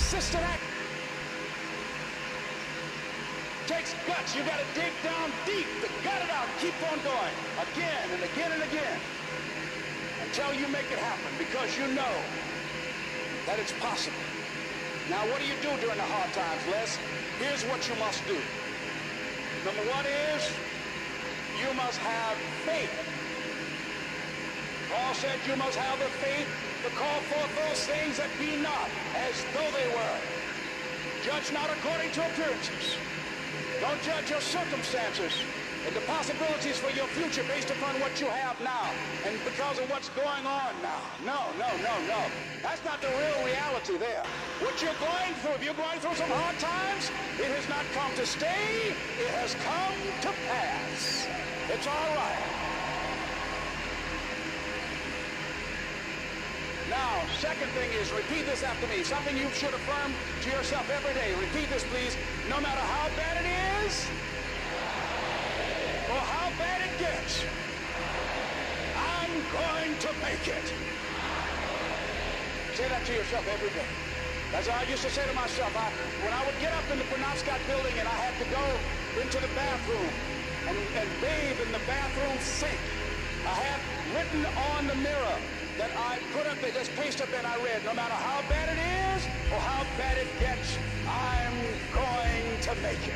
consistent action. Takes guts. You got to dig down deep to gut it out. Keep on going again and again and again until you make it happen, because you know that it's possible. Now, what do you do during the hard times, Les? Here's what you must do. Number one is you must have faith. Paul said you must have the faith to call forth those things that be not as though they were. Judge not according to appearances. Don't judge your circumstances and the possibilities for your future based upon what you have now and because of what's going on now. No. That's not the real reality there. What you're going through, if you're going through some hard times, it has not come to stay. It has come to pass. It's all right. Now, second thing is, repeat this after me. Something you should affirm to yourself every day. Repeat this, please. No matter how bad it is, or how bad it gets, I'm going to make it. Say that to yourself every day. That's what I used to say to myself. When I would get up in the Penobscot building and I had to go into the bathroom and bathe in the bathroom sink, I had written on the mirror that I put up there, just pasted up, and I read, no matter how bad it is or how bad it gets, I'm going to make it.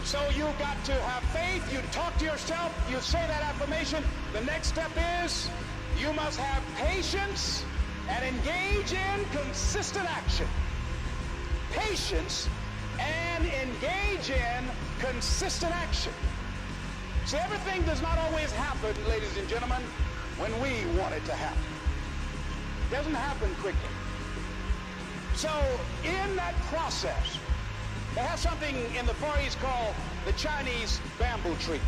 So you got to have faith. You talk to yourself. You say that affirmation. The next step is you must have patience and engage in consistent action. Patience and engage in consistent action. See, everything does not always happen, ladies and gentlemen, when we want it to happen. It doesn't happen quickly. So in that process, they have something in the Far East called the Chinese bamboo tree.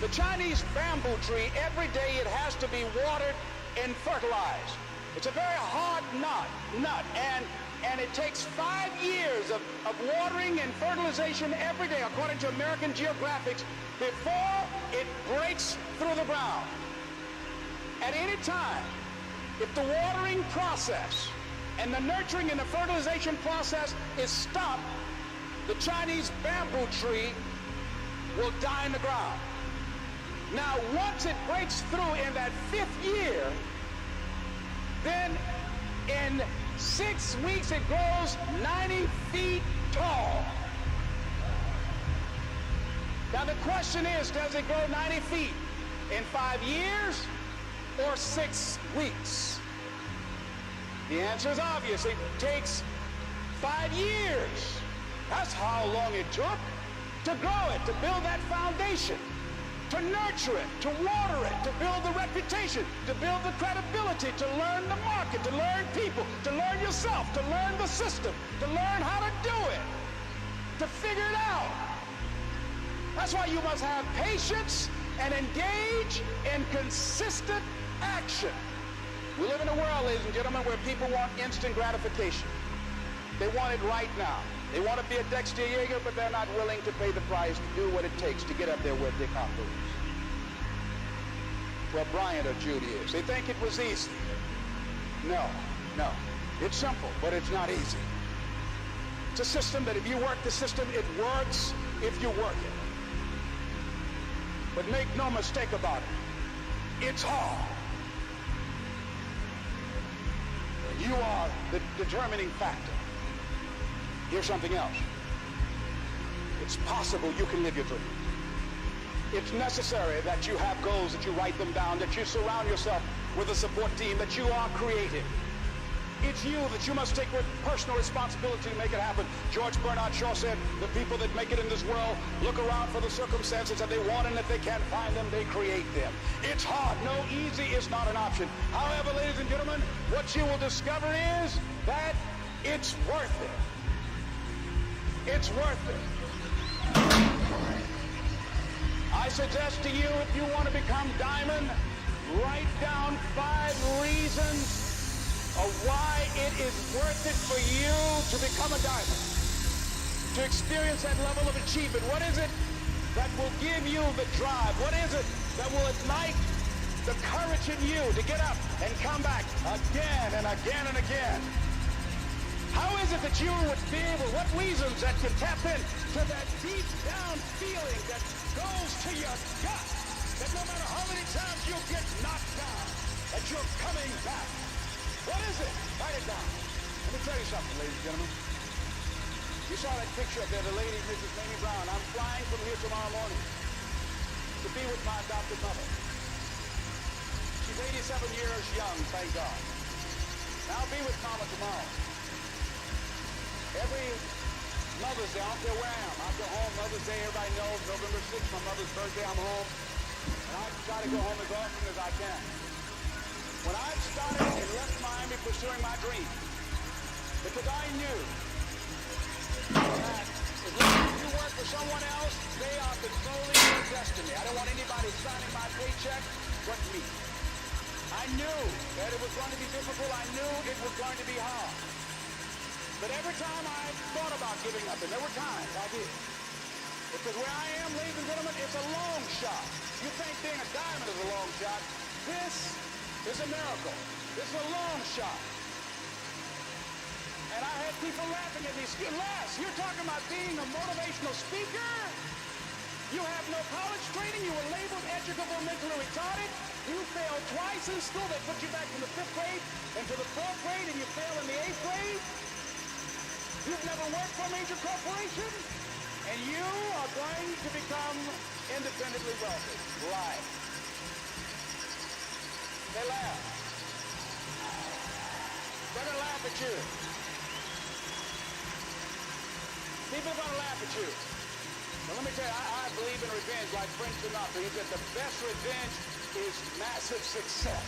The Chinese bamboo tree, every day it has to be watered and fertilized. It's a very hard nut, and it takes 5 years of watering and fertilization every day, according to American Geographics, before it breaks through the ground. At any time, if the watering process and the nurturing and the fertilization process is stopped, the Chinese bamboo tree will die in the ground. Now, once it breaks through in that 5th year, then in 6 weeks it grows 90 feet tall. Now the question is, does it grow 90 feet in 5 years or 6 weeks? The answer is obvious. It takes 5 years. That's how long it took to grow it, to build that foundation, to nurture it, to water it, to build the reputation, to build the credibility, to learn the market, to learn people, to learn yourself, to learn the system, to learn how to do it, to figure it out. That's why you must have patience and engage in consistent action. We live in a world, ladies and gentlemen, where people want instant gratification. They want it right now. They want to be a Dexter Yeager, but they're not willing to pay the price to do what it takes to get up there where Dick Hopper is, where Bryant or Judy is. They think it was easy. No. It's simple, but it's not easy. It's a system that if you work the system, it works if you work it. But make no mistake about it, it's hard. You are the determining factor. Here's something else. It's possible you can live your dream. It's necessary that you have goals, that you write them down, that you surround yourself with a support team, that you are creative. It's you that you must take personal responsibility to make it happen. George Bernard Shaw said, the people that make it in this world look around for the circumstances that they want, and if they can't find them, they create them. It's hard. No, easy is not an option. However, ladies and gentlemen, what you will discover is that it's worth it. It's worth it. I suggest to you, if you want to become diamond, write down 5 reasons of why it is worth it for you to become a diamond, to experience that level of achievement. What is it that will give you the drive? What is it that will ignite the courage in you to get up and come back again and again and again. How is it that you would be able, what reasons that can tap in to that deep down feeling that goes to your gut, that no matter how many times you get knocked down, that you're coming back? What is it? Write it down. Let me tell you something, ladies and gentlemen. You saw that picture up there, the lady, Mrs. Mamie Brown. I'm flying from here tomorrow morning to be with my adopted mother. She's 87 years young, thank God. And I'll be with Mama tomorrow. Every Mother's Day, I don't care where I am. I go home, Mother's Day, everybody knows, November 6th, my mother's birthday, I'm home. And I try to go home as often as I can. When I started and left Miami pursuing my dream, because I knew that as long as you work for someone else, they are controlling your destiny. I don't want anybody signing my paycheck but me. I knew that it was going to be difficult. I knew it was going to be hard. But every time I thought about giving up, and there were times I did, because where I am, ladies and gentlemen, it's a long shot. You think being a diamond is a long shot. This is a miracle. This is a long shot. And I had people laughing at me. Les, you're talking about being a motivational speaker? You have no college training. You were labeled educable, mentally retarded. You failed twice in school. They put you back from the 5th grade into the 4th grade, and you failed in the 8th grade. You've never worked for a major corporation, and you are going to become independently wealthy. Right. They laugh. They're going to laugh at you. People are going to laugh at you. But let me tell you, I believe in revenge like French Sinatra. He said the best revenge is massive success.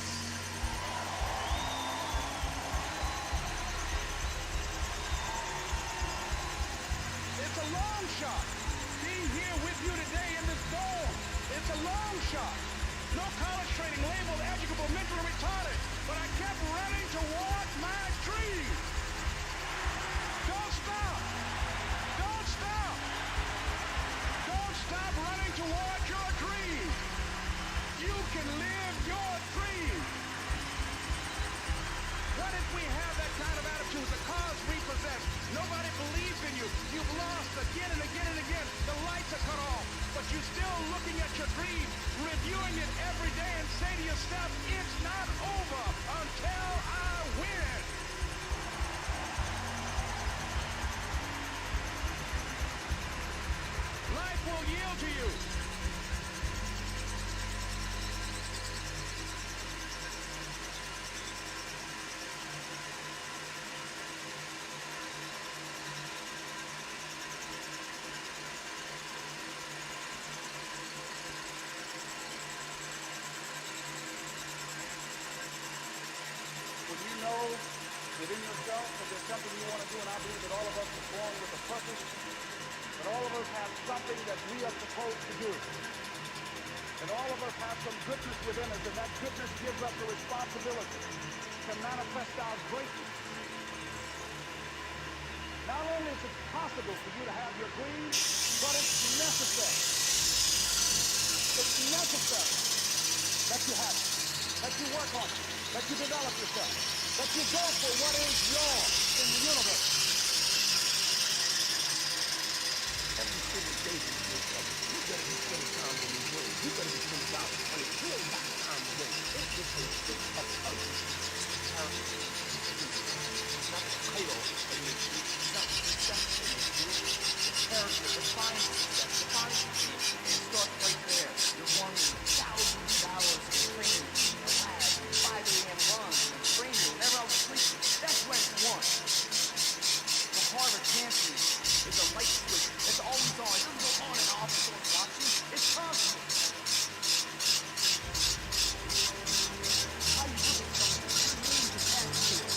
It's a long shot. Being here with you today in this dome, it's a long shot. No college training, labeled educable, mentally retarded, but I kept running toward my dream. Don't stop. Don't stop. Don't stop running toward your dream. You can live your dream. What if we have that kind of attitude? The cause we possess. Nobody believes in you. You've lost again and again and again. The lights are cut off. But you're still looking at your dream, reviewing it every day, and say to yourself, it's not over until I win. Life will yield to you. Know within yourself that there's something you want to do, and I believe that all of us are born with a purpose, that all of us have something that we are supposed to do, and all of us have some goodness within us, and that goodness gives us the responsibility to manifest our greatness. Not only is it possible for you to have your dreams, but it's necessary. It's necessary that you have it, that you work on it, that you develop yourself, that you go for what is yours in the universe. Every single day you better be spending time on your way. You better be spending time on it. You ain't got time to wait. It's just a thing of character. Not a title in your street. Not success in your street. The character defines success, defines the street. It starts right there. You're wanting thousands of hours of training. 5 a.m. runs and training, never out sleeping. That's when it's won. The heart of champion is a light switch. It's always on. It doesn't go on and off. It's on watching. It's constant. How you do it, something? Your name is attached to it.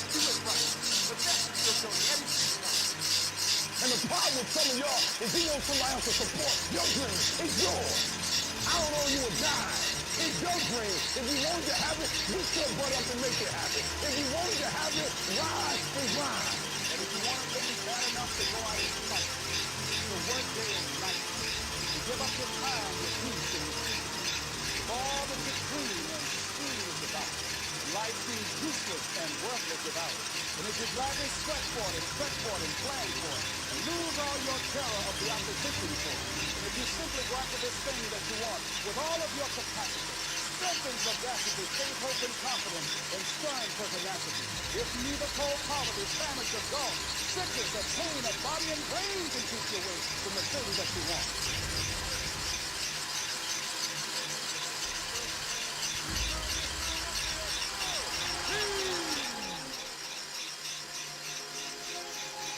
Do it right. But that's what you're doing every single night. And the problem with some of y'all is you want somebody else to support your dream. It's yours. I don't owe you a dime. It's your dream. If you wanted to have it, you still butt up and make it happen. If you wanted to have it, rise and grind. And if you want to make it bad enough to go out and fight, to work day and night, to give up your time with peace and all that you dream and scheme about. Life seems useless and worthless without it. And if you gladly sweat for it and plan for it, and lose all your terror of the opposition for it, and if you simply go after this thing that you want with all of your capacity, strength and sagacity, faith, hope, and confidence, and stern pertinacity, if neither cold poverty, famish, or gulf, sickness, or pain, of body and brain can keep you away from the thing that you want.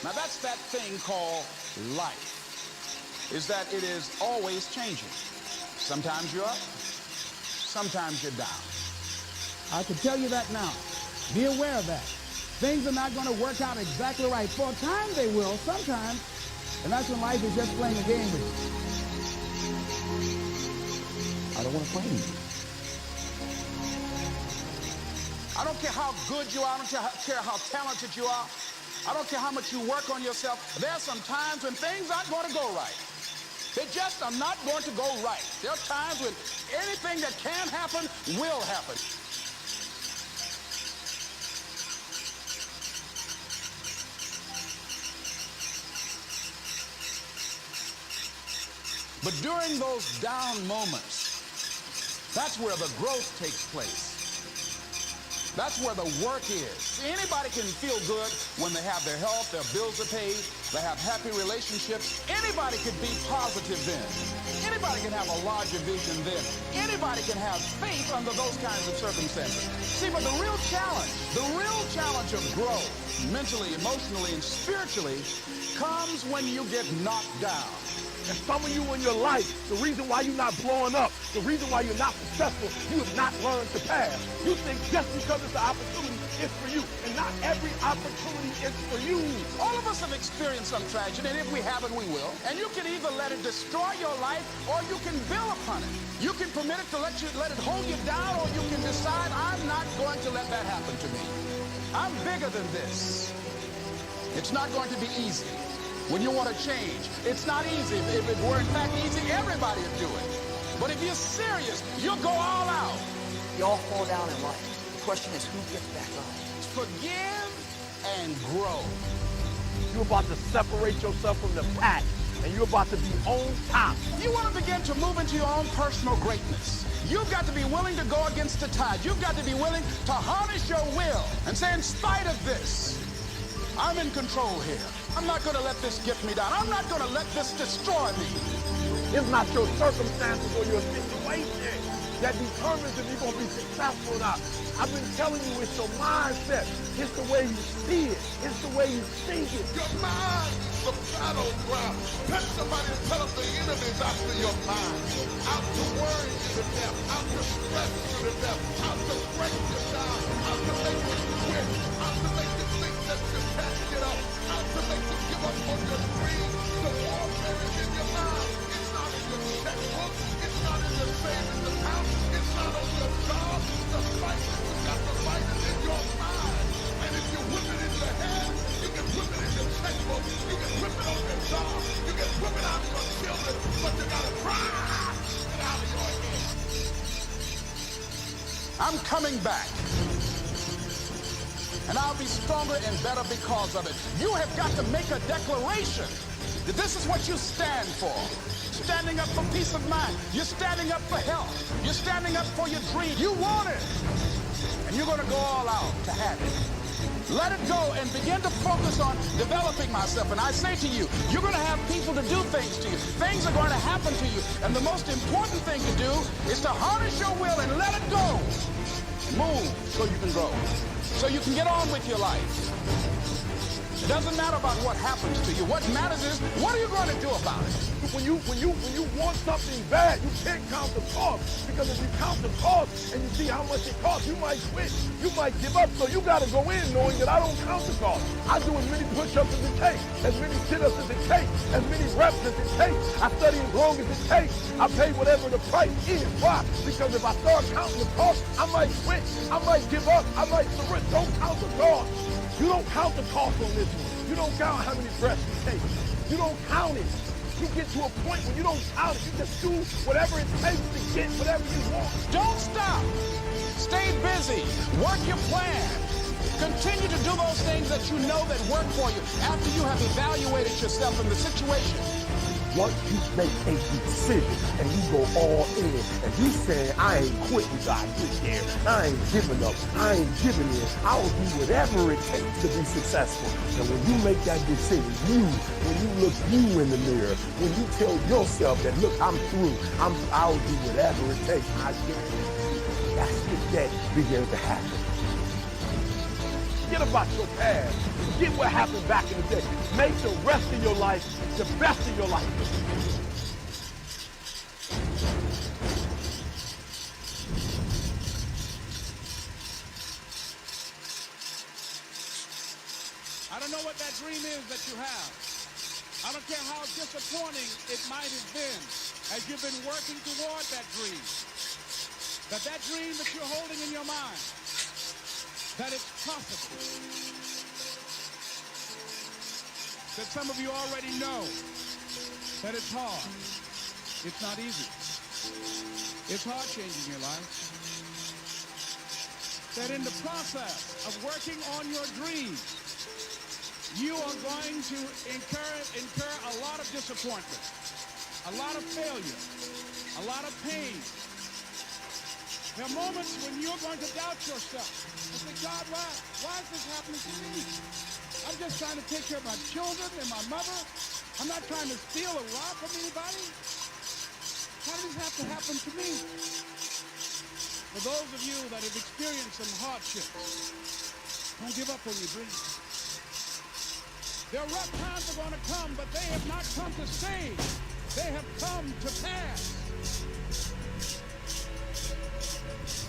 Now that's that thing called life, is that it is always changing. Sometimes you're up, sometimes you're down. I can tell you that now. Be aware of that. Things are not going to work out exactly right. For a time they will, sometimes. And that's when life is just playing a game with you. I don't want to play with you. I don't care how good you are. I don't care how talented you are. I don't care how much you work on yourself. There are some times when things aren't going to go right. They just are not going to go right. There are times when anything that can happen will happen. But during those down moments, that's where the growth takes place. That's where the work is. Anybody can feel good when they have their health, their bills are paid, they have happy relationships. Anybody can be positive then. Anybody can have a larger vision then. Anybody can have faith under those kinds of circumstances. See, but the real challenge of growth, mentally, emotionally, and spiritually, comes when you get knocked down. And some of you in your life, the reason why you're not blowing up, the reason why you're not successful, you have not learned to pass. You think just because it's an opportunity, it's for you. And not every opportunity is for you. All of us have experienced some tragedy, and if we haven't, we will. And you can either let it destroy your life, or you can build upon it. You can permit it to let it hold you down, or you can decide, I'm not going to let that happen to me. I'm bigger than this. It's not going to be easy. When you want to change, it's not easy. If it were in fact easy, everybody would do it. But if you're serious, you'll go all out. You all fall down in life. The question is, who gets back up? Forgive and grow. You're about to separate yourself from the pack, and you're about to be on top. You want to begin to move into your own personal greatness. You've got to be willing to go against the tide. You've got to be willing to harness your will and say, in spite of this, I'm in control here. I'm not going to let this get me down. I'm not going to let this destroy me. It's not your circumstances or your situation that determines if you're going to be successful or not. I've been telling you, it's your mindset. It's the way you see it. It's the way you think it. Your mind is the battleground. Touch somebody and tell them the enemy's after your mind. Out to worry you to death. Out to stress you to death. Out to break you down. Out to make you quit. Out to make you think that you can't get up. Out to make you give up on your dreams. The warfare is in your mind. It's not in your checkbook. It's not in the savings account. It's not on your job. The fight that you got to fight is in your mind. And if you whip it in your head, you can whip it in your checkbook. You can whip it on your job. You can whip it out of your children. But you got to try it out of your head. I'm coming back. And I'll be stronger and better because of it. You have got to make a declaration that this is what you stand for. Standing up for peace of mind. You're standing up for health. You're standing up for your dream. You want it. And you're going to go all out to have it. Let it go and begin to focus on developing myself. And I say to you, you're going to have people to do things to you. Things are going to happen to you. And the most important thing to do is to harness your will and let it go. Move so you can grow. So you can get on with your life. It doesn't matter about what happens to you. What matters is, what are you going to do about it? When you want something bad, you can't count the cost. Because if you count the cost and you see how much it costs, you might quit. You might give up. So you got to go in knowing that I don't count the cost. I do as many push-ups as it takes, as many sit-ups as it takes, as many reps as it takes. I study as long as it takes. I pay whatever the price is. Why? Because if I start counting the cost, I might quit. I might give up. I might surrender. Don't count the cost. You don't count the cost on this one. You don't count how many breaths you take. You don't count it. You get to a point when you don't count it. You just do whatever it takes to get whatever you want. Don't stop. Stay busy. Work your plan. Continue to do those things that you know that work for you after you have evaluated yourself in the situation. Once you make a decision and you go all in and you say, I ain't quitting God this year, I ain't giving up, I ain't giving in, I'll do whatever it takes to be successful. And when you make that decision, when you look you in the mirror, when you tell yourself that, look, I'm through, I'll do whatever it takes, I guarantee you, that's when that begins to happen. Forget about your past. Forget what happened back in the day. Make the rest of your life the best of your life. I don't know what that dream is that you have. I don't care how disappointing it might have been as you've been working toward that dream. That dream that you're holding in your mind, that it's possible. That some of you already know that it's hard. It's not easy. It's hard changing your life. That in the process of working on your dream, you are going to incur a lot of disappointment, a lot of failure, a lot of pain. There are moments when you're going to doubt yourself and say, God, why is this happening to me? I'm just trying to take care of my children and my mother. I'm not trying to steal or rob from anybody. How does this have to happen to me? For those of you that have experienced some hardships, don't give up on your dreams. Their rough times are going to come, but they have not come to stay. They have come to pass.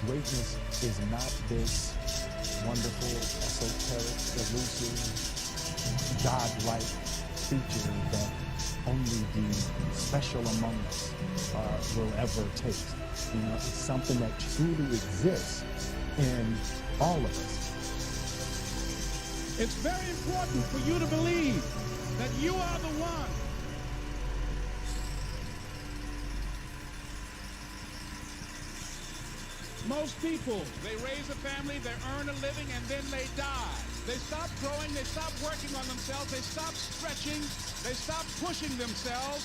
Greatness is not this wonderful, esoteric, elusive, God-like feature that only the special among us will ever taste. You know, it's something that truly exists in all of us. It's very important for you to believe that you are the one. Most people, they raise a family, they earn a living, and then they die. They stop growing, they stop working on themselves, they stop stretching, they stop pushing themselves.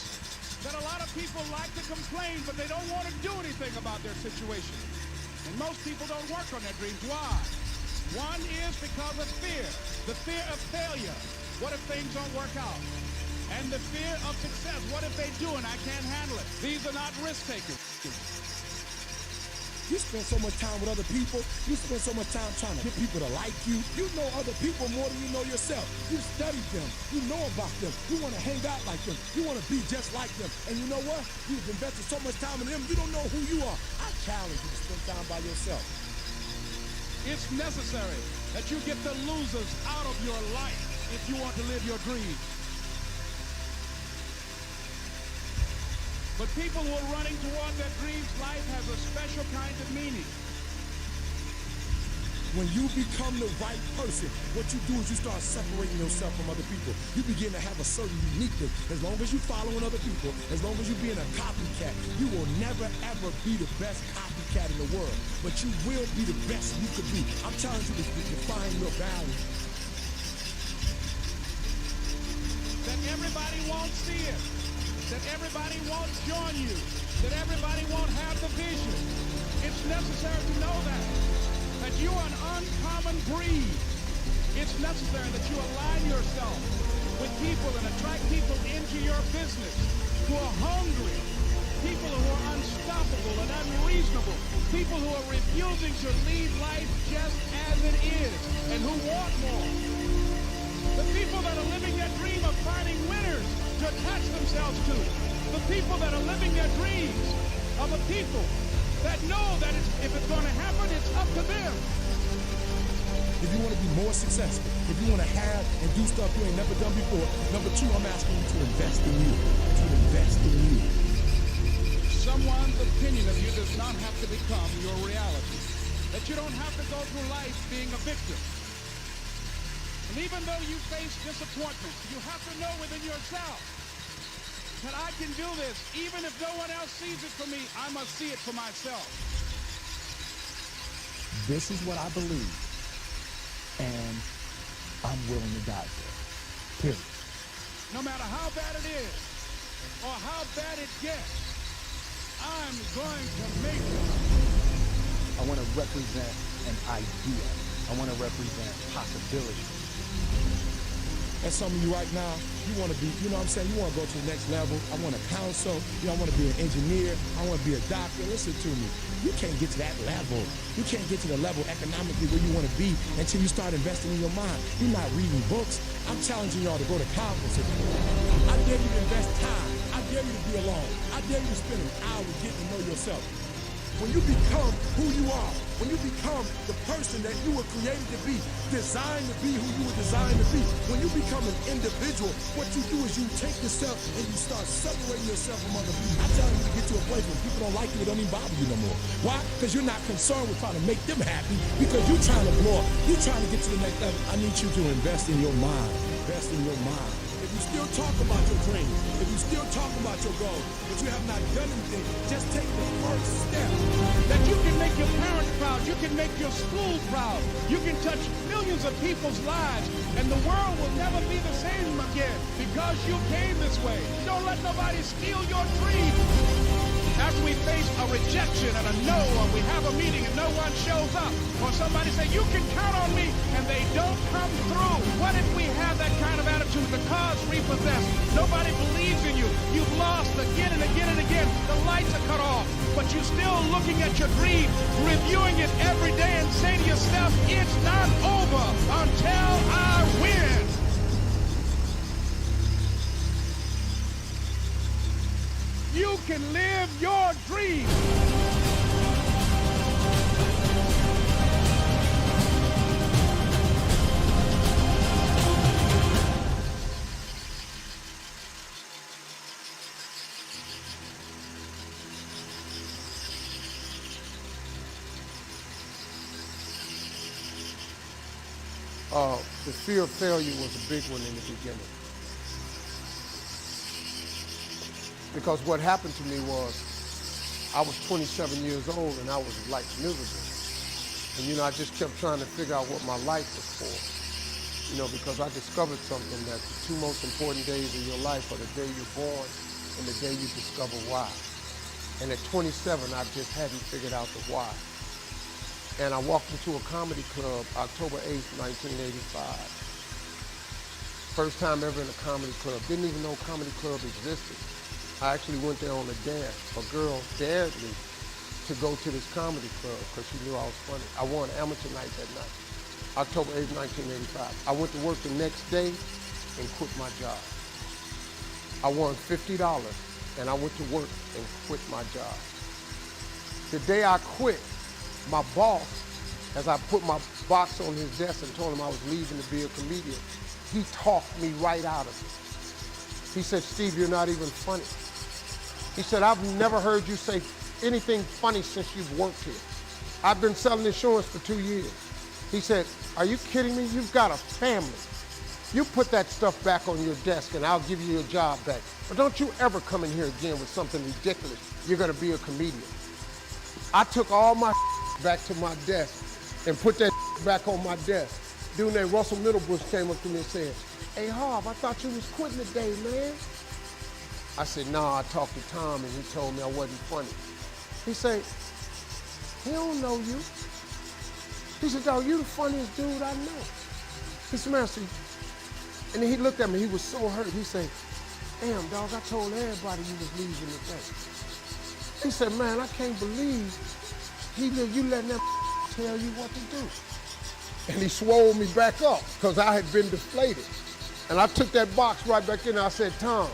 That a lot of people like to complain, but they don't want to do anything about their situation. And most people don't work on their dreams. Why? One is because of fear. The fear of failure. What if things don't work out? And the fear of success. What if they do and I can't handle it? These are not risk takers. You spend so much time with other people. You spend so much time trying to get people to like you. You know other people more than you know yourself. You study them. You know about them. You want to hang out like them. You want to be just like them. And you know what? You've invested so much time in them, you don't know who you are. I challenge you to spend time by yourself. It's necessary that you get the losers out of your life if you want to live your dream. But people who are running toward their dreams, life has a special kind of meaning. When you become the right person, what you do is you start separating yourself from other people. You begin to have a certain uniqueness. As long as you're following other people, as long as you're being a copycat, you will never, ever be the best copycat in the world. But you will be the best you could be. I'm telling you to define your value. That everybody won't see it. That everybody won't join you. That everybody won't have the vision. It's necessary to know that you are an uncommon breed. It's necessary that you align yourself with people and attract people into your business who are hungry, people who are unstoppable and unreasonable, people who are refusing to lead life just as it is and who want more. The people that are living their dream of finding winners to attach themselves to. The people that are living their dreams are the people that know that if it's going to happen, it's up to them. If you want to be more successful, if you want to have and do stuff you ain't never done before, number two, I'm asking you to invest in you. To invest in you. Someone's opinion of you does not have to become your reality. That you don't have to go through life being a victim. And even though you face disappointment, you have to know within yourself that I can do this. Even if no one else sees it for me, I must see it for myself. This is what I believe, and I'm willing to die for it. Period. No matter how bad it is, or how bad it gets, I'm going to make it. I want to represent an idea. I want to represent possibility. And some of you right now, you want to be, you know what I'm saying, you want to go to the next level. I want to counsel, you know, I want to be an engineer, I want to be a doctor. Listen to me. You can't get to that level. You can't get to the level economically where you want to be until you start investing in your mind. You're not reading books. I'm challenging y'all to go to conferences. I dare you to invest time. I dare you to be alone. I dare you to spend an hour getting to know yourself. When you become who you are, when you become the person that you were created to be, designed to be who you were designed to be, when you become an individual, what you do is you take yourself and you start separating yourself from other people. I'm telling you to get to a place where people don't like you, it don't even bother you no more. Why? Because you're not concerned with trying to make them happy, because you're trying to blow up. You're trying to get to the next level. I need you to invest in your mind. Invest in your mind. If you still talk about your dreams, if you still talk about your goals, but you have not done anything, just take the first step. That you can make your parents proud, you can make your school proud, you can touch millions of people's lives, and the world will never be the same again because you came this way. Don't let nobody steal your dream. After we face a rejection and a no, or we have a meeting and no one shows up, or somebody say, you can count on me, and they don't come through. What if we have that kind of attitude? The car's repossessed. Nobody believes in you. You've lost again and again and again. The lights are cut off, but you're still looking at your dream, reviewing it every day and say to yourself, it's not over until I win. You can live your dream. The fear of failure was a big one in the beginning. Because what happened to me was, I was 27 years old and I was like miserable. And you know, I just kept trying to figure out what my life was for. You know, because I discovered something that the two most important days of your life are the day you're born and the day you discover why. And at 27, I just hadn't figured out the why. And I walked into a comedy club October 8th, 1985. First time ever in a comedy club. Didn't even know comedy club existed. I actually went there on a dare. A girl dared me to go to this comedy club because she knew I was funny. I won amateur night that night, October 8th, 1985. I went to work the next day and quit my job. I won $50 and I went to work and quit my job. The day I quit, my boss, as I put my box on his desk and told him I was leaving to be a comedian, he talked me right out of it. He said, Steve, you're not even funny. He said, I've never heard you say anything funny since you've worked here. I've been selling insurance for 2 years. He said, are you kidding me? You've got a family. You put that stuff back on your desk and I'll give you your job back. But don't you ever come in here again with something ridiculous. You're gonna be a comedian. I took all my back to my desk and put that back on my desk. Dude named Russell Middlebush came up to me and said, hey, Harv, I thought you was quitting today, man. I said, nah, I talked to Tom and he told me I wasn't funny. He said, he don't know you. He said, dog, you the funniest dude I know. He said, man, see, and then he looked at me, he was so hurt. He said, damn, dog, I told everybody you was leaving today. He said, man, I can't believe you letting that tell you what to do. And he swole me back up because I had been deflated. And I took that box right back in and I said, Tom,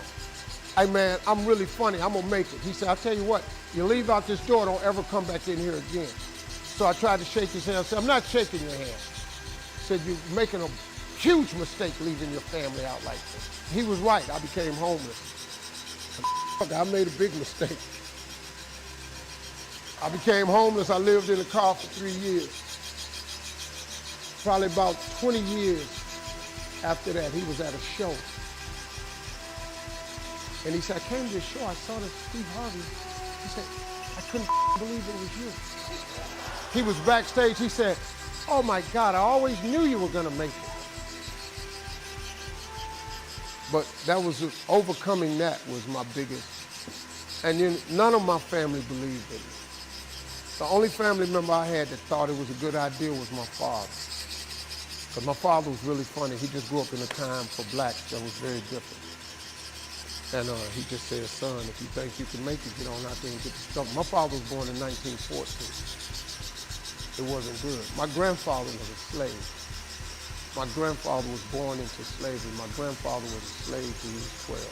hey man, I'm really funny, I'm gonna make it. He said, I'll tell you what, you leave out this door, don't ever come back in here again. So I tried to shake his hand. I said, I'm not shaking your hand. He said, you're making a huge mistake leaving your family out like this. He was right, I became homeless. I made a big mistake. I became homeless, I lived in a car for 3 years. Probably about 20 years after that, he was at a show. And he said, I came to the show, I saw this Steve Harvey. He said, I couldn't believe it was you. He was backstage, he said, oh my God, I always knew you were gonna make it. But that was, overcoming that was my biggest. And then none of my family believed in it. The only family member I had that thought it was a good idea was my father. Because my father was really funny. He just grew up in a time for blacks that was very different. And he just said, son, if you think you can make it, get on out there and get the stuff. My father was born in 1914. It wasn't good. My grandfather was a slave. My grandfather was born into slavery. My grandfather was a slave when he was 12.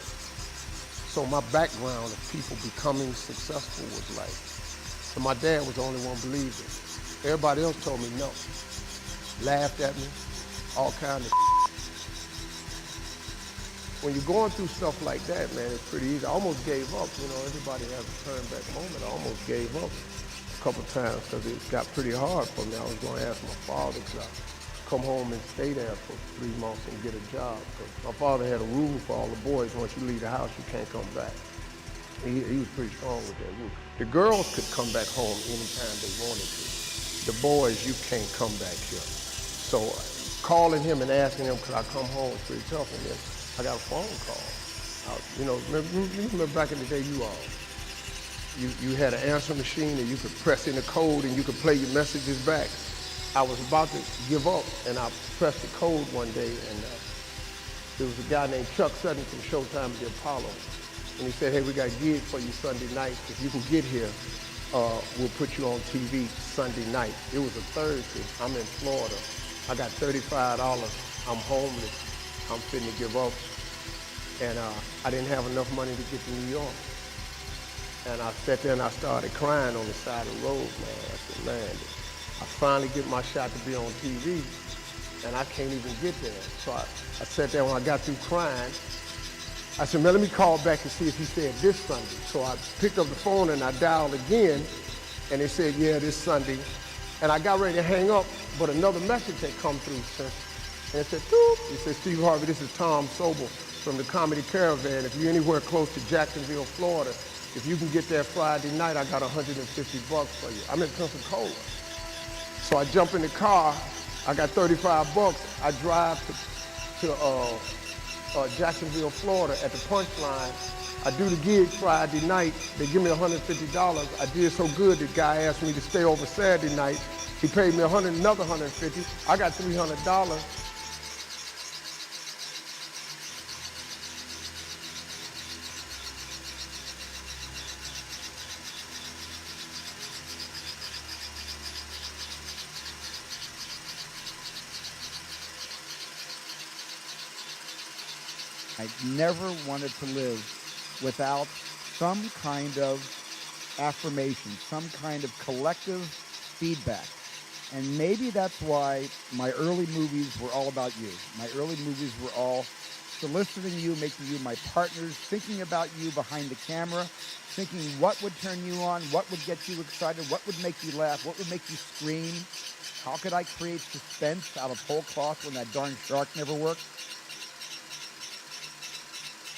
So my background of people becoming successful was like, and my dad was the only one believed it. Everybody else told me no. Laughed at me, all kinds of When you're going through stuff like that, man, it's pretty easy. I almost gave up. You know, everybody has a turn back moment. I almost gave up a couple times because it got pretty hard for me. I was going to ask my father to come home and stay there for 3 months and get a job. Because my father had a rule for all the boys, once you leave the house, you can't come back. He was pretty strong with that rule. The girls could come back home anytime they wanted to. The boys, you can't come back here. So calling him and asking him, could I come home, was pretty tough. And then I got a phone call. You know, remember back in the day, you had an answer machine and you could press in a code and you could play your messages back. I was about to give up and I pressed the code one day and there was a guy named Chuck Sutton from Showtime at the Apollo. And he said, hey, we got a gig for you Sunday night. If you can get here, we'll put you on TV Sunday night. It was a Thursday. I'm in Florida. I got $35. I'm homeless. I'm fitting to give up. And I didn't have enough money to get to New York. And I sat there and I started crying on the side of the road, man. I said, man, I finally get my shot to be on TV, and I can't even get there. So I sat there when I got through crying. I said, man, let me call back and see if he said this Sunday. So I picked up the phone and I dialed again, and they said, yeah, this Sunday. And I got ready to hang up, but another message had come through, sir. And it said, doop. It said, Steve Harvey, this is Tom Sobel from the Comedy Caravan. If you're anywhere close to Jacksonville, Florida, if you can get there Friday night, I got $150 for you. I'm in Pensacola. So I jump in the car, I got $35. I drive to Jacksonville, Florida at the Punchline. I do the gig Friday night. They give me $150. I did so good, the guy asked me to stay over Saturday night. He paid me another $150. I got $300. I never wanted to live without some kind of affirmation, some kind of collective feedback. And maybe that's why my early movies were all about you. My early movies were all soliciting you, making you my partners, thinking about you behind the camera, thinking what would turn you on, what would get you excited, what would make you laugh, what would make you scream. How could I create suspense out of whole cloth when that darn shark never worked?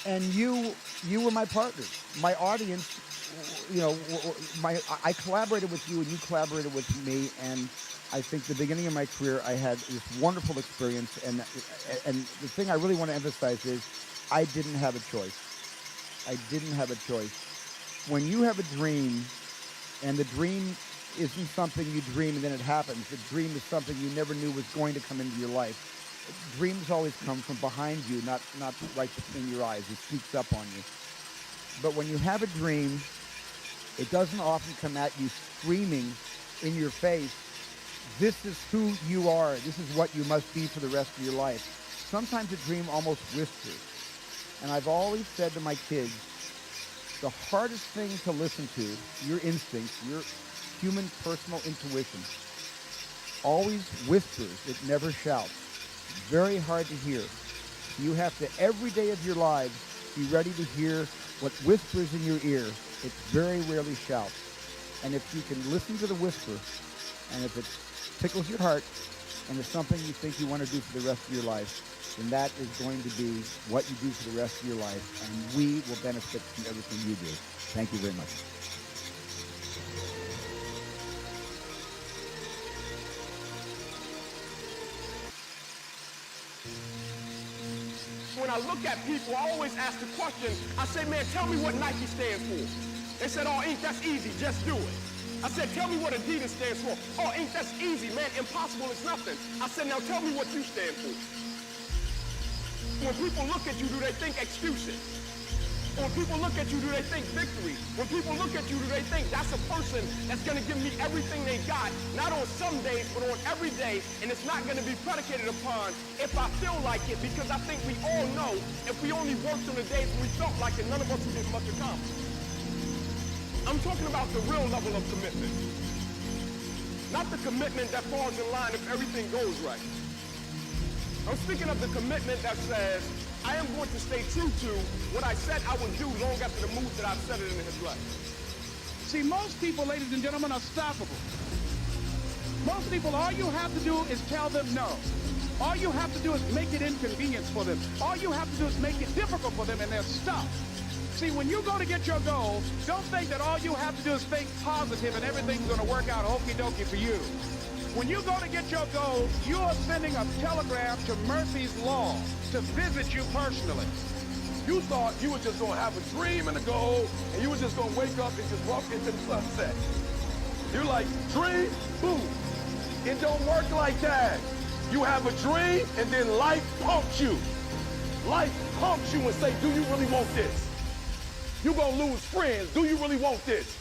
And you were my partners. My audience, you know, I collaborated with you and you collaborated with me. And I think the beginning of my career, I had this wonderful experience. And the thing I really want to emphasize is I didn't have a choice. I didn't have a choice. When you have a dream and the dream isn't something you dream and then it happens, the dream is something you never knew was going to come into your life. Dreams always come from behind you, not right between your eyes. It sneaks up on you. But when you have a dream, it doesn't often come at you screaming in your face, this is who you are. This is what you must be for the rest of your life. Sometimes a dream almost whispers. And I've always said to my kids, the hardest thing to listen to, your instincts, your human personal intuition, always whispers. It never shouts. Very hard to hear. You have to, every day of your lives, be ready to hear what whispers in your ear. It very rarely shouts. And if you can listen to the whisper, and if it tickles your heart, and it's something you think you want to do for the rest of your life, then that is going to be what you do for the rest of your life, and we will benefit from everything you do. Thank you very much. When I look at people, I always ask the question, I say, man, tell me what Nike stands for. They said, oh, Inc., that's easy, just do it. I said, tell me what Adidas stands for. Oh, Inc., that's easy, man, impossible is nothing. I said, now tell me what you stand for. When people look at you, do they think excuses? When people look at you, do they think victory? When people look at you, do they think that's a person that's going to give me everything they got, not on some days, but on every day, and it's not going to be predicated upon if I feel like it, because I think we all know if we only worked on the days when we felt like it, none of us would get much accomplished. I'm talking about the real level of commitment, not the commitment that falls in line if everything goes right. I'm speaking of the commitment that says, I am going to stay true to what I said I would do long after the move that I've set it in his life. See, most people, ladies and gentlemen, are stoppable. Most people, all you have to do is tell them no. All you have to do is make it inconvenience for them. All you have to do is make it difficult for them, and they're stuck. See, when you go to get your goal, don't think that all you have to do is think positive and everything's going to work out okie-dokie for you. When you go to get your goal, you are sending a telegram to Murphy's Law to visit you personally. You thought you were just going to have a dream and a goal, and you were just going to wake up and just walk into the sunset. You're like, dream, boom. It don't work like that. You have a dream, and then life pumps you. Life pumps you and say, do you really want this? You're going to lose friends. Do you really want this?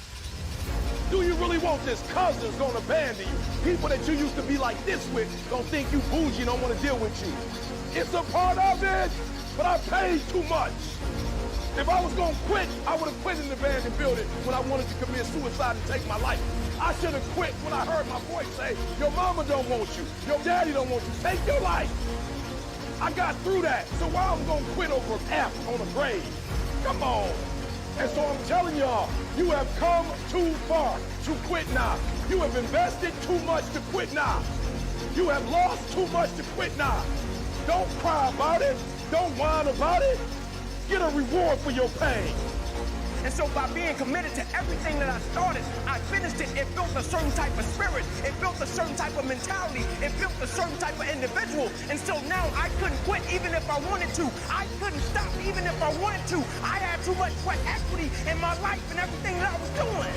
Do you really want this? Cousins gonna abandon you. People that you used to be like this with gonna think you bougie and don't want to deal with you. It's a part of it, but I paid too much. If I was gonna quit, I would have quit in the abandoned building when I wanted to commit suicide and take my life. I should have quit when I heard my voice say, your mama don't want you, your daddy don't want you, take your life. I got through that, so why I'm gonna quit over an F on a grade? Come on. And so I'm telling y'all, you have come too far to quit now. You have invested too much to quit now. You have lost too much to quit now. Don't cry about it. Don't whine about it. Get a reward for your pain. And so by being committed to everything that I started, I finished it. It built a certain type of spirit. It built a certain type of mentality. It built a certain type of individual. And so now I couldn't quit even if I wanted to. I couldn't stop even if I wanted to. I had too much sweat equity in my life and everything that I was doing.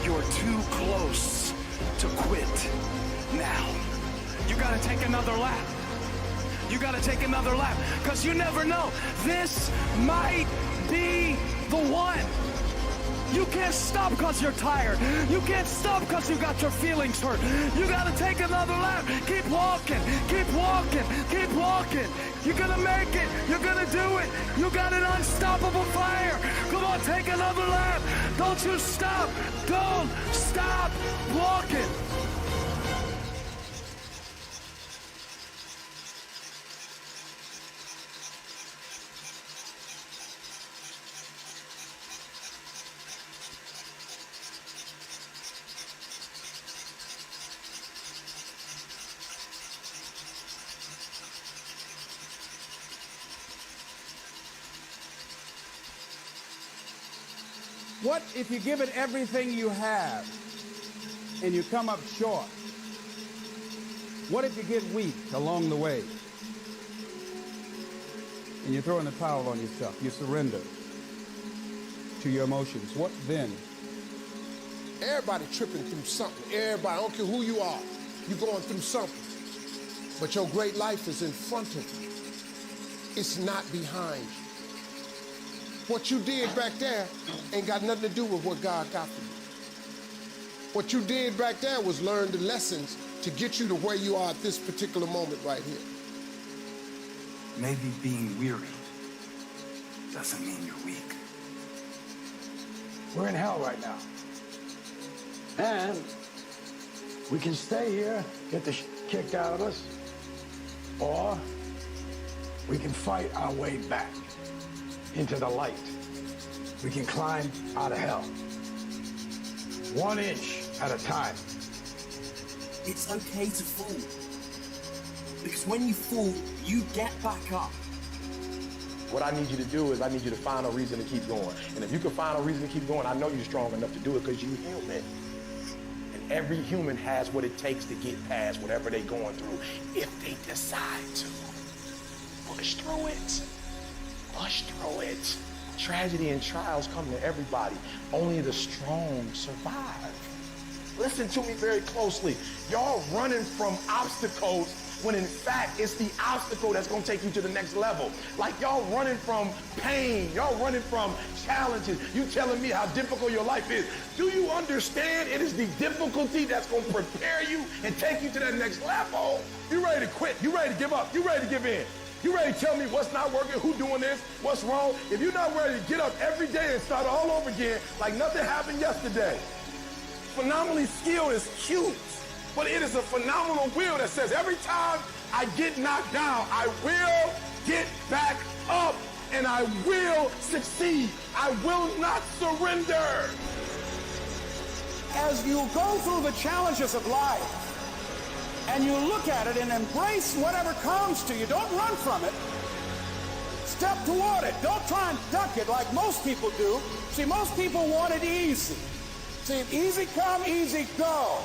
You're too close to quit now. You gotta take another lap. You gotta take another lap, because you never know. This might be the one. You can't stop because you're tired. You can't stop because you got your feelings hurt. You gotta take another lap. Keep walking, keep walking, keep walking. You're gonna make it. You're gonna do it. You got an unstoppable fire. Come on, take another lap. Don't you stop. Don't stop walking. What if you give it everything you have and you come up short? What if you get weak along the way and you throw in the towel on yourself? You surrender to your emotions. What then? Everybody tripping through something. Everybody, I don't care who you are, you're going through something. But your great life is in front of you. It's not behind you. What you did back there ain't got nothing to do with what God got for you. What you did back there was learn the lessons to get you to where you are at this particular moment right here. Maybe being weary doesn't mean you're weak. We're in hell right now. And we can stay here, get the kicked out of us, or we can fight our way back into the light. We can climb out of hell. 1 inch at a time. It's okay to fall. Because when you fall, you get back up. What I need you to do is I need you to find a reason to keep going. And if you can find a reason to keep going, I know you're strong enough to do it because you're human. And every human has what it takes to get past whatever they're going through if they decide to. Push through it. Push through it. Tragedy and trials come to everybody. Only the strong survive. Listen to me very closely. Y'all running from obstacles when in fact it's the obstacle that's gonna take you to the next level. Like y'all running from pain, y'all running from challenges. You telling me how difficult your life is. Do you understand it is the difficulty that's gonna prepare you and take you to that next level? You ready to quit, you ready to give up, you ready to give in. You ready to tell me what's not working, who doing this, what's wrong? If you're not ready to get up every day and start all over again like nothing happened yesterday. Phenomenally skilled is huge. But it is a phenomenal will that says every time I get knocked down, I will get back up and I will succeed. I will not surrender. As you go through the challenges of life and you look at it and embrace whatever comes to you, don't run from it. Step toward it. Don't try and duck it like most people do. See, most people want it easy. See, easy come, easy go.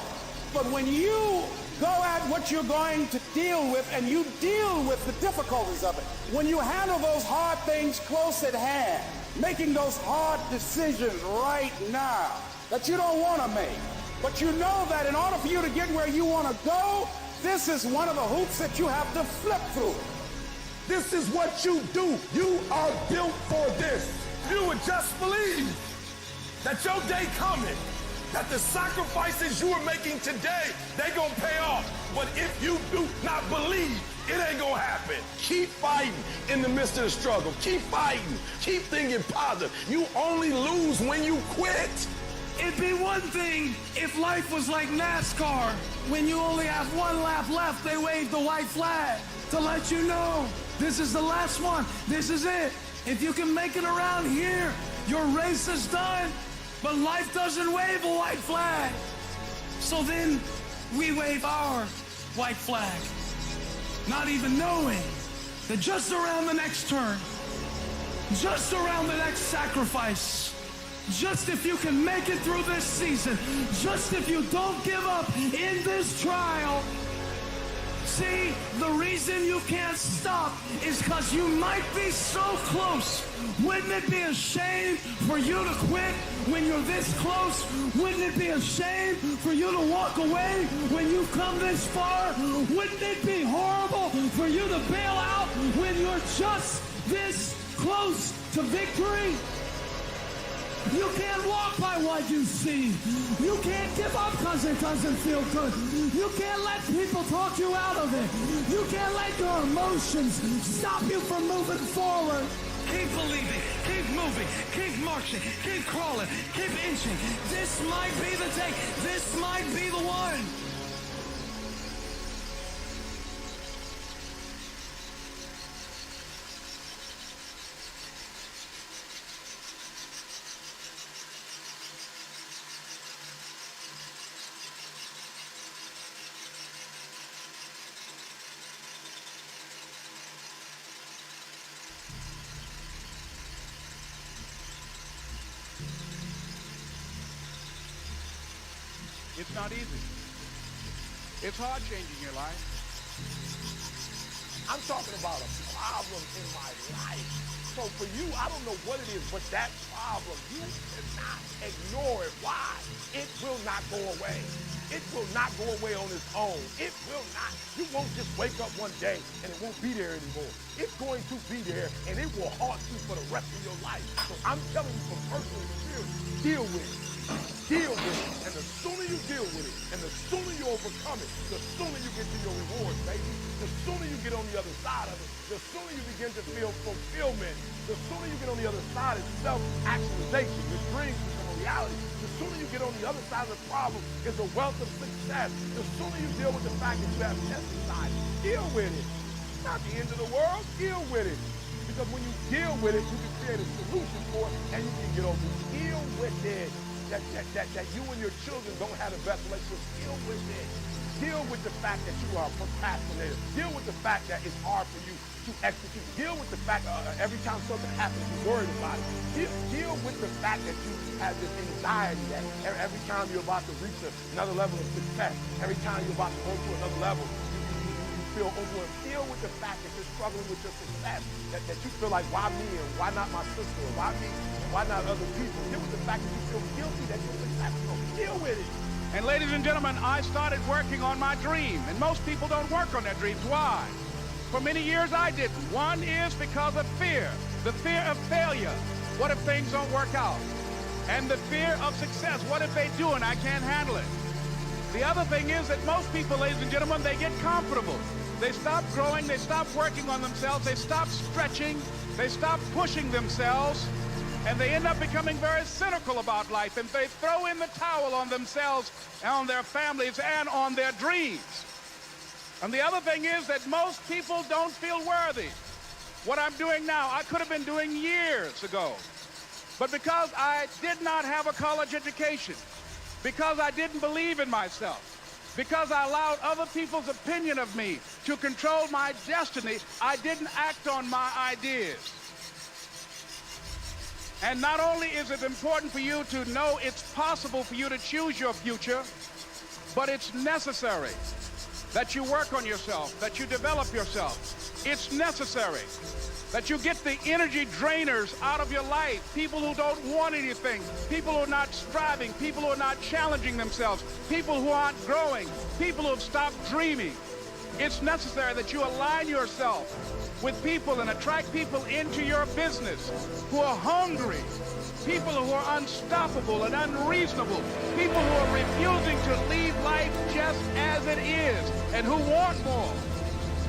But when you go at what you're going to deal with and you deal with the difficulties of it, when you handle those hard things close at hand, making those hard decisions right now that you don't want to make, but you know that in order for you to get where you want to go, this is one of the hoops that you have to flip through. This is what you do. You are built for this. You would just believe that your day coming, that the sacrifices you are making today, they gonna pay off. But if you do not believe, it ain't gonna happen. Keep fighting in the midst of the struggle. Keep fighting. Keep thinking positive. You only lose when you quit. It'd be one thing if life was like NASCAR. When you only have one lap left, they wave the white flag to let you know this is the last one. This is it. If you can make it around here, your race is done. But life doesn't wave a white flag. So then we wave our white flag, not even knowing that just around the next turn, just around the next sacrifice, just if you can make it through this season, just if you don't give up in this trial. See, the reason you can't stop is because you might be so close. Wouldn't it be a shame for you to quit when you're this close? Wouldn't it be a shame for you to walk away when you've come this far? Wouldn't it be horrible for you to bail out when you're just this close to victory? You can't walk by what you see. You can't give up because it doesn't feel good. You can't let people talk you out of it. You can't let your emotions stop you from moving forward. Keep believing, keep moving, keep marching, keep crawling, keep inching. This might be the day. This might be the one. It's not easy. It's hard changing your life. I'm talking about a problem in my life. So for you, I don't know what it is, but that problem, you cannot ignore it. Why? It will not go away. It will not go away on its own. It will not. You won't just wake up one day and it won't be there anymore. It's going to be there and it will haunt you for the rest of your life. So I'm telling you from personal experience, deal with it. Deal with it. And the sooner you deal with it and the sooner you overcome it, the sooner you get to your rewards, baby. The sooner you get on the other side of it, the sooner you begin to feel fulfillment. The sooner you get on the other side is self-actualization. Your dreams become a reality. The sooner you get on the other side of the problem is a wealth of success. The sooner you deal with the fact that you have pesticides, deal with it. It's not the end of the world. Deal with it. Because when you deal with it, you can create a solution for it and you can get over it. Deal with it. that you and your children don't have the best relationship. Deal with it. Deal with the fact that you are a procrastinator. Deal with the fact that it's hard for you to execute. Deal with the fact every time something happens, you're worried about it. Deal with the fact that you have this anxiety that every time you're about to reach another level of success, every time you're about to go to another level, you feel overwhelmed. Deal with the fact that you're struggling with your success, that you feel like, why me and why not my sister? Or why me? Why not other people? Deal with the fact that you feel guilty that you're successful. Deal with it. And ladies and gentlemen, I started working on my dream. And most people don't work on their dreams. Why? For many years I didn't. One is because of fear. The fear of failure. What if things don't work out? And the fear of success. What if they do and I can't handle it? The other thing is that most people, ladies and gentlemen, they get comfortable. They stop growing. They stop working on themselves. They stop stretching. They stop pushing themselves. And they end up becoming very cynical about life, and they throw in the towel on themselves, and on their families, and on their dreams. And the other thing is that most people don't feel worthy. What I'm doing now, I could have been doing years ago. But because I did not have a college education, because I didn't believe in myself, because I allowed other people's opinion of me to control my destiny, I didn't act on my ideas. And not only is it important for you to know it's possible for you to choose your future, but it's necessary that you work on yourself, that you develop yourself. It's necessary that you get the energy drainers out of your life, people who don't want anything, people who are not striving, people who are not challenging themselves, people who aren't growing, people who have stopped dreaming. It's necessary that you align yourself with people and attract people into your business who are hungry, people who are unstoppable and unreasonable, people who are refusing to leave life just as it is and who want more.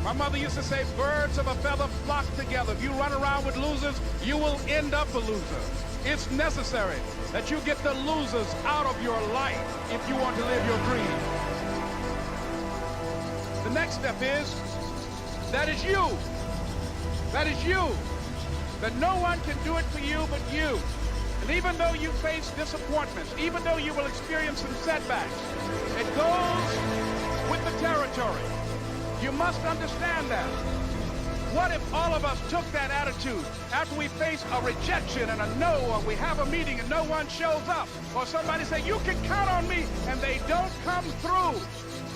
My mother used to say, birds of a feather flock together. If you run around with losers, you will end up a loser. It's necessary that you get the losers out of your life if you want to live your dream. The next step is, that is you. That is you. That no one can do it for you but you. And even though you face disappointments, even though you will experience some setbacks, it goes with the territory. You must understand that. What if all of us took that attitude after we face a rejection and a no, or we have a meeting and no one shows up, or somebody say, you can count on me, and they don't come through?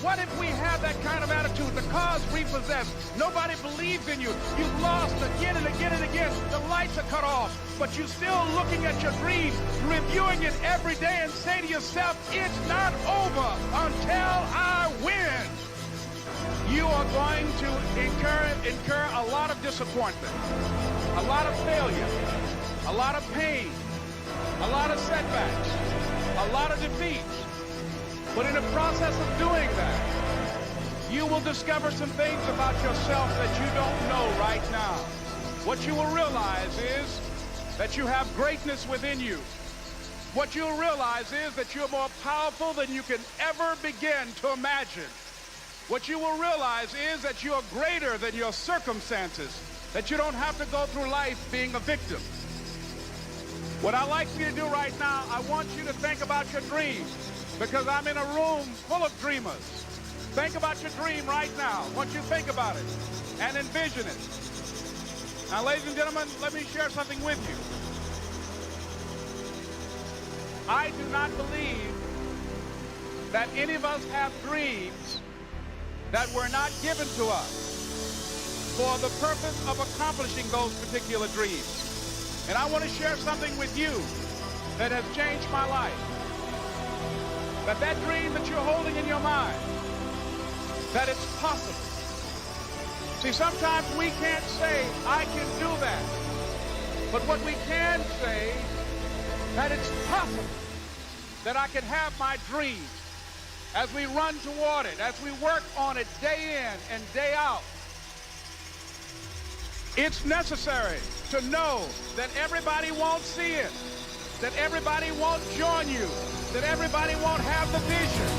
What if we have that kind of attitude? The cause repossessed. Nobody believes in you. You've lost again and again and again. The lights are cut off, but you're still looking at your dream, reviewing it every day, and say to yourself, it's not over until I win. You are going to incur a lot of disappointment, a lot of failure, a lot of pain, a lot of setbacks, a lot of defeats. But in the process of doing that, you will discover some things about yourself that you don't know right now. What you will realize is that you have greatness within you. What you'll realize is that you're more powerful than you can ever begin to imagine. What you will realize is that you are greater than your circumstances, that you don't have to go through life being a victim. What I'd like for you to do right now, I want you to think about your dreams, because I'm in a room full of dreamers. Think about your dream right now. I want you to think about it and envision it. Now, ladies and gentlemen, let me share something with you. I do not believe that any of us have dreams that were not given to us for the purpose of accomplishing those particular dreams. And I want to share something with you that has changed my life. That dream that you're holding in your mind, that it's possible. See, sometimes we can't say, I can do that. But what we can say, that it's possible that I can have my dream as we run toward it, as we work on it day in and day out. It's necessary to know that everybody won't see it, that everybody won't join you, that everybody won't have the vision.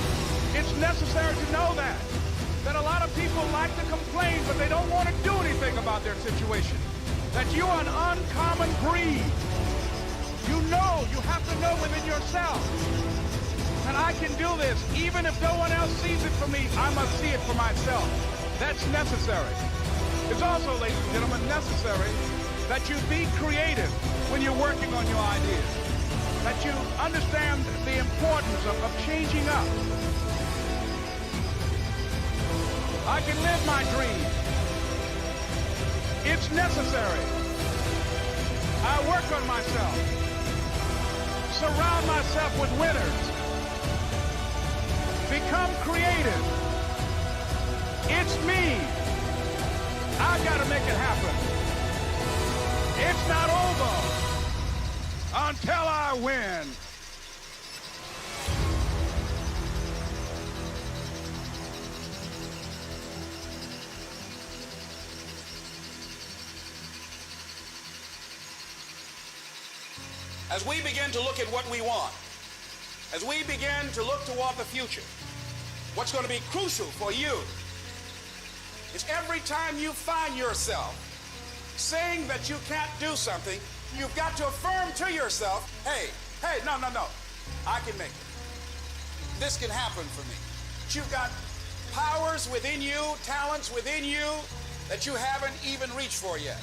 It's necessary to know that a lot of people like to complain, but they don't want to do anything about their situation. That you are an uncommon breed. You You have to know within yourself that I can do this. Even if no one else sees it for me, I must see it for myself. That's necessary. It's also, ladies and gentlemen, necessary that you be creative when you're working on your ideas. That you understand the importance of changing up. I can live my dream. It's necessary. I work on myself. Surround myself with winners. Become creative. It's me. I gotta make it happen. It's not over until I win. As we begin to look at what we want, as we begin to look toward the future, what's going to be crucial for you is every time you find yourself saying that you can't do something, you've got to affirm to yourself, hey, no, I can make it. This can happen for me. You've got powers within you, talents within you that you haven't even reached for yet.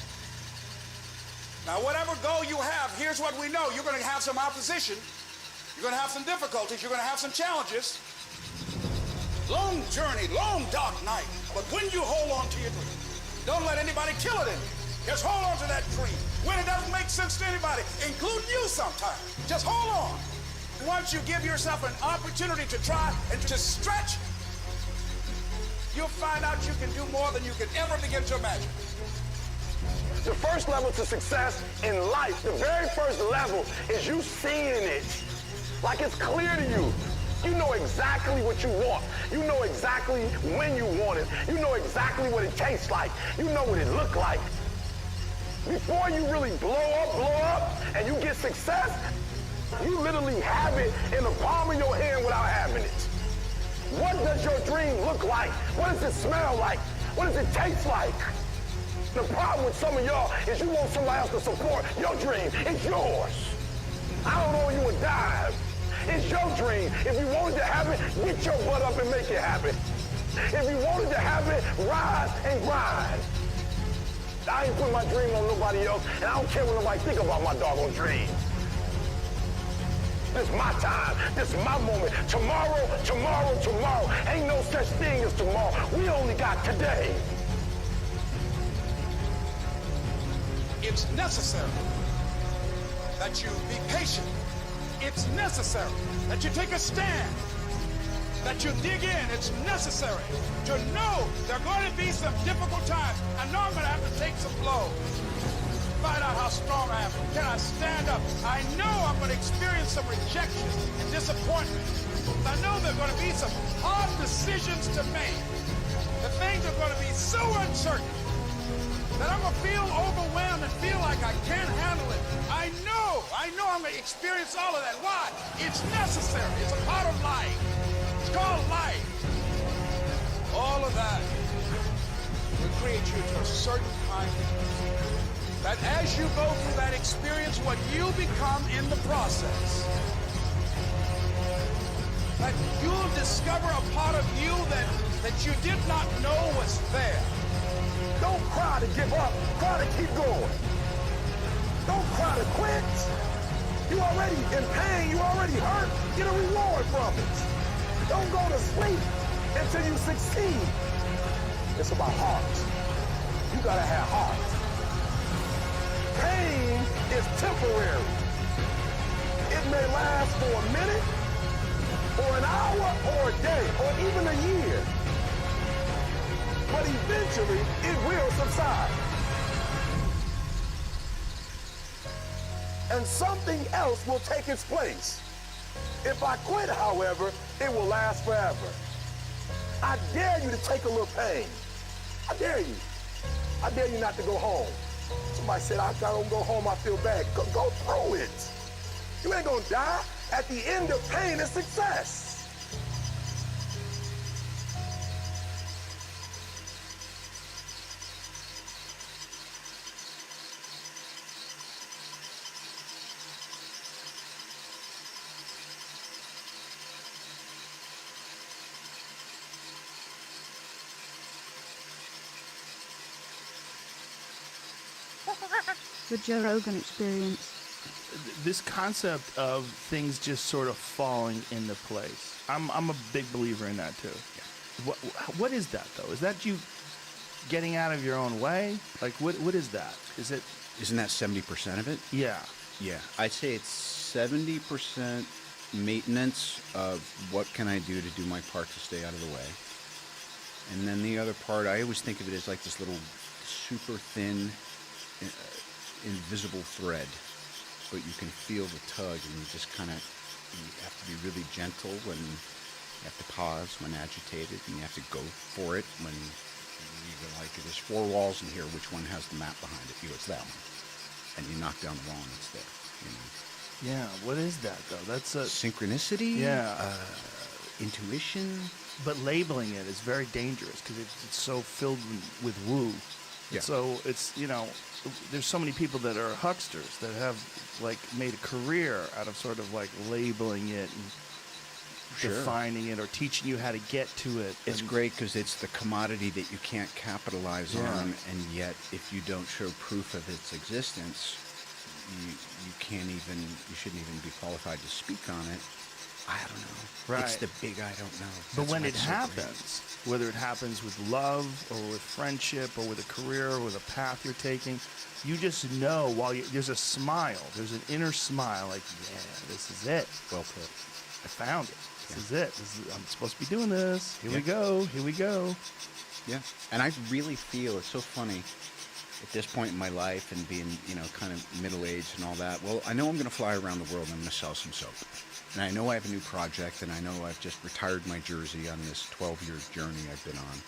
Now, whatever goal you have, here's what we know. You're going to have some opposition. You're going to have some difficulties. You're going to have some challenges. Long journey, long dark night. But when you hold on to your dream, don't let anybody kill it in you. Just hold on to that dream. When it doesn't make sense to anybody, including you sometimes, just hold on. Once you give yourself an opportunity to try and to stretch, you'll find out you can do more than you can ever begin to imagine. The first level to success in life, the very first level, is you seeing it. Like it's clear to you. You know exactly what you want. You know exactly when you want it. You know exactly what it tastes like. You know what it looks like. Before you really blow up, and you get success, you literally have it in the palm of your hand without having it. What does your dream look like? What does it smell like? What does it taste like? The problem with some of y'all is you want somebody else to support your dream. It's yours. I don't owe you a dime. It's your dream. If you wanted to have it, get your butt up and make it happen. If you wanted to have it, rise and grind. I ain't putting my dream on nobody else, and I don't care what nobody think about my doggone dream. This is my time. This is my moment. Tomorrow. Ain't no such thing as tomorrow. We only got today. It's necessary that you be patient. It's necessary that you take a stand, that you dig in. It's necessary to know there are going to be some difficult times. I know I'm going to have to take some blows. Find out how strong I am. Can I stand up? I know I'm going to experience some rejection and disappointment. I know there are going to be some hard decisions to make. The things are going to be so uncertain that I'm going to feel overwhelmed and feel like I can't handle it. I know I'm going to experience all of that. Why? It's necessary. It's a part of life. It's called life. All of that will create you to a certain kind of that as you go through that experience, what you become in the process, that you'll discover a part of you that you did not know was there. Don't cry to give up. Cry to keep going. Don't cry to quit. You already in pain. You already hurt. Get a reward from it. Don't go to sleep until you succeed. It's about heart. You gotta have heart. Pain is temporary. It may last for a minute, or an hour, or a day, or even a year. But eventually, it will subside. And something else will take its place. If I quit, however, it will last forever. I dare you to take a little pain. I dare you. I dare you not to go home. Somebody said, I don't go home, I feel bad. Go through it. You ain't gonna die. At the end of pain is success. The Joe Rogan Experience. This concept of things just sort of falling into place. I'm a big believer in that too. Yeah. What is that though? Is that you getting out of your own way? Like what is that? Isn't that 70% of it? Yeah. Yeah. I'd say it's 70% maintenance of what can I do to do my part to stay out of the way. And then the other part, I always think of it as like this little super thin, invisible thread, but you can feel the tug, and you just kind of, you have to be really gentle when you have to pause when agitated, and you have to go for it when you're like, there's four walls in here, which one has the map behind it? You go, it's that one. And you knock down the wall and it's there. You know? Yeah, what is that though? That's a synchronicity. Yeah, intuition. But labeling it is very dangerous because it's so filled with woo. Yeah. So it's, you know, there's so many people that are hucksters that have like made a career out of sort of like labeling it and defining it or teaching you how to get to it. It's great because it's the commodity that you can't capitalize on, and yet if you don't show proof of its existence, you can't even, you shouldn't even be qualified to speak on it. I don't know. Right. It's the big I don't know. But when it happens, whether it happens with love or with friendship or with a career or with a path you're taking, you just know there's a smile. There's an inner smile like, yeah, this is it. Well put. I found it. This is it. I'm supposed to be doing this. Here we go. Here we go. Yeah. And I really feel, it's so funny at this point in my life and being, you know, kind of middle-aged and all that. Well, I know I'm going to fly around the world and I'm going to sell some soap. And I know I have a new project, and I know I've just retired my jersey on this 12-year journey I've been on.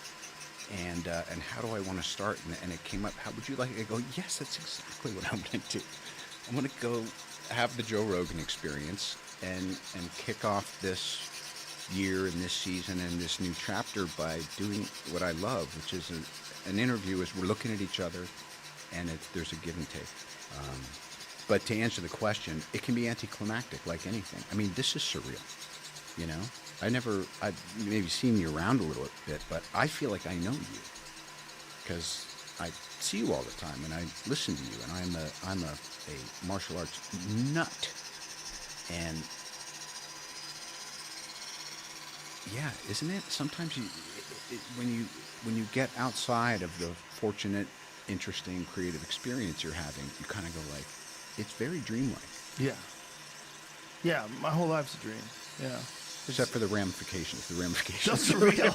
And how do I want to start? And it came up, how would you like it? I go, yes, that's exactly what I'm going to do. I'm going to go have the Joe Rogan Experience and kick off this year and this season and this new chapter by doing what I love, which is an interview as we're looking at each other, and there's a give and take. But to answer the question, it can be anticlimactic like anything. I mean, this is surreal, you know? I've maybe seen you around a little bit, but I feel like I know you because I see you all the time and I listen to you, and I'm a martial arts nut. And yeah, isn't it? Sometimes when you get outside of the fortunate, interesting, creative experience you're having, you kind of go like, it's very dreamlike. Yeah. Yeah, my whole life's a dream. Yeah. Except for the ramifications. The ramifications. Those are real.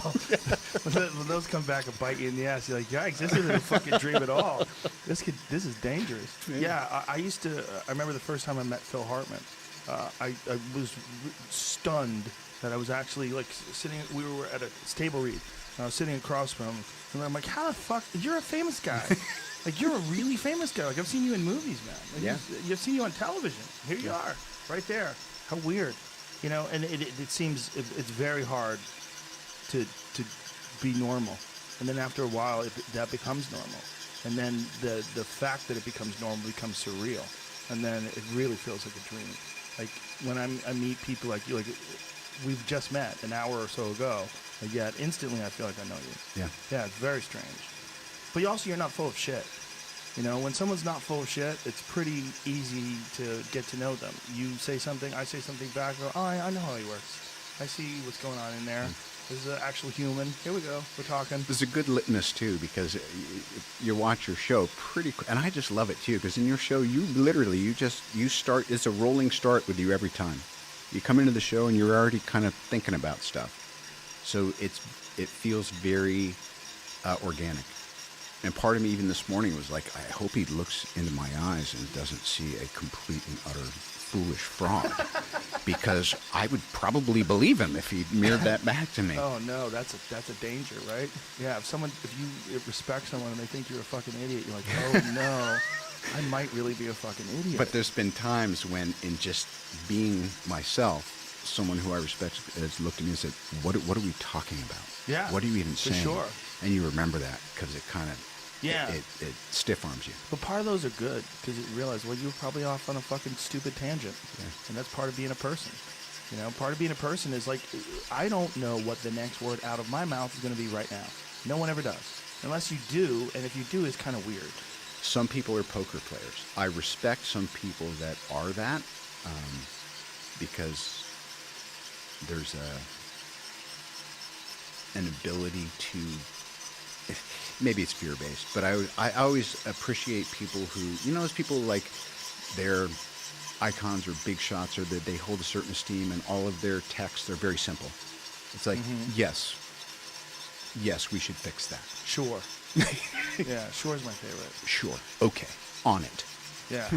When those come back and bite you in the ass, you're like, yikes, this isn't a fucking dream at all. This is dangerous. Yeah, I remember the first time I met Phil Hartman. I was stunned that I was actually like sitting, we were at a table read, and I was sitting across from him, and I'm like, how the fuck, you're a famous guy. Like, you're a really famous guy. Like, I've seen you in movies, man. Like, yeah. I've seen you on television. Here you are, right there. How weird. You know, and it seems it's very hard to be normal. And then after a while, that becomes normal. And then the fact that it becomes normal becomes surreal. And then it really feels like a dream. Like, when I meet people like you, like, we've just met an hour or so ago, and yet instantly I feel like I know you. Yeah. Yeah, it's very strange. But you're not full of shit. You know, when someone's not full of shit, it's pretty easy to get to know them. You say something, I say something back, go, oh, I know how he works. I see what's going on in there. This is an actual human. Here we go. We're talking. There's a good litmus, too, because you watch your show pretty quick. And I just love it, too, because in your show, you literally, you start, it's a rolling start with you every time. You come into the show and you're already kind of thinking about stuff. So it feels very organic. And part of me even this morning was like, I hope he looks into my eyes and doesn't see a complete and utter foolish fraud, because I would probably believe him if he mirrored that back to me. Oh no, that's a danger, right? Yeah, if you respect someone and they think you're a fucking idiot, you're like, oh no, I might really be a fucking idiot. But there's been times when, in just being myself, someone who I respect has looked at me and said, what are we talking about? Yeah, what are you even saying? For sure. And you remember that because it kind of, it stiff arms you. But part of those are good because you realize, well, you were probably off on a fucking stupid tangent. Yeah. And that's part of being a person. You know, part of being a person is like, I don't know what the next word out of my mouth is going to be right now. No one ever does. Unless you do, and if you do, it's kind of weird. some people are poker players. I respect some people that are that, because there's an ability to, maybe it's fear-based, but I always appreciate people who, those people like their icons or big shots, or that they hold a certain esteem, and all of their texts are very simple. It's like, yes, we should fix that. Sure. Yeah, sure is my favorite. Sure. Okay. On it. Yeah.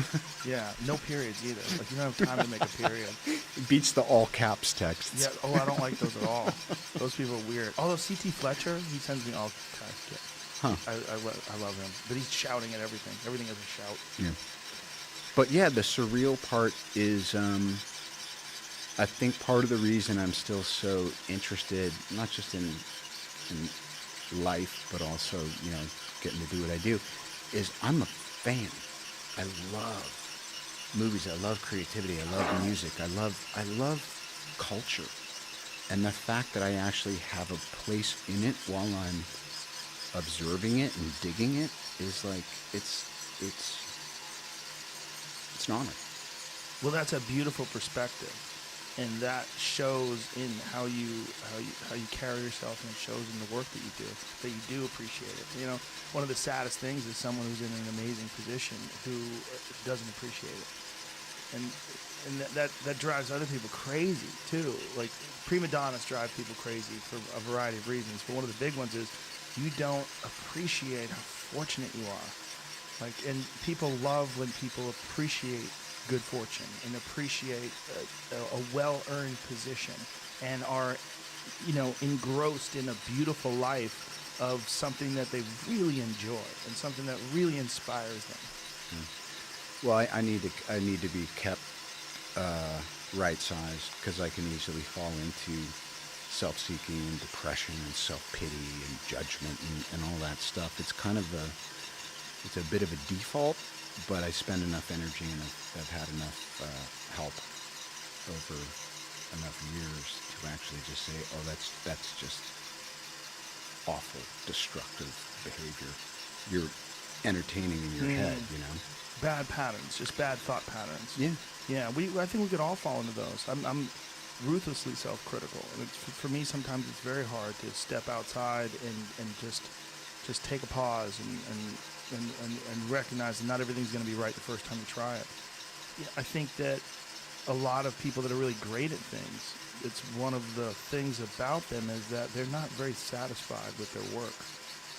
Yeah. No periods either. Like, you don't have time to make a period. It beats the all caps texts. Yeah. Oh, I don't like those at all. Those people are weird. Although C.T. Fletcher, he sends me all kinds of shit. Huh. I love him. But he's shouting at everything. Everything is a shout. Yeah. But yeah, the surreal part is, I think part of the reason I'm still so interested, not just in life, but also, getting to do what I do, is I'm a fan. I love movies. I love creativity. I love music. I love culture. And the fact that I actually have a place in it while I'm observing it and digging it is like, it's an honor. Well, that's a beautiful perspective. And that shows in how you carry yourself, and it shows in the work that you do appreciate it. One of the saddest things is someone who's in an amazing position who doesn't appreciate it, and that drives other people crazy too. Like, prima donnas drive people crazy for a variety of reasons, but one of the big ones is you don't appreciate how fortunate you are. Like, and people love when people appreciate good fortune and appreciate a well-earned position, and are, engrossed in a beautiful life of something that they really enjoy and something that really inspires them. Well, I need to be kept right-sized, because I can easily fall into self-seeking and depression and self-pity and judgment and all that stuff. It's kind of it's a bit of a default. But I spend enough energy, and I've had enough help over enough years to actually just say, oh, that's just awful, destructive behavior. You're entertaining in your head, Bad patterns, just bad thought patterns. Yeah. Yeah, I think we could all fall into those. I'm ruthlessly self-critical, and for me sometimes it's very hard to step outside and just take a pause and recognize that not everything's going to be right the first time you try it. Yeah, I think that a lot of people that are really great at things, it's one of the things about them is that they're not very satisfied with their work.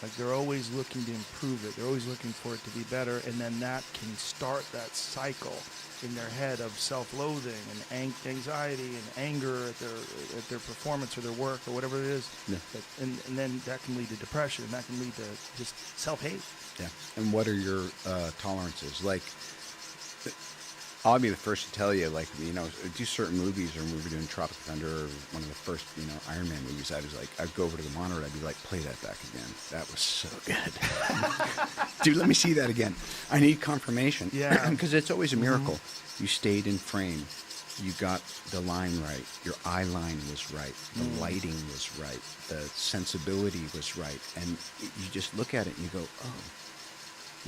Like, they're always looking to improve it. They're always looking for it to be better, and then that can start that cycle in their head of self-loathing and anxiety and anger at their performance or their work or whatever it is. Yeah. And then that can lead to depression, and that can lead to just self-hate. Yeah. And what are your tolerances? Like, I'll be the first to tell you, like, do certain movies, or we were doing Tropic Thunder, or one of the first, Iron Man movies, I'd go over to the monitor, I'd be like, play that back again. That was so good. Dude, let me see that again. I need confirmation. Yeah. Because it's always a miracle. You stayed in frame. You got the line right. Your eye line was right. The lighting was right. The sensibility was right. And you just look at it and you go, oh.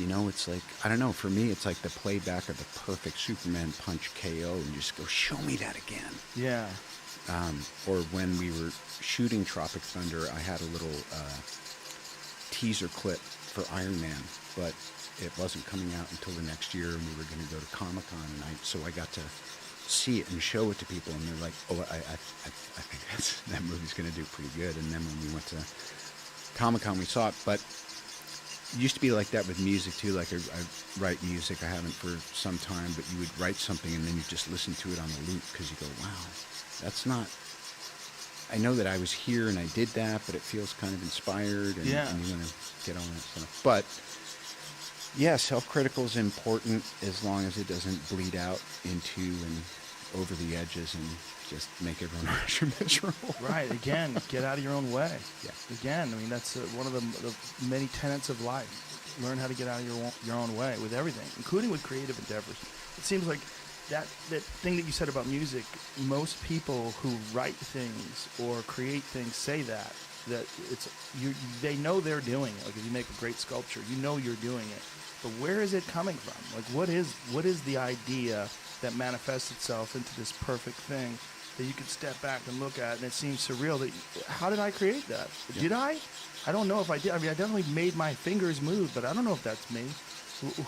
It's like, I don't know, for me, it's like the playback of the perfect Superman punch KO, and just go, show me that again. Yeah. Or when we were shooting Tropic Thunder, I had a little teaser clip for Iron Man, but it wasn't coming out until the next year, and we were going to go to Comic-Con, and so I got to see it and show it to people, and they're like, oh, I think that movie's going to do pretty good. And then when we went to Comic-Con, we saw it, but it used to be like that with music too. Like, I write music, I haven't for some time, but you would write something and then you just listen to it on the loop, because you go, wow, that's not, I know that I was here and I did that, but it feels kind of inspired, and, yeah. and you want to get on it. So. But yeah, self-critical is important, as long as it doesn't bleed out into and over the edges and just make everyone else miserable. Right. Again, get out of your own way. Yeah. Again, I mean, that's one of the many tenets of life. Learn how to get out of your own way with everything, including with creative endeavors. It seems like that thing that you said about music, most people who write things or create things say that it's they know they're doing it. Like, if you make a great sculpture, you know you're doing it. but where is it coming from? Like, what is the idea that manifests itself into this perfect thing that you can step back and look at, and it seems surreal? That how did I create that? Yeah. Did I? I don't know if I did. I mean, I definitely made my fingers move, but I don't know if that's me.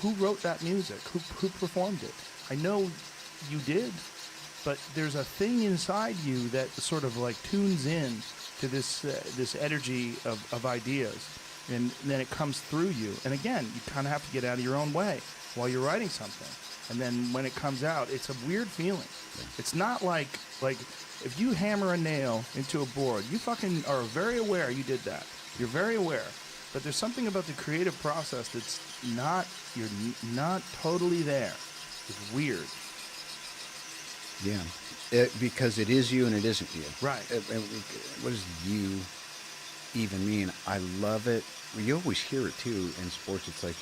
Who wrote that music? Who performed it? I know you did, but there's a thing inside you that sort of like tunes in to this energy of ideas, and then it comes through you. And again, you kind of have to get out of your own way while you're writing something. And then when it comes out, it's a weird feeling. It's not like if you hammer a nail into a board, you fucking are very aware you did that. You're very aware. But there's something about the creative process that's you're not totally there. It's weird. Yeah, because it is you and it isn't you. Right. What does you even mean? I love it. You always hear it too in sports. It's like,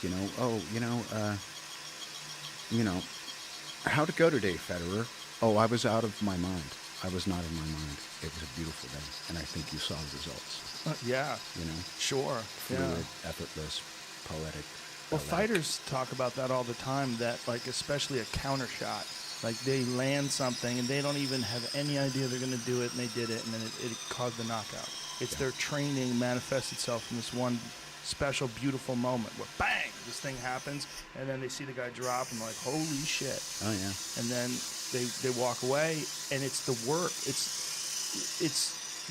how'd it go today, Federer? Oh, I was out of my mind. I was not in my mind. It was a beautiful day, and I think you saw the results. Yeah. Sure. Fluid, effortless, poetic. Well, fighters talk about that all the time, that like especially a counter shot. Like they land something and they don't even have any idea they're going to do it, and they did it, and then it caused the knockout. It's their training manifests itself in this one special, beautiful moment where bang, this thing happens, and then they see the guy drop and like, holy shit. Oh yeah. And then they walk away, and it's the work.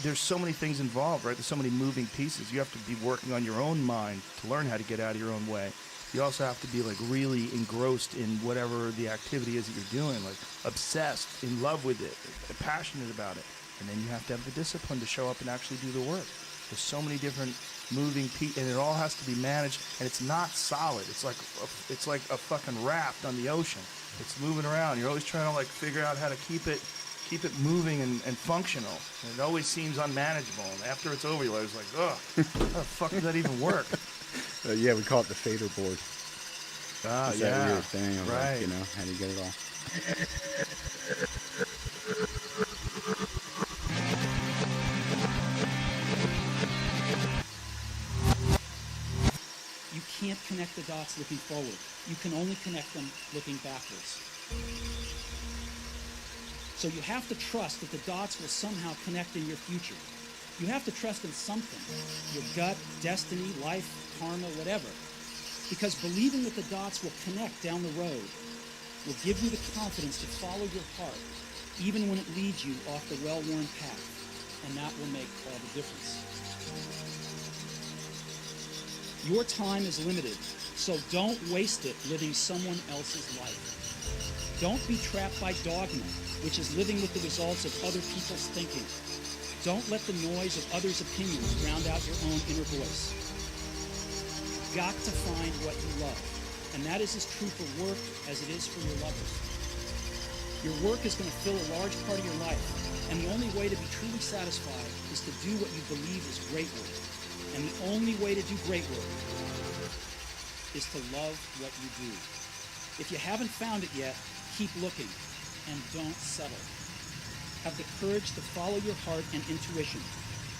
There's so many things involved, right? There's so many moving pieces. You have to be working on your own mind to learn how to get out of your own way. You also have to be like really engrossed in whatever the activity is that you're doing, like obsessed, in love with it, passionate about it. And then you have to have the discipline to show up and actually do the work. There's so many different moving pieces, and it all has to be managed, and it's not solid. It's like a fucking raft on the ocean. It's moving around. You're always trying to like figure out how to keep it moving and functional. And it always seems unmanageable. And after it's over, you're always like, ugh, how the fuck does that even work? Yeah, we call it the fader board. Ah, It's yeah. that weird thing of right. like, how do you get it all? You can't connect the dots looking forward. You can only connect them looking backwards. So you have to trust that the dots will somehow connect in your future. You have to trust in something, your gut, destiny, life, karma, whatever. Because believing that the dots will connect down the road will give you the confidence to follow your heart, even when it leads you off the well-worn path. And that will make all the difference. Your time is limited, so don't waste it living someone else's life. Don't be trapped by dogma, which is living with the results of other people's thinking. Don't let the noise of others' opinions drown out your own inner voice. You've got to find what you love, and that is as true for work as it is for your lovers. Your work is going to fill a large part of your life, and the only way to be truly satisfied is to do what you believe is great work. And the only way to do great work is to love what you do. If you haven't found it yet, keep looking and don't settle. Have the courage to follow your heart and intuition.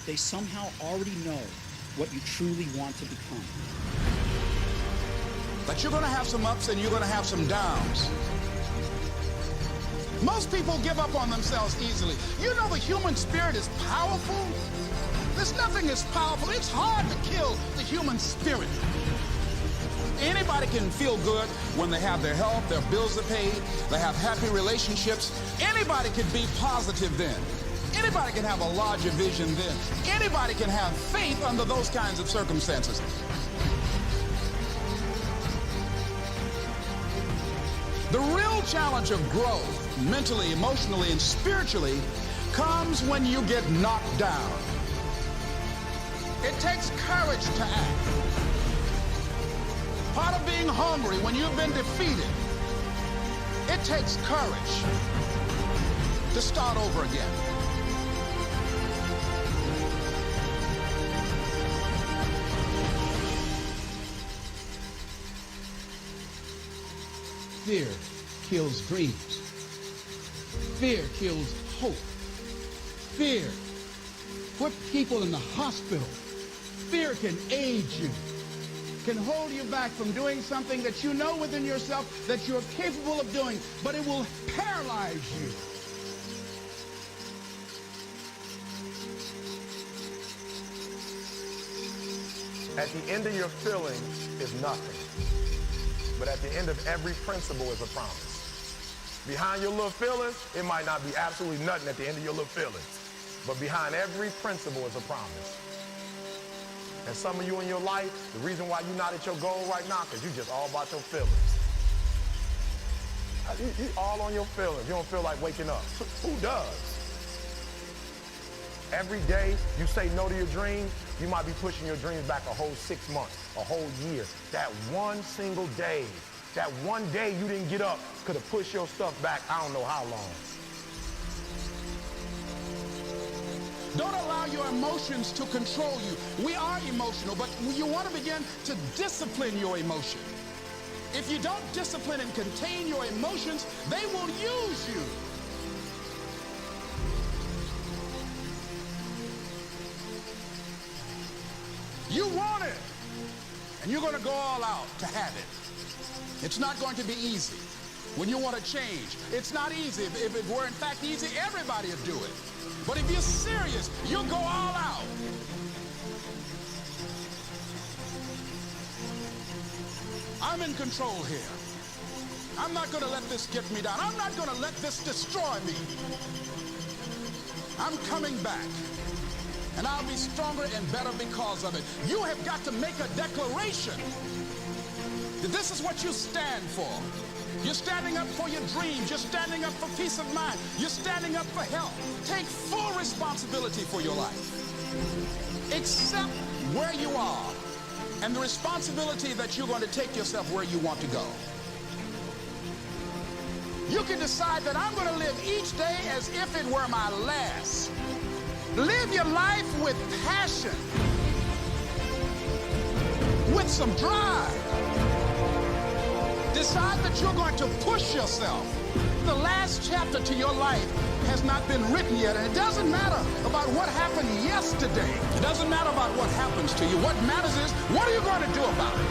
They somehow already know what you truly want to become. But you're going to have some ups and you're going to have some downs. Most people give up on themselves easily. You know the human spirit is powerful. There's nothing as powerful. It's hard to kill the human spirit. Anybody can feel good when they have their health, their bills are paid, they have happy relationships. Anybody can be positive then. Anybody can have a larger vision then. Anybody can have faith under those kinds of circumstances. The real challenge of growth, mentally, emotionally, and spiritually, comes when you get knocked down. It takes courage to act. Part of being hungry when you've been defeated, it takes courage to start over again. Fear kills dreams. Fear kills hope. Fear put people in the hospital. Fear can age you. can hold you back from doing something that you know within yourself that you're capable of doing, but it will paralyze you. At the end of your feelings is nothing. But at the end of every principle is a promise. Behind your little feelings, it might not be absolutely nothing at the end of your little feelings. But behind every principle is a promise. And some of you in your life, the reason why you're not at your goal right now, because you're just all about your feelings. You all on your feelings. You don't feel like waking up. Who does? Every day you say no to your dreams, you might be pushing your dreams back a whole 6 months, a whole year. That one single day, that one day you didn't get up could have pushed your stuff back I don't know how long. Don't allow your emotions to control you. We are emotional, but you want to begin to discipline your emotion. If you don't discipline and contain your emotions, they will use you. You want it, and you're going to go all out to have it. It's not going to be easy. When you want to change, it's not easy. If it were in fact easy, everybody would do it. But if you're serious, you'll go all out. I'm in control here. I'm not going to let this get me down. I'm not going to let this destroy me. I'm coming back. And I'll be stronger and better because of it. You have got to make a declaration that this is what you stand for. You're standing up for your dreams. You're standing up for peace of mind. You're standing up for health. Take full responsibility for your life. Accept where you are and the responsibility that you're going to take yourself where you want to go. You can decide that I'm going to live each day as if it were my last. Live your life with passion, with some drive. Decide that you're going to push yourself. The last chapter to your life has not been written yet, and it doesn't matter about what happened yesterday. It doesn't matter about what happens to you. What matters is, what are you going to do about it?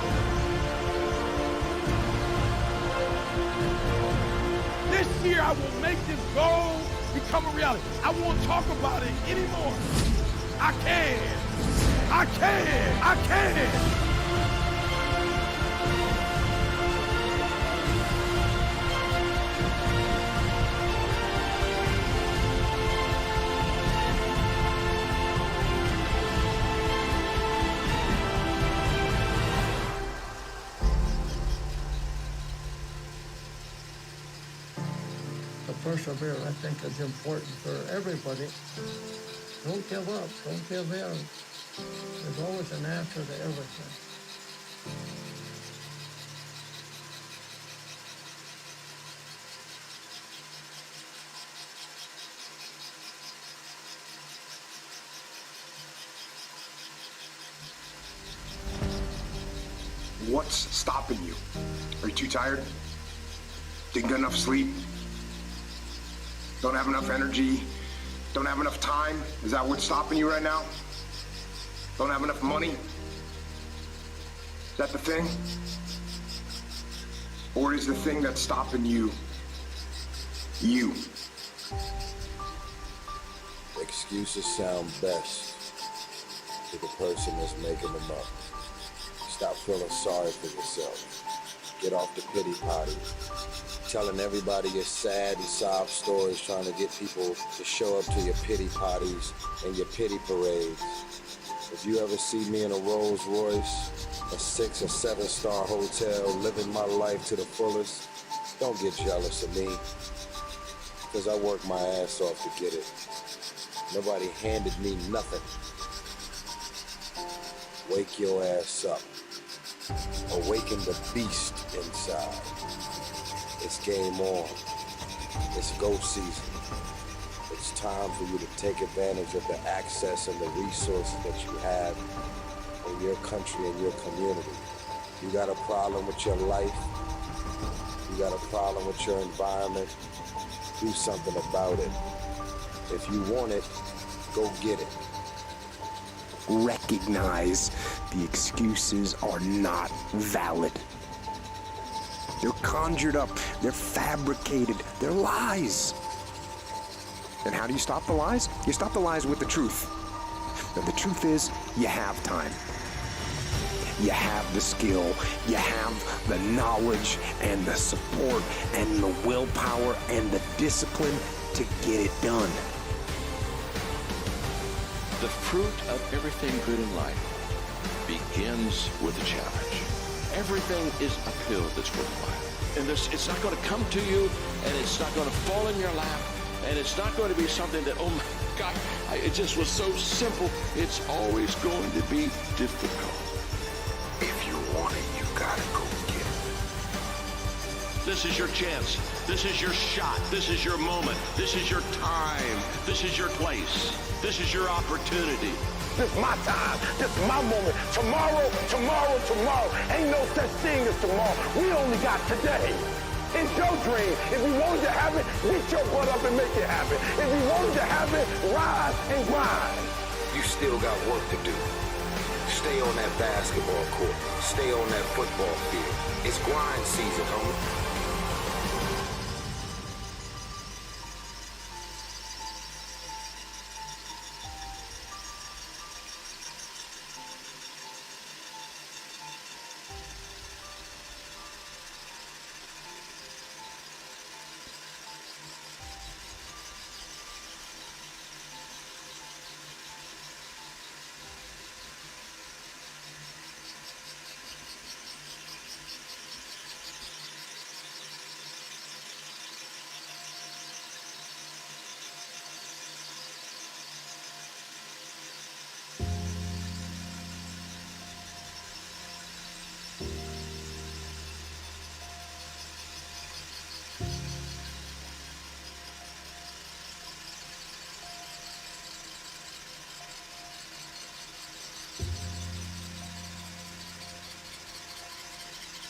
This year I will make this goal become a reality. I won't talk about it anymore. I can. I can. I can. Persevere, I think, is important for everybody. Don't give up. Don't give in. There's always an answer to everything. What's stopping you? Are you too tired? Didn't get enough sleep? Don't have enough energy? Don't have enough time? Is that what's stopping you right now? Don't have enough money? Is that the thing? Or is the thing that's stopping you, you? Excuses sound best to the person that's making them up. Stop feeling sorry for yourself. Get off the pity potty. Telling everybody your sad and sob stories, trying to get people to show up to your pity potties and your pity parades. If you ever see me in a Rolls Royce, a 6 or 7-star hotel, living my life to the fullest, don't get jealous of me, because I worked my ass off to get it. Nobody handed me nothing. Wake your ass up. Awaken the beast inside. It's game on. It's go season. It's time for you to take advantage of the access and the resources that you have in your country and your community. You got a problem with your life. You got a problem with your environment. Do something about it. If you want it, go get it. Recognize The excuses are not valid. They're conjured up, they're fabricated, they're lies. And how do you stop the lies? You stop the lies with the truth. And the truth is, you have time. You have the skill, you have the knowledge and the support and the willpower and the discipline to get it done. The fruit of everything good in life begins with a challenge. Everything is uphill that's worthwhile. And it's not going to come to you, and it's not going to fall in your lap, and it's not going to be something that, oh my God, it just was so simple. It's always going to be difficult. If you want it, you gotta go get it. This is your chance. This is your shot. This is your moment. This is your time. This is your place. This is your opportunity. This is my time. This is my moment. Tomorrow, tomorrow, tomorrow. Ain't no such thing as tomorrow. We only got today. It's your dream. If you wanted to have it, get your butt up and make it happen. If you wanted to have it, rise and grind. You still got work to do. Stay on that basketball court. Stay on that football field. It's grind season, homie.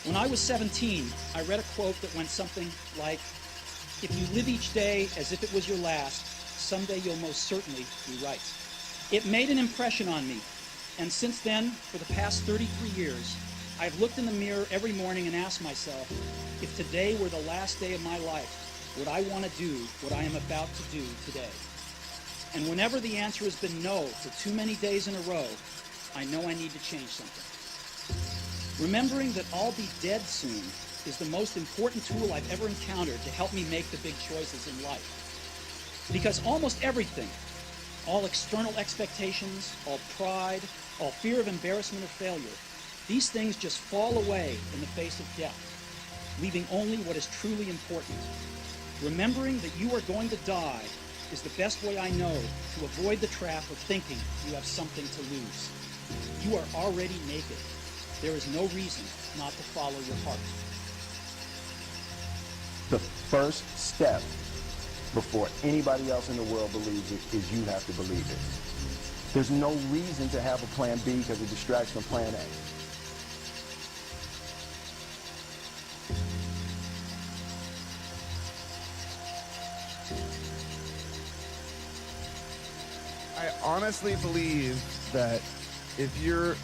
When I was 17, I read a quote that went something like, if you live each day as if it was your last, someday you'll most certainly be right. It made an impression on me, and since then, for the past 33 years, I've looked in the mirror every morning and asked myself, if today were the last day of my life, would I want to do what I am about to do today? And whenever the answer has been no for too many days in a row, I know I need to change something. Remembering that I'll be dead soon is the most important tool I've ever encountered to help me make the big choices in life. Because almost everything, all external expectations, all pride, all fear of embarrassment or failure, these things just fall away in the face of death, leaving only what is truly important. Remembering that you are going to die is the best way I know to avoid the trap of thinking you have something to lose. You are already naked. There is no reason not to follow your heart. The first step before anybody else in the world believes it is you have to believe it. There's no reason to have a plan B because it distracts from plan A. I honestly believe that if you're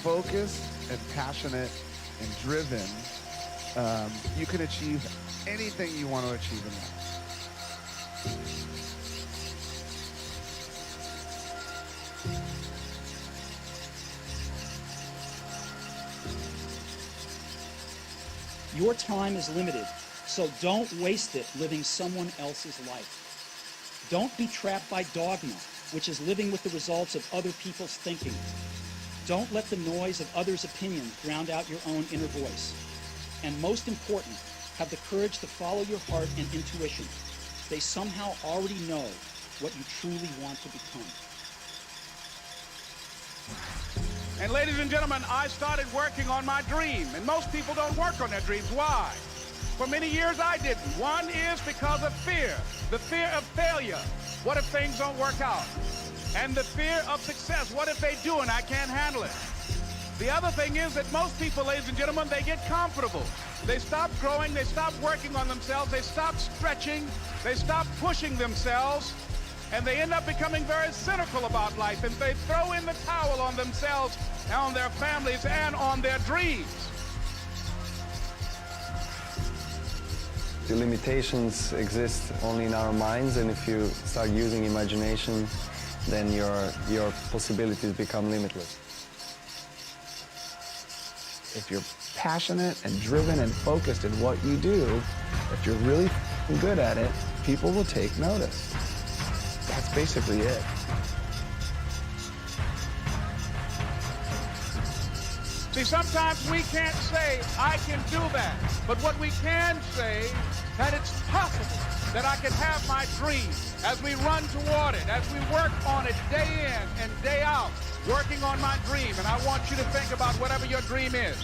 focused and passionate and driven, you can achieve anything you want to achieve in life. Your time is limited, so don't waste it living someone else's life. Don't be trapped by dogma, which is living with the results of other people's thinking. Don't let the noise of others' opinion drown out your own inner voice. And most important, have the courage to follow your heart and intuition. They somehow already know what you truly want to become. And ladies and gentlemen, I started working on my dream. And most people don't work on their dreams. Why? For many years I didn't. One is because of fear. The fear of failure. What if things don't work out? And the fear of success. What if they do and I can't handle it? The other thing is that most people, ladies and gentlemen, they get comfortable. They stop growing, they stop working on themselves, they stop stretching, they stop pushing themselves, and they end up becoming very cynical about life, and they throw in the towel on themselves, on their families, and on their dreams. The limitations exist only in our minds, and if you start using imagination, then your possibilities become limitless. If you're passionate and driven and focused in what you do, if you're really good at it, people will take notice. That's basically it. See, sometimes we can't say, I can do that. But what we can say, that it's possible that I can have my dream as we run toward it, as we work on it day in and day out, working on my dream. And I want you to think about whatever your dream is.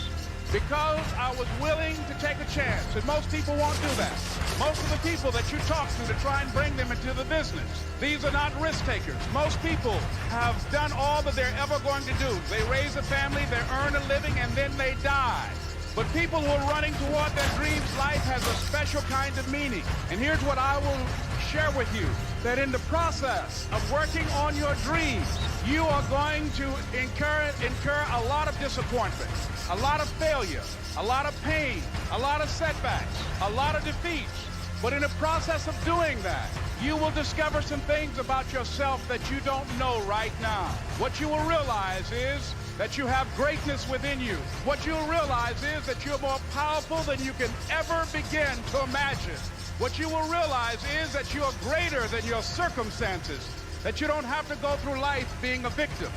Because I was willing to take a chance, and most people won't do that. Most of the people that you talk to try and bring them into the business, these are not risk takers. Most people have done all that they're ever going to do. They raise a family, they earn a living, and then they die. But people who are running toward their dreams, life has a special kind of meaning. And here's what I will share with you, that in the process of working on your dreams, you are going to incur a lot of disappointment, a lot of failure, a lot of pain, a lot of setbacks, a lot of defeats. But in the process of doing that, you will discover some things about yourself that you don't know right now. What you will realize is that you have greatness within you. What you'll realize is that you're more powerful than you can ever begin to imagine. What you will realize is that you are greater than your circumstances, that you don't have to go through life being a victim.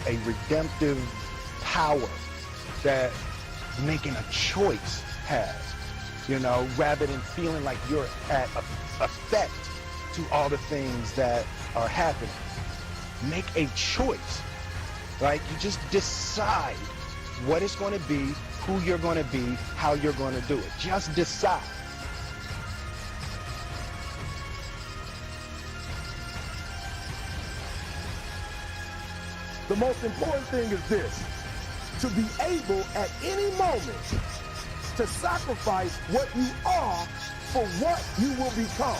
A redemptive power that making a choice has, you know, rather than feeling like you're at effect to all the things that are happening. Make a choice, right? You just decide what it's going to be, who you're going to be, how you're going to do it. Just decide. The most important thing is this: to be able at any moment to sacrifice what you are for what you will become.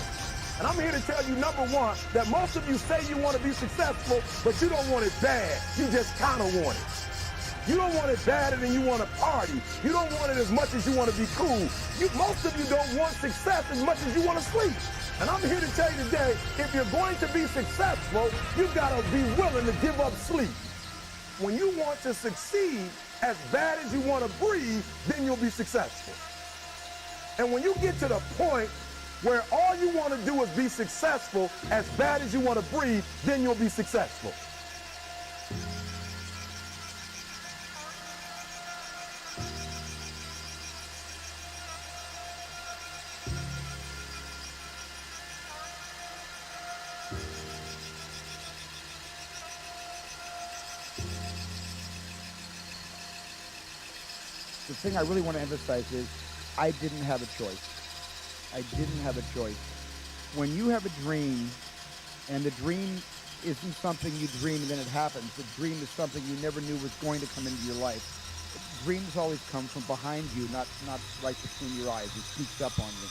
And I'm here to tell you, number one, that most of you say you want to be successful, but you don't want it bad. You just kind of want it. You don't want it badder than you want to party. You don't want it as much as you want to be cool. Most of you don't want success as much as you want to sleep. And I'm here to tell you today, if you're going to be successful, you've got to be willing to give up sleep. When you want to succeed as bad as you want to breathe, then you'll be successful. And when you get to the point where all you want to do is be successful as bad as you want to breathe, then you'll be successful. The thing I really want to emphasize is I didn't have a choice. I didn't have a choice. When you have a dream, and the dream isn't something you dream and then it happens. The dream is something you never knew was going to come into your life. Dreams always come from behind you, not right between your eyes. It sneaks up on you.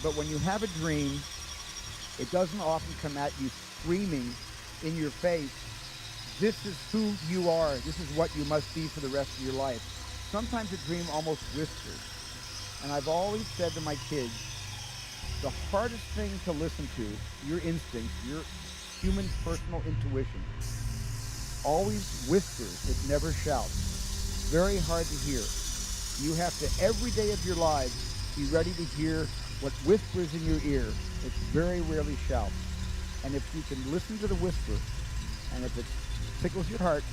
But when you have a dream, it doesn't often come at you screaming in your face, this is who you are. This is what you must be for the rest of your life. Sometimes a dream almost whispers. And I've always said to my kids, the hardest thing to listen to, your instincts, your human personal intuition, always whispers, it never shouts. Very hard to hear. You have to, every day of your lives, be ready to hear what whispers in your ear. It very rarely shouts. And if you can listen to the whisper, and if it tickles your heart,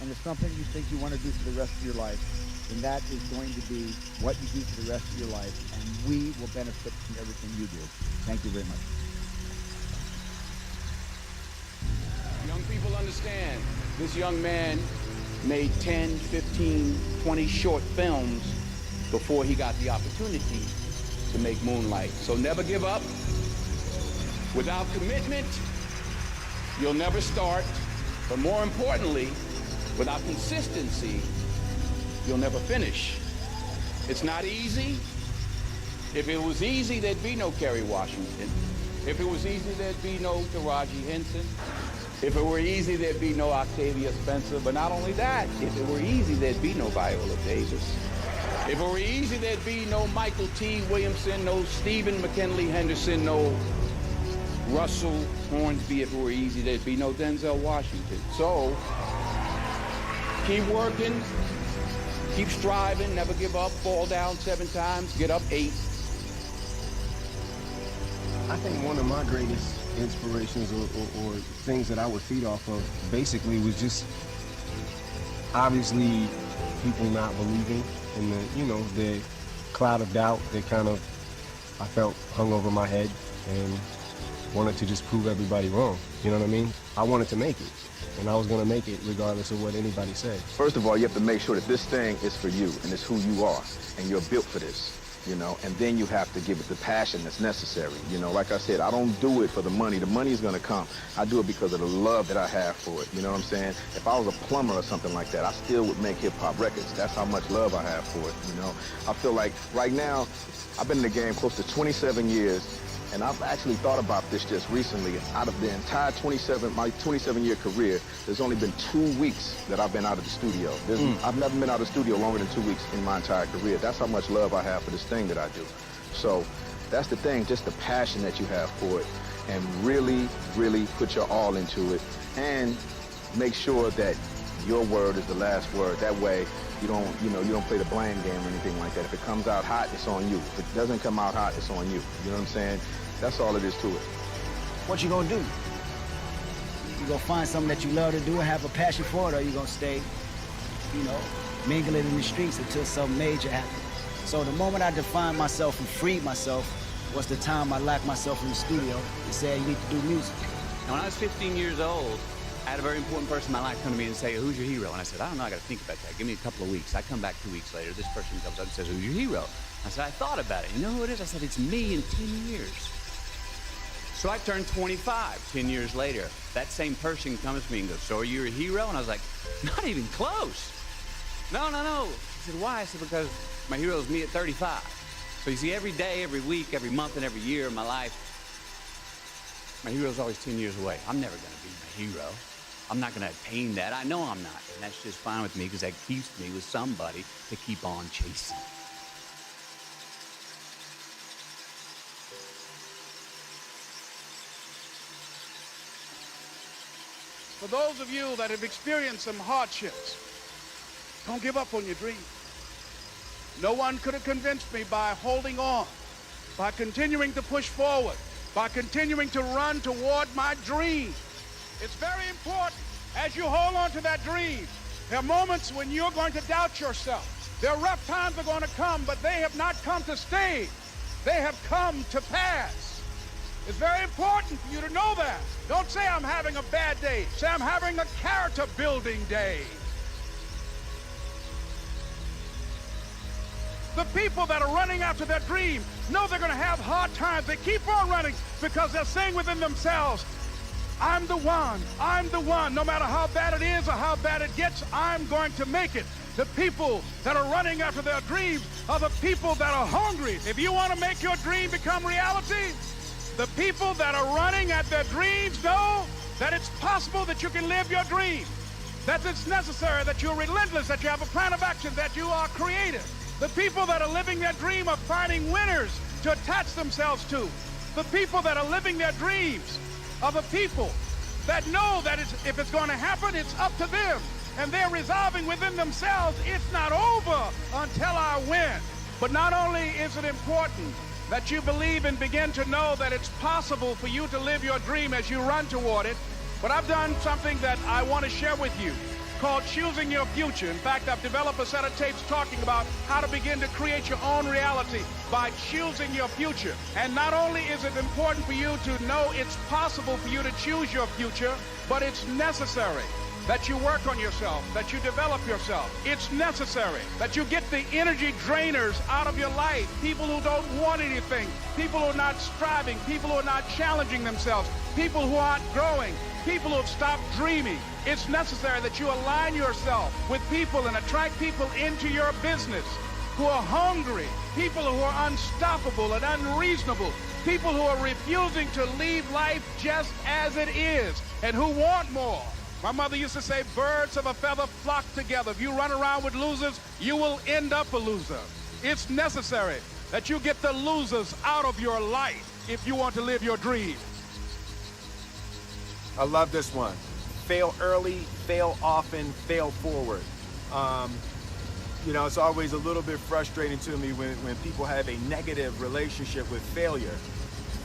and it's something you think you want to do for the rest of your life, then that is going to be what you do for the rest of your life, and we will benefit from everything you do. Thank you very much. Young people understand, this young man made 10, 15, 20 short films before he got the opportunity to make Moonlight. So never give up. Without commitment, you'll never start. But more importantly, Without consistency, you'll never finish. It's not easy. If it was easy, there'd be no Kerry Washington. If it was easy, there'd be no Taraji Henson. If it were easy, there'd be no Octavia Spencer. But not only that, if it were easy, there'd be no Viola Davis. If it were easy, there'd be no Michael T. Williamson, no Stephen McKinley Henderson, no Russell Hornsby. If it were easy, there'd be no Denzel Washington. So, keep working, keep striving, never give up, fall down 7 times, get up 8. I think one of my greatest inspirations or things that I would feed off of basically was just obviously people not believing in the cloud of doubt that kind of I felt hung over my head and wanted to just prove everybody wrong. You know what I mean? I wanted to make it, and I was going to make it regardless of what anybody said. First of all, you have to make sure that this thing is for you and it's who you are, and you're built for this. You know, and then you have to give it the passion that's necessary. You know, like I said, I don't do it for the money. The money is going to come. I do it because of the love that I have for it. You know what I'm saying? If I was a plumber or something like that, I still would make hip-hop records. That's how much love I have for it, you know? I feel like right now, I've been in the game close to 27 years, and I've actually thought about this just recently. Out of the entire my 27-year career, there's only been 2 weeks that I've been out of the studio. I've never been out of the studio longer than 2 weeks in my entire career. That's how much love I have for this thing that I do. So that's the thing, just the passion that you have for it, and really, really put your all into it, and make sure that your word is the last word. That way, you don't play the blame game or anything like that. If it comes out hot, it's on you. If it doesn't come out hot, it's on you. You know what I'm saying? That's all it is to it. What you gonna do? You gonna find something that you love to do and have a passion for it, or you gonna stay, mingling in the streets until something major happens? So the moment I defined myself and freed myself was the time I locked myself in the studio and said, you need to do music. Now, when I was 15 years old, I had a very important person in my life come to me and say, who's your hero? And I said, I don't know, I gotta think about that. Give me a couple of weeks. I come back 2 weeks later, this person comes up and says, who's your hero? I said, I thought about it. You know who it is? I said, it's me in 10 years. So I turned 25 10 years later. That same person comes to me and goes, so are you a hero? And I was like, not even close. No. He said, why? I said, because my hero is me at 35. So you see, every day, every week, every month, and every year of my life, my hero's always 10 years away. I'm never gonna be my hero. I'm not gonna attain that. I know I'm not. And that's just fine with me, because that keeps me with somebody to keep on chasing. For those of you that have experienced some hardships, don't give up on your dream. No one could have convinced me by holding on, by continuing to push forward, by continuing to run toward my dream. It's very important as you hold on to that dream. There are moments when you're going to doubt yourself. There are rough times are going to come, but they have not come to stay. They have come to pass. It's very important for you to know that. Don't say I'm having a bad day. Say I'm having a character building day. The people that are running after their dream know they're going to have hard times. They keep on running because they're saying within themselves, I'm the one. I'm the one. No matter how bad it is or how bad it gets, I'm going to make it. The people that are running after their dreams are the people that are hungry. If you want to make your dream become reality, the people that are running at their dreams know that it's possible that you can live your dream, that it's necessary, that you're relentless, that you have a plan of action, that you are creative. The people that are living their dream are finding winners to attach themselves to. The people that are living their dreams are the people that know that if it's going to happen, it's up to them. And they're resolving within themselves, it's not over until I win. But not only is it important that you believe and begin to know that it's possible for you to live your dream as you run toward it, but I've done something that I want to share with you called Choosing Your Future. In fact, I've developed a set of tapes talking about how to begin to create your own reality by choosing your future. And not only is it important for you to know it's possible for you to choose your future, but it's necessary. that you work on yourself, that you develop yourself. It's necessary that you get the energy drainers out of your life. People who don't want anything, people who are not striving, people who are not challenging themselves, people who aren't growing, people who have stopped dreaming. It's necessary that you align yourself with people and attract people into your business who are hungry, people who are unstoppable and unreasonable, people who are refusing to leave life just as it is and who want more. My mother used to say, birds of a feather flock together. If you run around with losers, you will end up a loser. It's necessary that you get the losers out of your life if you want to live your dream. I love this one. Fail early, fail often, fail forward. You know, it's always a little bit frustrating to me when people have a negative relationship with failure.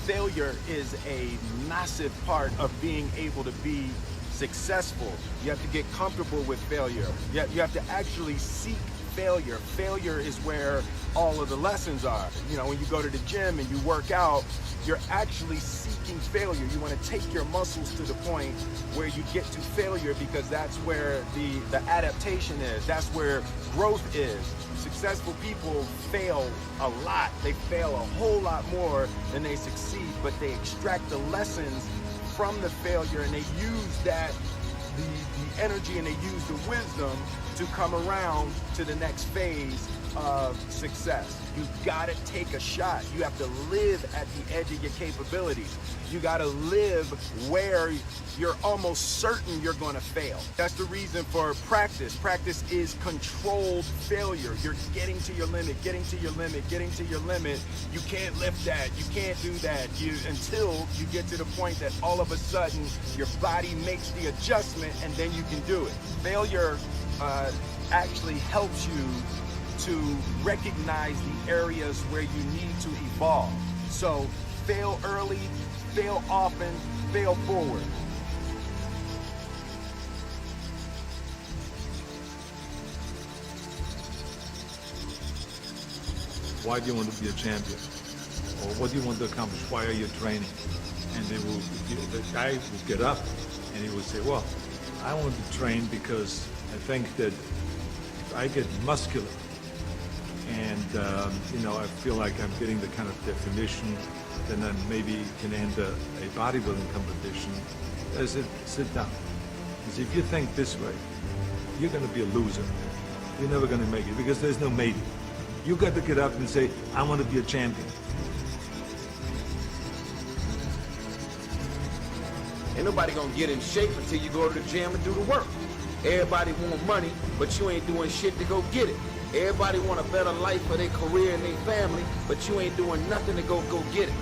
Failure is a massive part of being able to be successful. You have to get comfortable with failure. You have to actually seek failure. Failure is where all of the lessons are. You know, when you go to the gym and you work out, you're actually seeking failure. You want to take your muscles to the point where you get to failure, because that's where the adaptation is. That's where growth is. Successful people fail a lot. They fail a whole lot more than they succeed, but they extract the lessons from the failure, and they use that, the energy, and they use the wisdom to come around to the next phase of success. You gotta take a shot. You have to live at the edge of your capabilities. You gotta live where you're almost certain you're gonna fail. That's the reason for practice. Practice is controlled failure. You're getting to your limit, getting to your limit, getting to your limit. You can't lift that, you can't do that, until you get to the point that all of a sudden your body makes the adjustment, and then you can do it. Failure actually helps you to recognize the areas where you need to evolve. So fail early, fail often, fail forward. Why do you want to be a champion? Or what do you want to accomplish? Why are you training? And the guy would get up and he would say, well, I want to train because I think that if I get muscular and, you know, I feel like I'm getting the kind of definition, then I maybe can enter a bodybuilding competition. I said, sit down. Because if you think this way, you're going to be a loser. You're never going to make it, because there's no maybe. You got to get up and say, I want to be a champion. Ain't nobody gonna get in shape until you go to the gym and do the work. Everybody want money, but you ain't doing shit to go get it. Everybody want a better life for their career and their family, but you ain't doing nothing to go get it.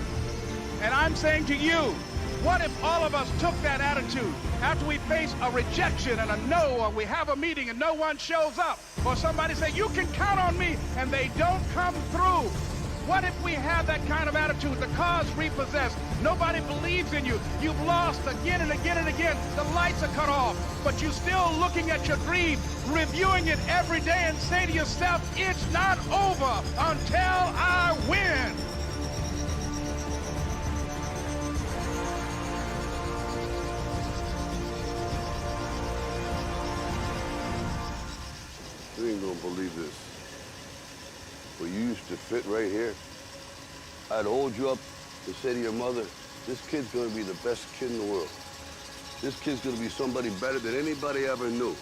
And I'm saying to you, what if all of us took that attitude after we face a rejection and a no, or we have a meeting and no one shows up, or somebody say, you can count on me, and they don't come through? What if we have that kind of attitude? The car's repossessed. Nobody believes in you. You've lost again and again and again. The lights are cut off, but you're still looking at your dream, reviewing it every day, and say to yourself, it's not over until I win. You ain't gonna believe this, but you used to fit right here. I'd hold you up and say to your mother, this kid's gonna be the best kid in the world. This kid's gonna be somebody better than anybody ever knew.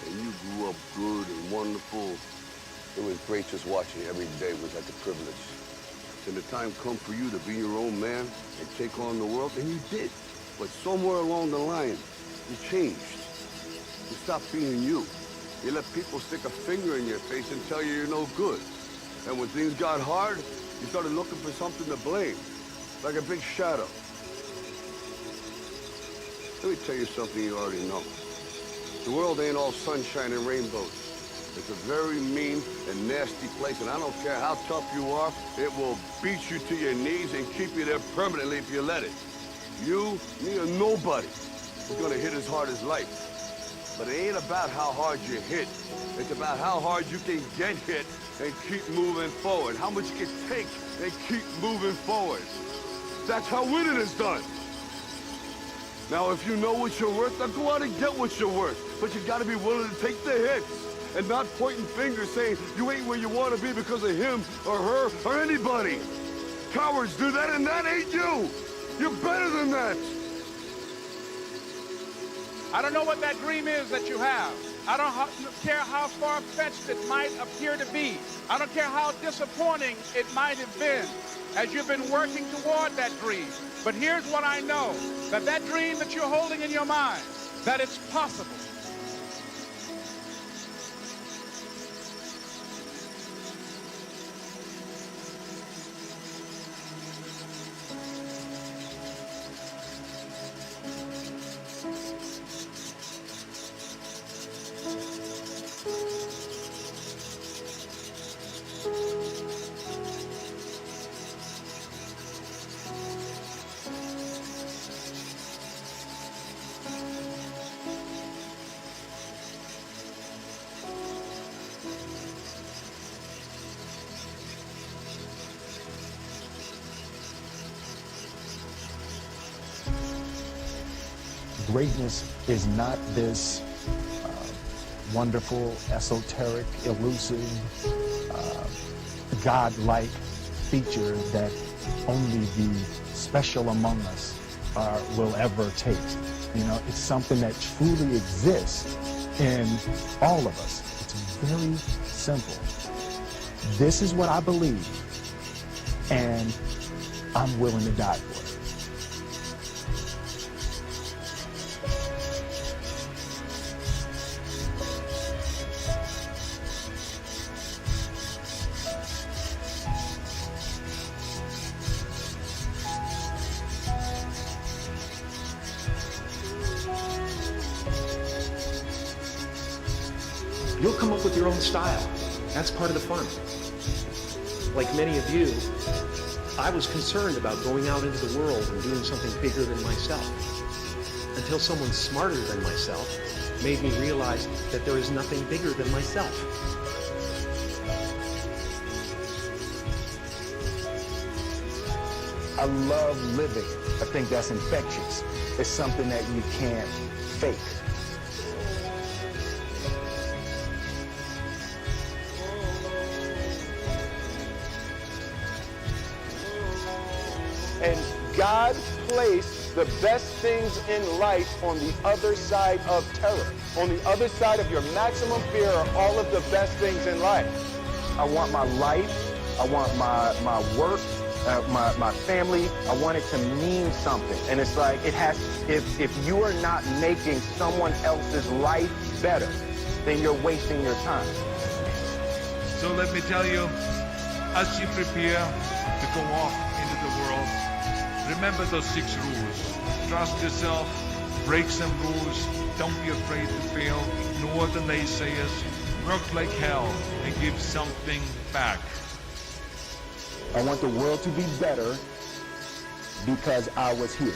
And you grew up good and wonderful. It was great just watching you every day. Was like a privilege. Then the time come for you to be your own man and take on the world, and you did. But somewhere along the line, you changed. You stopped being you. You let people stick a finger in your face and tell you you're no good. And when things got hard, you started looking for something to blame, like a big shadow. Let me tell you something you already know. The world ain't all sunshine and rainbows. It's a very mean and nasty place, and I don't care how tough you are, it will beat you to your knees and keep you there permanently if you let it. You, me, or nobody is gonna hit as hard as life. But it ain't about how hard you hit. It's about how hard you can get hit and keep moving forward. How much you can take and keep moving forward. That's how winning is done. Now, if you know what you're worth, now go out and get what you're worth. But you gotta be willing to take the hits and not pointing fingers saying you ain't where you want to be because of him or her or anybody. Cowards do that, and that ain't you. You're better than that. I don't know what that dream is that you have. I don't care how far-fetched it might appear to be. I don't care how disappointing it might have been as you've been working toward that dream. But here's what I know, that dream that you're holding in your mind, that it's possible. Greatness is not this wonderful, esoteric, elusive, God-like feature that only the special among us will ever taste. You know, it's something that truly exists in all of us. It's very simple. This is what I believe, and I'm willing to die for it. You'll come up with your own style. That's part of the fun. Like many of you, I was concerned about going out into the world and doing something bigger than myself. Until someone smarter than myself made me realize that there is nothing bigger than myself. I love living. I think that's infectious. It's something that you can't fake. And God placed the best things in life on the other side of terror. On the other side of your maximum fear are all of the best things in life. I want my life, I want my work, my family, I want it to mean something. And it's like, it has, if you are not making someone else's life better, then you're wasting your time. So let me tell you, as you prepare to go off into the world, remember those 6 rules. Trust yourself, break some rules, don't be afraid to fail, ignore the naysayers, work like hell, and give something back. I want the world to be better because I was here.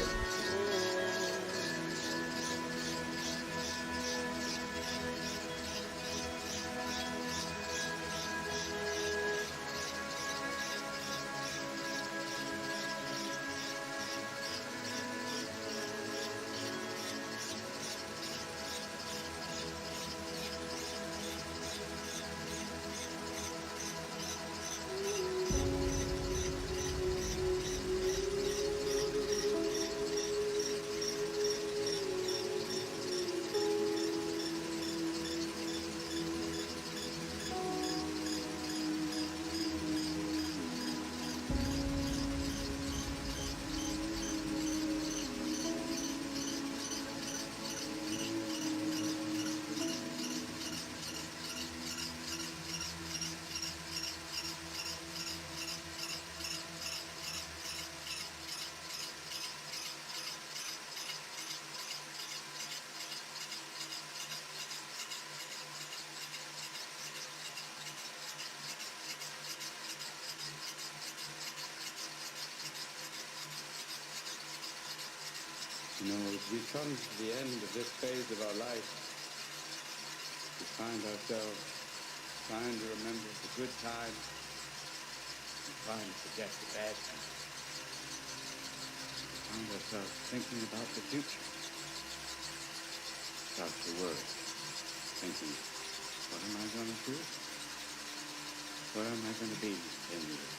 You know, as we come to the end of this phase of our life, we find ourselves trying to remember the good times and trying to forget the bad times. We find ourselves thinking about the future. start to worry, thinking, what am I going to do? Where am I going to be in 10 years?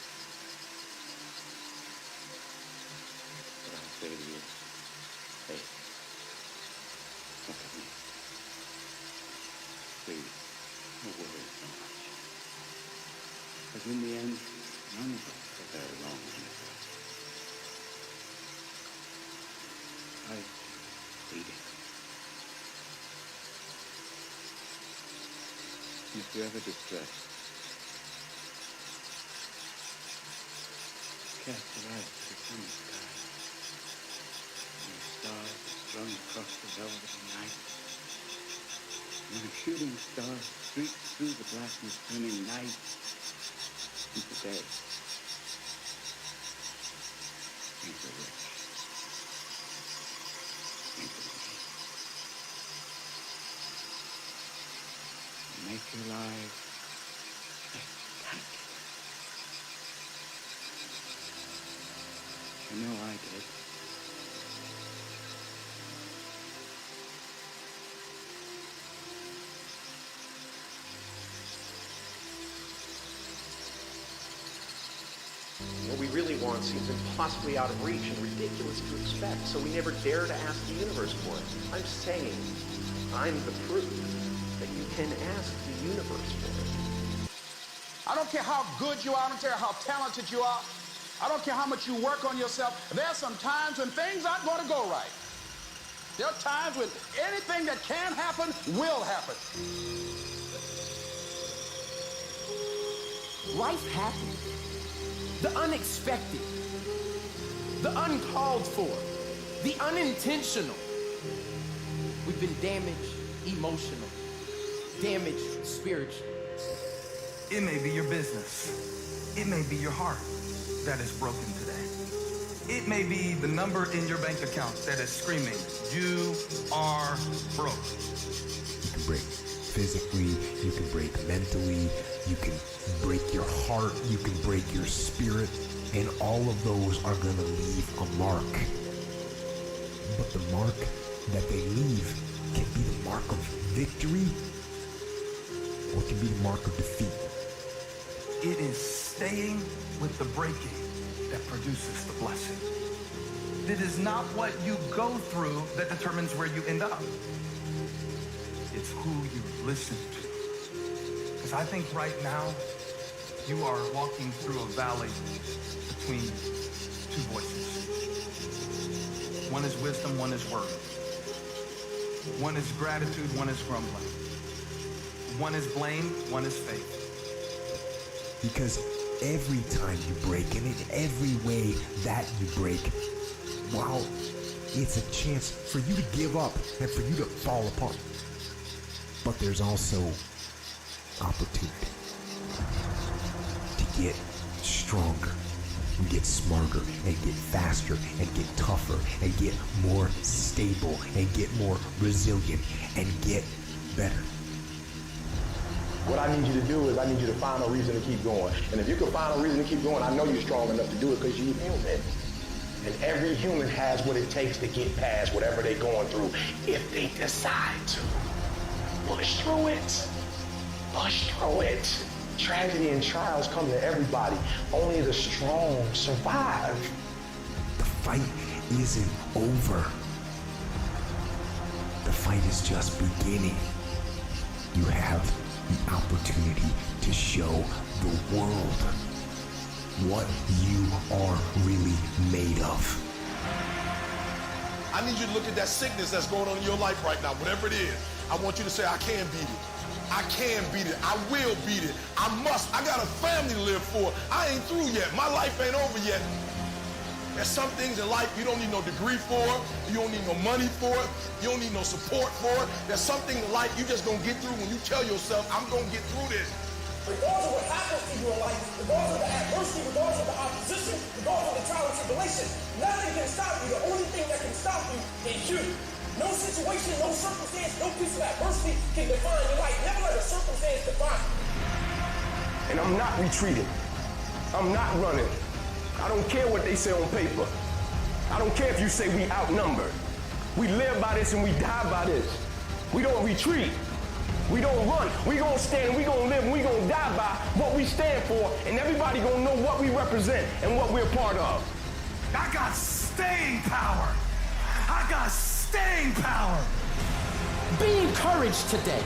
But I say to you, hey, look at me. Please, don't worry so much. Because in the end, none of us are very long in this life. Life is fleeting. And if you're ever distressed, cast your eyes to the sunny sky. And the stars are strung across the velvet night. And a shooting star streaks through the blackness, turning night into day. Think of it. Think of me. And make your life spectacular. You know I did. What we really want seems impossibly out of reach and ridiculous to expect, so we never dare to ask the universe for it. I'm saying I'm the proof that you can ask the universe for it. I don't care how good you are, I don't care how talented you are, I don't care how much you work on yourself. There are some times when things aren't going to go right. There are times when anything that can happen will happen. Life happens. The unexpected, the uncalled for, the unintentional. We've been damaged emotionally, damaged spiritually. It may be your business. It may be your heart that is broken today. It may be the number in your bank account that is screaming, you are broke. You can break physically, you can break mentally, you can break your heart, you can break your spirit, and all of those are going to leave a mark. But the mark that they leave can be the mark of victory or it can be the mark of defeat. It is staying with the breaking that produces the blessing. It is not what you go through that determines where you end up. It's who you listen to. Because I think right now, you are walking through a valley between two voices. One is wisdom, one is word. One is gratitude, one is grumbling. One is blame, one is faith. Because every time you break, and in every way that you break, well, it's a chance for you to give up and for you to fall apart. But there's also opportunity to get stronger, and get smarter, and get faster, and get tougher, and get more stable, and get more resilient, and get better. What I need you to do is I need you to find a reason to keep going. And if you can find a reason to keep going, I know you're strong enough to do it because you're human. And every human has what it takes to get past whatever they're going through if they decide to. Push through it. Push through it. Tragedy and trials come to everybody. Only the strong survive. The fight isn't over. The fight is just beginning. You have the opportunity to show the world what you are really made of. I need you to look at that sickness that's going on in your life right now, whatever it is. I want you to say, I can beat it. I can beat it. I will beat it. I must. I got a family to live for. I ain't through yet. My life ain't over yet. There's some things in life you don't need no degree for. You don't need no money for it. You don't need no support for it. There's something in life you just gonna get through when you tell yourself, I'm gonna get through this. Regardless of what happens to you in life, regardless of the adversity, regardless of the opposition, regardless of the trial and tribulation, nothing can stop you. The only thing that can stop you is you. No situation, no circumstance, no piece of adversity can define your life. Never let a circumstance define you. And I'm not retreating. I'm not running. I don't care what they say on paper. I don't care if you say we outnumbered. We live by this and we die by this. We don't retreat. We don't run. We gonna stand and we gonna live and we gonna die by what we stand for, and everybody gonna know what we represent and what we're part of. I got staying power. I got staying power. Be encouraged today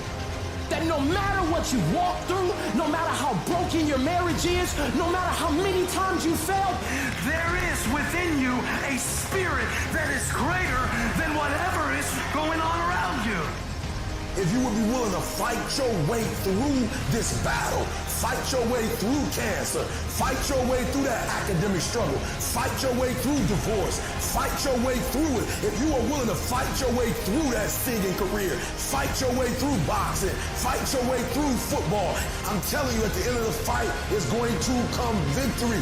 that no matter what you walk through, no matter how broken your marriage is, no matter how many times you failed, there is within you a spirit that is greater than whatever is going on around you. If you would be willing to fight your way through this battle, fight your way through cancer, fight your way through that academic struggle, fight your way through divorce, fight your way through it. If you are willing to fight your way through that singing career, fight your way through boxing, fight your way through football, I'm telling you, at the end of the fight is going to come victory.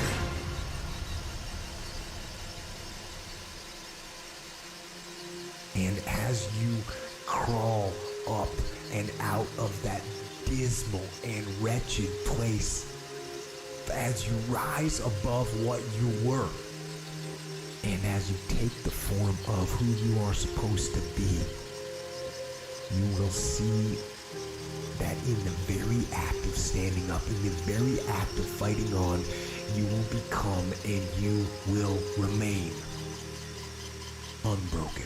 And as you crawl up and out of that dismal and wretched place, as you rise above what you were, and as you take the form of who you are supposed to be, you will see that in the very act of standing up, in the very act of fighting on, you will become and you will remain unbroken.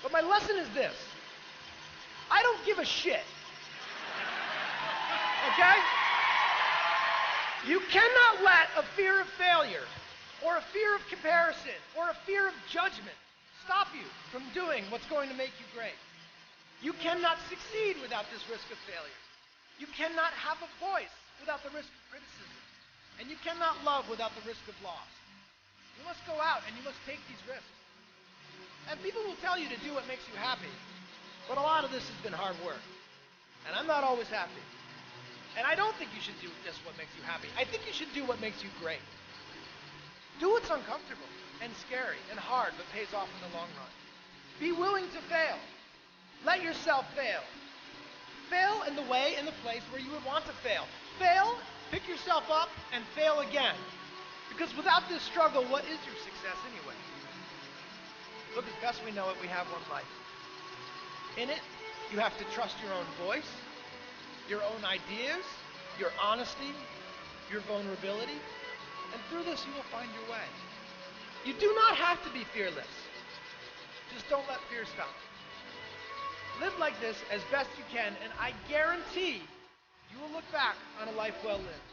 But my lesson is this. I don't give a shit. Okay? You cannot let a fear of failure or a fear of comparison or a fear of judgment stop you from doing what's going to make you great. You cannot succeed without this risk of failure. You cannot have a voice without the risk of criticism. And you cannot love without the risk of loss. You must go out and you must take these risks. And people will tell you to do what makes you happy, but a lot of this has been hard work. And I'm not always happy. And I don't think you should do just what makes you happy. I think you should do what makes you great. Do what's uncomfortable and scary and hard, but pays off in the long run. Be willing to fail. Let yourself fail. Fail in the way and the place where you would want to fail. Fail, pick yourself up, and fail again. Because without this struggle, what is your success anyway? Look, as best we know it, we have one life. In it, you have to trust your own voice, your own ideas, your honesty, your vulnerability, and through this you will find your way. You do not have to be fearless. Just don't let fear stop you. Live like this as best you can, and I guarantee you will look back on a life well lived.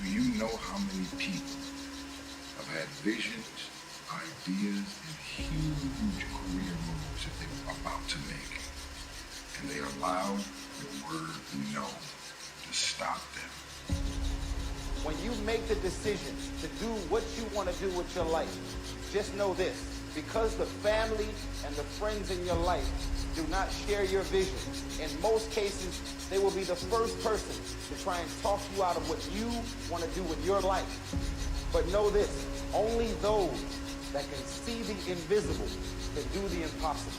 Do you know how many people have had visions, ideas, and huge career moves that they were about to make, and they allowed the word no to stop them? When you make the decision to do what you want to do with your life, just know this. Because the family and the friends in your life do not share your vision, in most cases, they will be the first person to try and talk you out of what you want to do with your life. But know this, only those that can see the invisible can do the impossible.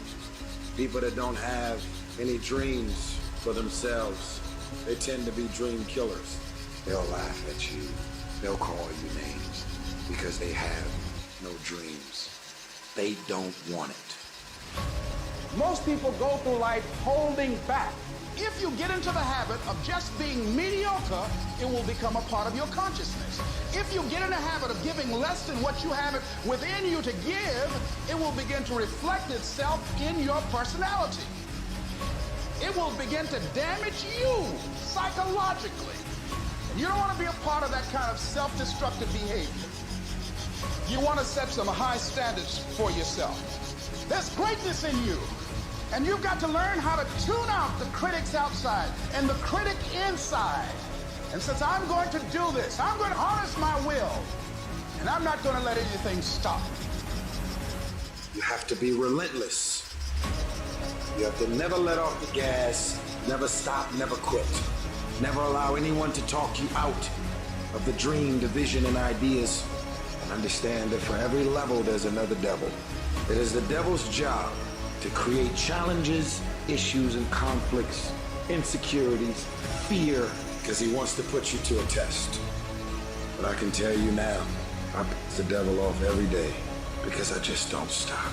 People that don't have any dreams for themselves, they tend to be dream killers. They'll laugh at you. They'll call you names because they have no dreams. They don't want it. Most people go through life holding back. If you get into the habit of just being mediocre, it will become a part of your consciousness. If you get in the habit of giving less than what you have it within you to give, it will begin to reflect itself in your personality. It will begin to damage you psychologically. And you don't want to be a part of that kind of self-destructive behavior. You want to set some high standards for yourself. There's greatness in you. And you've got to learn how to tune out the critics outside and the critic inside. And since I'm going to do this, I'm going to harness my will. And I'm not going to let anything stop me. You have to be relentless. You have to never let off the gas, never stop, never quit. Never allow anyone to talk you out of the dream, the vision, and ideas. And understand that for every level, there's another devil. It is the devil's job to create challenges, issues, and conflicts, insecurities, fear, because he wants to put you to a test. But I can tell you now, I piss the devil off every day because I just don't stop.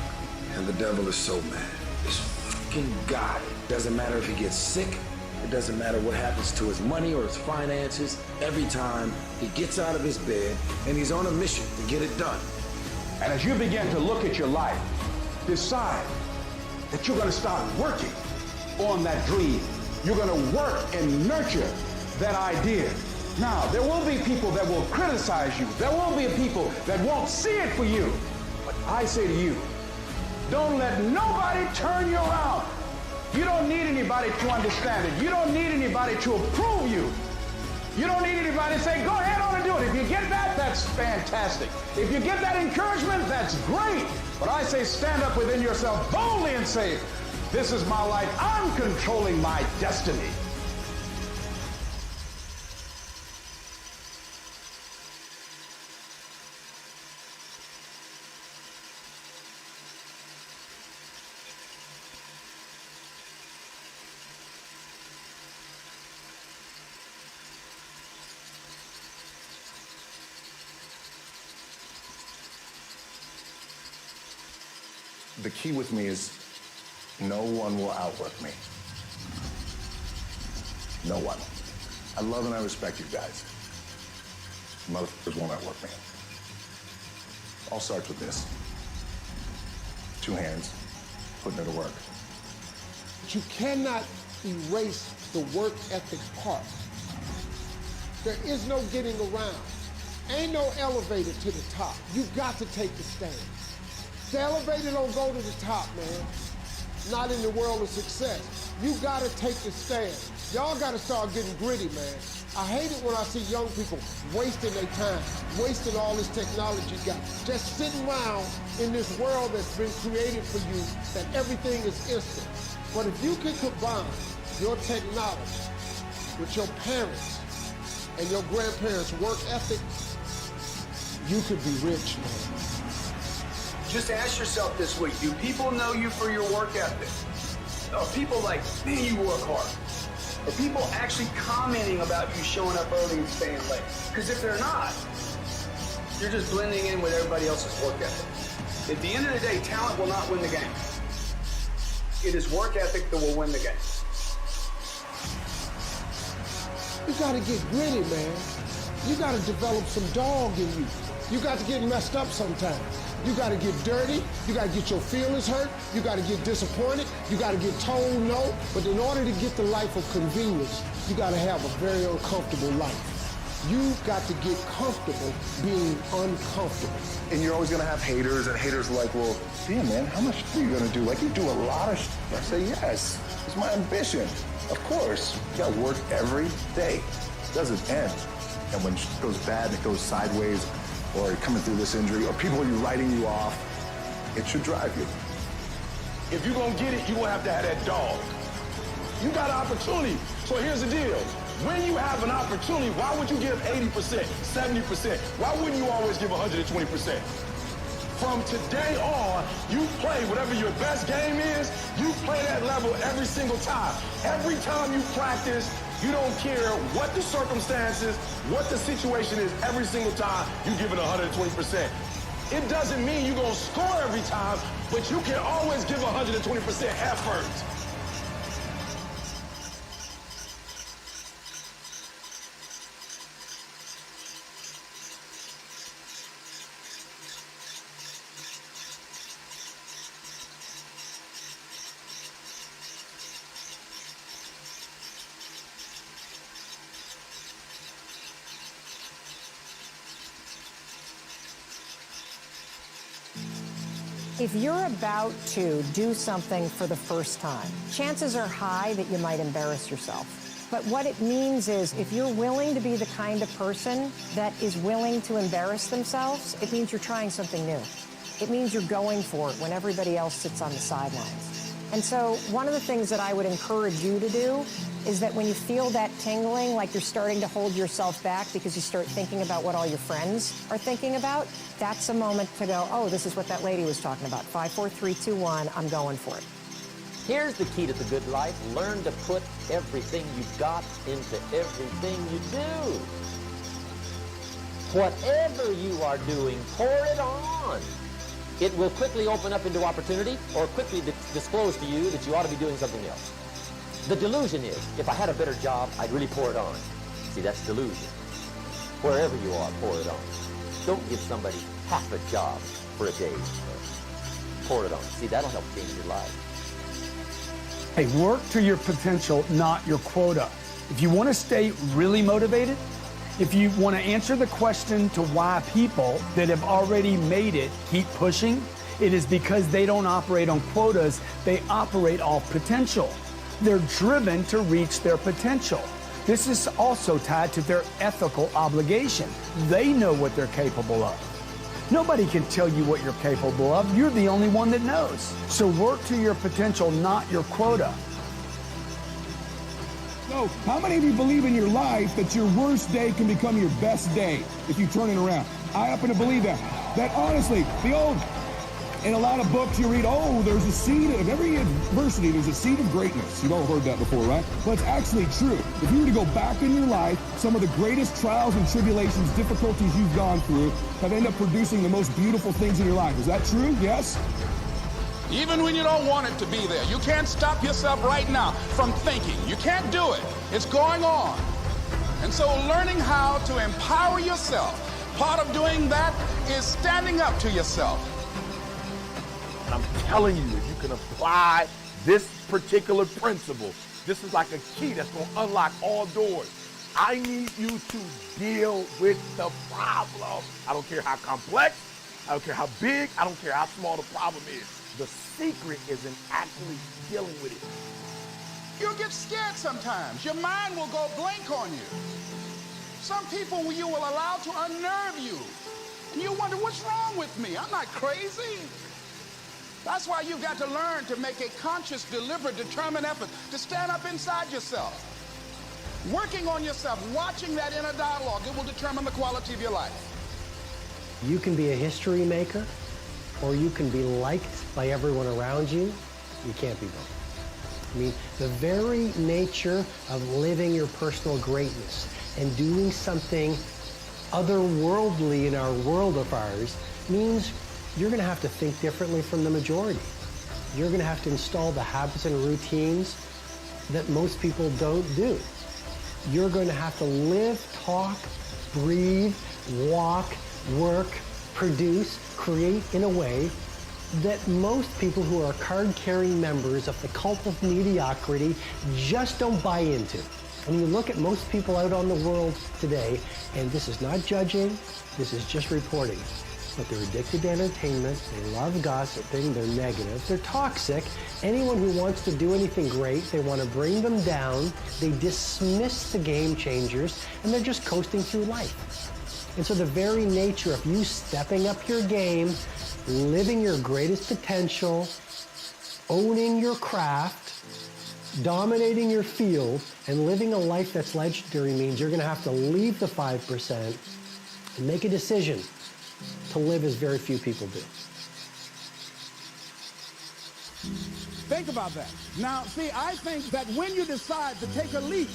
And the devil is so mad. This fucking guy. Doesn't matter if he gets sick. It doesn't matter what happens to his money or his finances. Every time he gets out of his bed and he's on a mission to get it done. And as you begin to look at your life, decide that you're going to start working on that dream. You're going to work and nurture that idea. Now, there will be people that will criticize you. There will be people that won't see it for you. But I say to you, don't let nobody turn you around. You don't need anybody to understand it. You don't need anybody to approve you. You don't need anybody to say, go ahead on and do it. If you get that, that's fantastic. If you get that encouragement, that's great. But I say stand up within yourself boldly and say, this is my life. I'm controlling my destiny. The key with me is no one will outwork me. No one. I love and I respect you guys. Motherfuckers won't outwork me. All starts with this. 2 hands, putting it to work. But you cannot erase the work ethic part. There is no getting around. Ain't no elevator to the top. You got to take the stand. The elevator don't go to the top, man. Not in the world of success. You gotta take the stand. Y'all gotta start getting gritty, man. I hate it when I see young people wasting their time, wasting all this technology got, just sitting around in this world that's been created for you, that everything is instant. But if you can combine your technology with your parents and your grandparents' work ethic, you could be rich, man. Just ask yourself this week, do people know you for your work ethic? Are people like, man, you work hard? Are people actually commenting about you showing up early and staying late? Because if they're not, you're just blending in with everybody else's work ethic. At the end of the day, talent will not win the game. It is work ethic that will win the game. You gotta get gritty, man. You gotta develop some dog in you. You got to get messed up sometimes. You got to get dirty. You got to get your feelings hurt. You got to get disappointed. You got to get told no. But in order to get the life of convenience, you got to have a very uncomfortable life. You got to get comfortable being uncomfortable. And you're always gonna have haters, and haters are like, well, damn, man, how much are you gonna do? Like, you do a lot of shit. I say, yes, it's my ambition. Of course, you gotta work every day. It doesn't end. And when shit goes bad and it goes sideways, or you're coming through this injury, or people are writing you off, it should drive you. If you're gonna get it, you're gonna have to have that dog. You got an opportunity. So here's the deal. When you have an opportunity, why would you give 80%, 70%? Why wouldn't you always give 120%? From today on, you play whatever your best game is, you play that level every single time. Every time you practice, you don't care what the circumstances, what the situation is, every single time you give it 120%. It doesn't mean you're gonna score every time, but you can always give 120% effort. If you're about to do something for the first time, chances are high that you might embarrass yourself. But what it means is if you're willing to be the kind of person that is willing to embarrass themselves, it means you're trying something new. It means you're going for it when everybody else sits on the sidelines. And so one of the things that I would encourage you to do is that when you feel that tingling, like you're starting to hold yourself back because you start thinking about what all your friends are thinking about, that's a moment to go, oh, this is what that lady was talking about. 5, 4, 3, 2, 1, I'm going for it. Here's the key to the good life. Learn to put everything you've got into everything you do. Whatever you are doing, pour it on. It will quickly open up into opportunity or quickly disclose to you that you ought to be doing something else. The delusion is, if I had a better job, I'd really pour it on. See, that's delusion. Wherever you are, pour it on. Don't give somebody half a job for a day. Pour it on. See, that'll help change your life. Hey, work to your potential, not your quota. If you want to stay really motivated, if you want to answer the question to why people that have already made it keep pushing, it is because they don't operate on quotas, they operate off potential. They're driven to reach their potential. This is also tied to their ethical obligation. They know what they're capable of. Nobody can tell you what you're capable of. You're the only one that knows. So work to your potential, not your quota. So, how many of you believe in your life that your worst day can become your best day if you turn it around? I happen to believe that. That honestly, in a lot of books you read, oh, there's a seed of every adversity, there's a seed of greatness. You've all heard that before, right? But it's actually true. If you were to go back in your life, some of the greatest trials and tribulations, difficulties you've gone through have ended up producing the most beautiful things in your life. Is that true? Yes? Even when you don't want it to be there, you can't stop yourself right now from thinking. You can't do it. It's going on. And so learning how to empower yourself, part of doing that is standing up to yourself. I'm telling you, if you can apply this particular principle, this is like a key that's going to unlock all doors. I need you to deal with the problem. I don't care how complex, I don't care how big, I don't care how small the problem is. The secret is in actually dealing with it. You'll get scared sometimes. Your mind will go blank on you. Some people you will allow to unnerve you. And you wonder, what's wrong with me? I'm not crazy. That's why you've got to learn to make a conscious, deliberate, determined effort to stand up inside yourself. Working on yourself, watching that inner dialogue, it will determine the quality of your life. You can be a history maker, or you can be liked by everyone around you. You can't be both. I mean, the very nature of living your personal greatness and doing something otherworldly in our world of ours means you're going to have to think differently from the majority. You're going to have to install the habits and routines that most people don't do. You're going to have to live, talk, breathe, walk, work, produce, create in a way that most people who are card-carrying members of the cult of mediocrity just don't buy into. And you look at most people out on the world today, and this is not judging, this is just reporting. But they're addicted to entertainment, they love gossiping, they're negative, they're toxic. Anyone who wants to do anything great, they want to bring them down, they dismiss the game changers, and they're just coasting through life. And so the very nature of you stepping up your game, living your greatest potential, owning your craft, dominating your field, and living a life that's legendary means you're going to have to leave the 5% and make a decision to live as very few people do. Think about that. Now, see, I think that when you decide to take a leap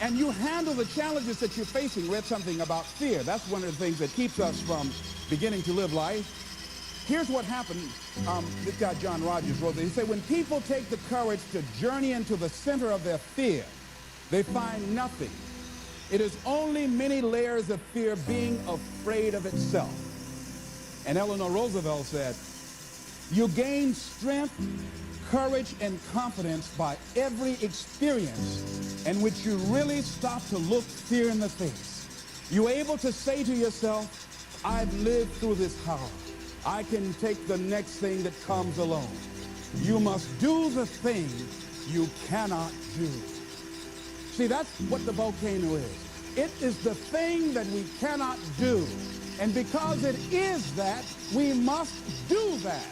and you handle the challenges that you're facing, read something about fear. That's one of the things that keeps us from beginning to live life. Here's what happened. This guy, John Rogers, wrote this. He said, when people take the courage to journey into the center of their fear, they find nothing. It is only many layers of fear being afraid of itself. And Eleanor Roosevelt said, you gain strength, courage, and confidence by every experience in which you really stop to look fear in the face. You're able to say to yourself, I've lived through this horror. I can take the next thing that comes along. You must do the thing you cannot do. See, that's what the volcano is. It is the thing that we cannot do. And because it is that, we must do that.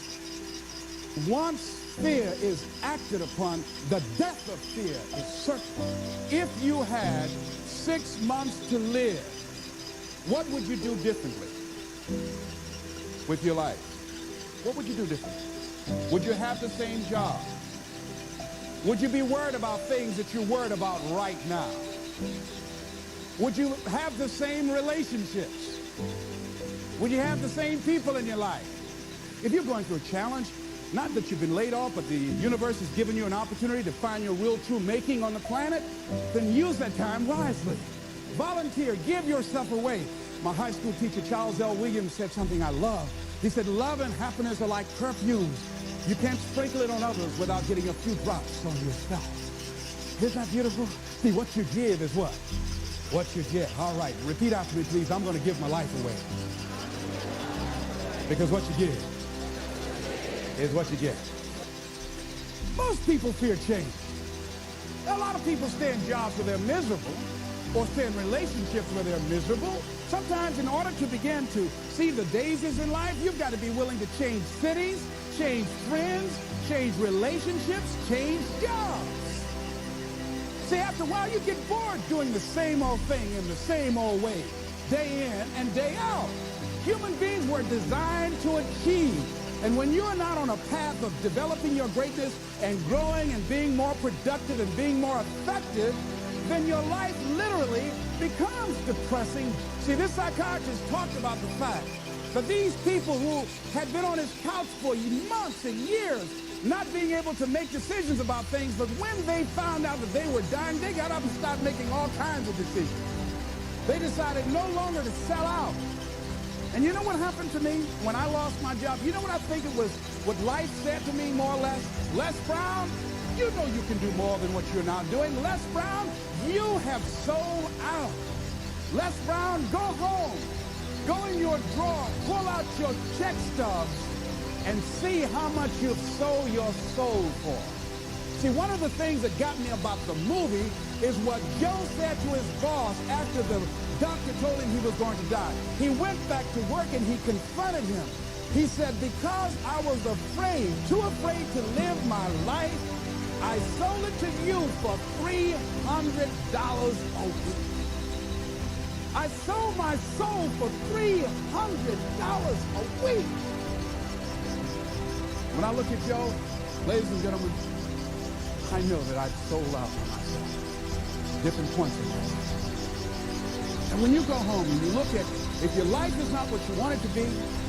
Once fear is acted upon, the death of fear is certain. If you had 6 months to live, what would you do differently with your life? What would you do differently? Would you have the same job? Would you be worried about things that you're worried about right now? Would you have the same relationships? Would you have the same people in your life? If you're going through a challenge, not that you've been laid off, but the universe has given you an opportunity to find your real true making on the planet, then use that time wisely. Volunteer, give yourself away. My high school teacher, Charles L. Williams, said something I love. He said, love and happiness are like perfumes. You can't sprinkle it on others without getting a few drops on yourself. Isn't that beautiful? See, what you give is what? What you get. All right, repeat after me, please. I'm going to give my life away. Because what you give is what you get. Most people fear change. A lot of people stay in jobs where they're miserable or stay in relationships where they're miserable. Sometimes in order to begin to see the daisies in life, you've got to be willing to change cities, change friends, change relationships, change jobs. See, after a while, you get bored doing the same old thing in the same old way, day in and day out. Human beings were designed to achieve. And when you're not on a path of developing your greatness and growing and being more productive and being more effective, then your life literally becomes depressing. See, this psychiatrist talked about the fact that these people who had been on his couch for months and years, not being able to make decisions about things, but when they found out that they were dying, they got up and started making all kinds of decisions. They decided no longer to sell out. And you know what happened to me when I lost my job? You know what I think it was, what life said to me more or less? Les Brown, you know you can do more than what you're now doing. Les Brown, you have sold out. Les Brown, go home. Go in your drawer, pull out your check stubs, and see how much you've sold your soul for. See, one of the things that got me about the movie is what Joe said to his boss after the doctor told him he was going to die. He went back to work and he confronted him. He said, because I was afraid, too afraid to live my life, I sold it to you for $300 a week. I sold my soul for $300 a week. When I look at Joe, ladies and gentlemen, I know that I've sold out for myself. Different points in life. And when you go home and you look at, if your life is not what you want it to be,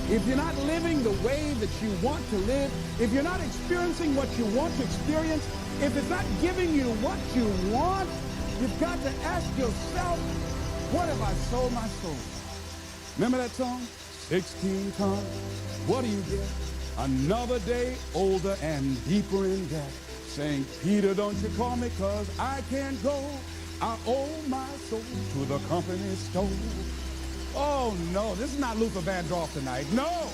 if you're not living the way that you want to live, if you're not experiencing what you want to experience, if it's not giving you what you want, you've got to ask yourself, what have I sold my soul for? Remember that song? 16 tons. What do you get? Another day older and deeper in debt. Saying, Peter, don't you call me, 'cause I can't go. I owe my soul to the company store. Oh, no, this is not Luther Vandross tonight. No.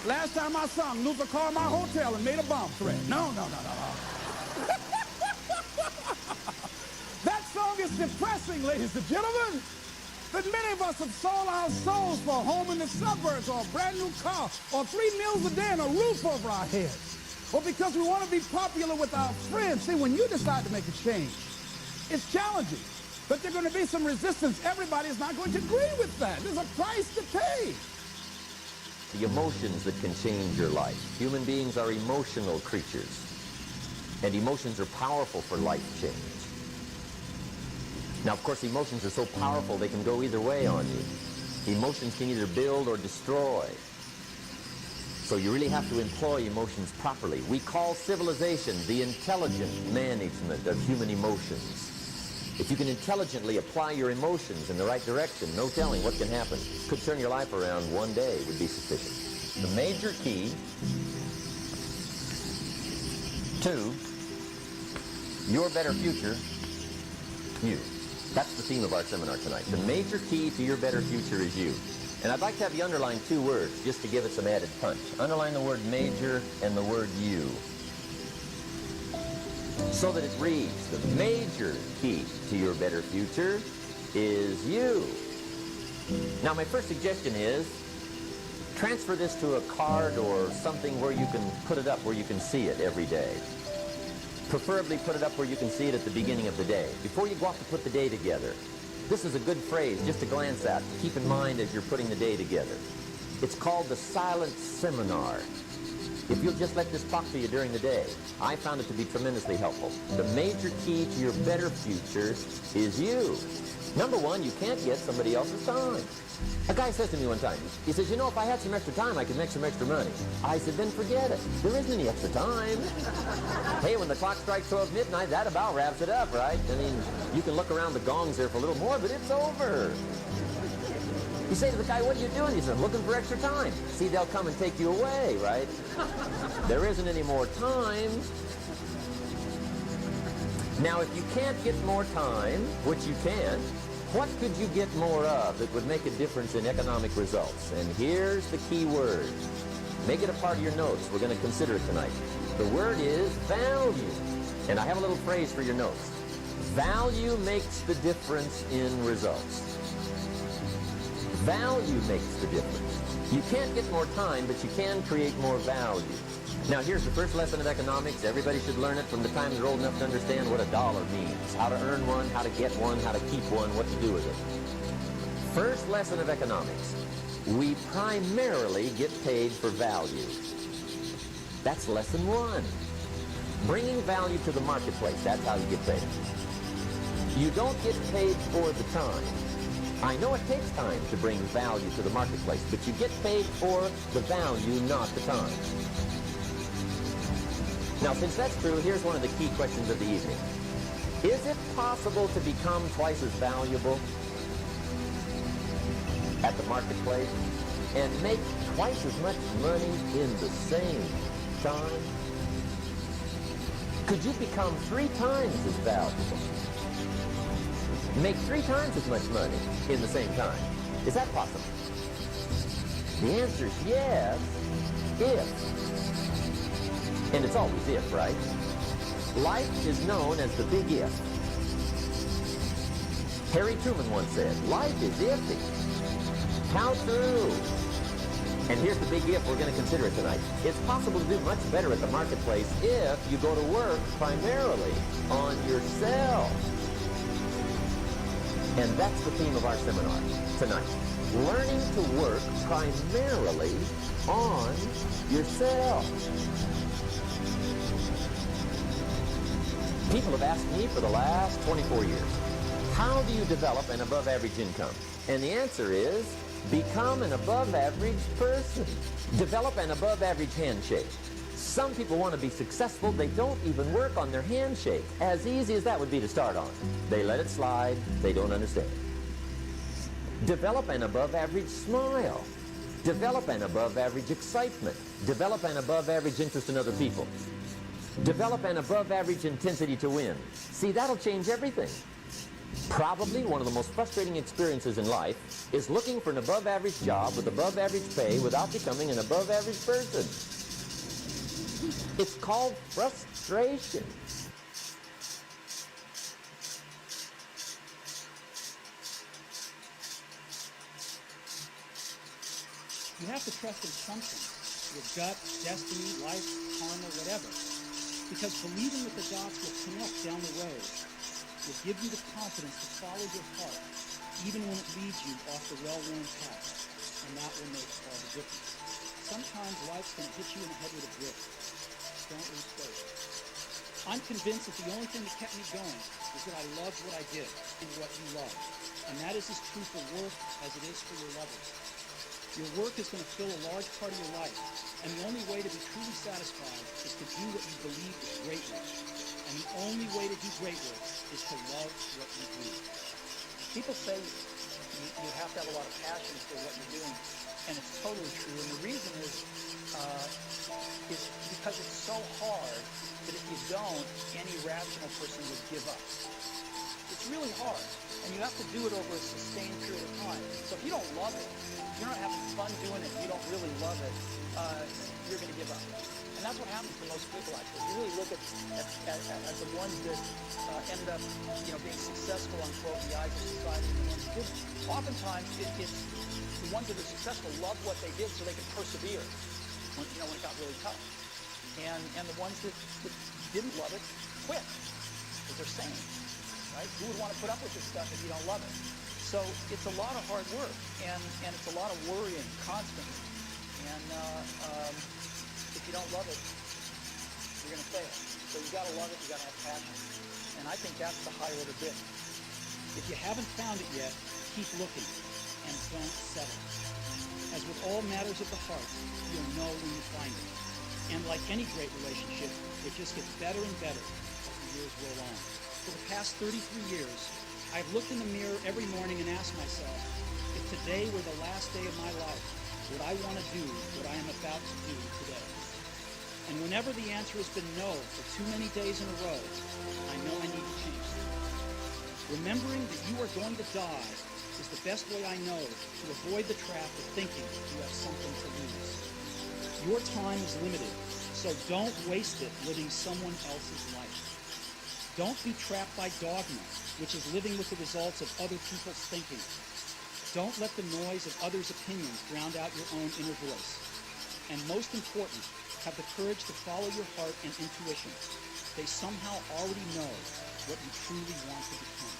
Last time I sung, Luther called my hotel and made a bomb threat. No. That song is depressing, ladies and gentlemen. That many of us have sold our souls for a home in the suburbs or a brand new car or 3 meals a day and a roof over our heads. Or because we want to be popular with our friends. See, when you decide to make a change, it's challenging. But there's going to be some resistance. Everybody's not going to agree with that. There's a price to pay. The emotions that can change your life. Human beings are emotional creatures. And emotions are powerful for life change. Now, of course, emotions are so powerful they can go either way on you. Emotions can either build or destroy. So you really have to employ emotions properly. We call civilization the intelligent management of human emotions. If you can intelligently apply your emotions in the right direction, no telling what can happen. Could turn your life around one day would be sufficient. The major key to your better future, you. That's the theme of our seminar tonight. The major key to your better future is you. And I'd like to have you underline two words just to give it some added punch. Underline the word major and the word you. So that it reads, the major key to your better future is you. Now, my first suggestion is transfer this to a card or something where you can put it up where you can see it every day. Preferably put it up where you can see it at the beginning of the day, before you go off to put the day together. This is a good phrase just to glance at, to keep in mind as you're putting the day together. It's called the silent seminar. If you'll just let this talk to you during the day, I found it to be tremendously helpful. The major key to your better future is you. Number one, you can't get somebody else's time. A guy says to me one time, he says, you know, if I had some extra time, I could make some extra money. I said, then forget it. There isn't any extra time. Hey, when the clock strikes 12 midnight, that about wraps it up, right? I mean, you can look around the gongs there for a little more, but it's over. You say to the guy, what are you doing? He says, I'm looking for extra time. See, they'll come and take you away, right? There isn't any more time. Now, if you can't get more time, which you can, what could you get more of that would make a difference in economic results? And here's the key word. Make it a part of your notes. We're going to consider it tonight. The word is value. And I have a little phrase for your notes. Value makes the difference in results. Value makes the difference. You can't get more time, but you can create more value. Now, here's the first lesson of economics. Everybody should learn it from the time they're old enough to understand what a dollar means, how to earn one, how to get one, how to keep one, what to do with it. First lesson of economics. We primarily get paid for value. That's lesson one. Bringing value to the marketplace, that's how you get paid. You don't get paid for the time. I know it takes time to bring value to the marketplace, but you get paid for the value, not the time. Now, since that's true, here's one of the key questions of the evening. Is it possible to become twice as valuable at the marketplace and make twice as much money in the same time? Could you become 3 times as valuable? Make 3 times as much money in the same time? Is that possible? The answer is yes, if. And it's always if, right? Life is known as the big if. Harry Truman once said, life is iffy. How true. And here's the big if we're going to consider it tonight. It's possible to do much better at the marketplace if you go to work primarily on yourself. And that's the theme of our seminar tonight. Learning to work primarily on yourself. People have asked me for the last 24 years, how do you develop an above-average income? And the answer is, become an above-average person. Develop an above-average handshake. Some people want to be successful. They don't even work on their handshake. As easy as that would be to start on. They let it slide. They don't understand. Develop an above-average smile. Develop an above-average excitement. Develop an above-average interest in other people. Develop an above-average intensity to win. See, that'll change everything. Probably one of the most frustrating experiences in life is looking for an above-average job with above-average pay without becoming an above-average person. It's called frustration. You have to trust in something. Your gut, destiny, life, karma, whatever. Because believing that the dots will connect down the road will give you the confidence to follow your heart, even when it leads you off the well-worn path. And that will make all the difference. Sometimes life can hit you in the head with a brick. Don't lose faith. I'm convinced that the only thing that kept me going is that I loved what I did and what you love. And that is as true for work as it is for your lovers. Your work is going to fill a large part of your life, and the only way to be truly satisfied is to do what you believe is great work. And the only way to do great work is to love what you do. People say you have to have a lot of passion for what you're doing, and it's totally true. And the reason is because it's so hard that if you don't, any rational person would give up. It's really hard, and you have to do it over a sustained period of time. So if you don't love it, you're not having fun doing it, you don't really love it, you're going to give up. And that's what happens to most people, actually. You really look at the ones that ended up, being successful, unquote, in the eyes of society, and the ones that didn't. Oftentimes, it's the ones that are successful love what they did so they can persevere when it got really tough. And the ones that didn't love it quit because they're sane, right? Who would want to put up with this stuff if you don't love it? So it's a lot of hard work, and it's a lot of worrying constantly. And if you don't love it, you're going to fail. So you got to love it, you got to have passion. And I think that's the high order bit. If you haven't found it yet, keep looking and don't settle. As with all matters of the heart, you'll know when you find it. And like any great relationship, it just gets better and better as the years roll on. For the past 33 years, I've looked in the mirror every morning and asked myself, if today were the last day of my life, would I want to do what I am about to do today? And whenever the answer has been no for too many days in a row, I know I need to change things. Remembering that you are going to die is the best way I know to avoid the trap of thinking you have something to lose. Your time is limited, so don't waste it living someone else's life. Don't be trapped by dogma, which is living with the results of other people's thinking. Don't let the noise of others' opinions drown out your own inner voice. And most important, have the courage to follow your heart and intuition. They somehow already know what you truly want to become.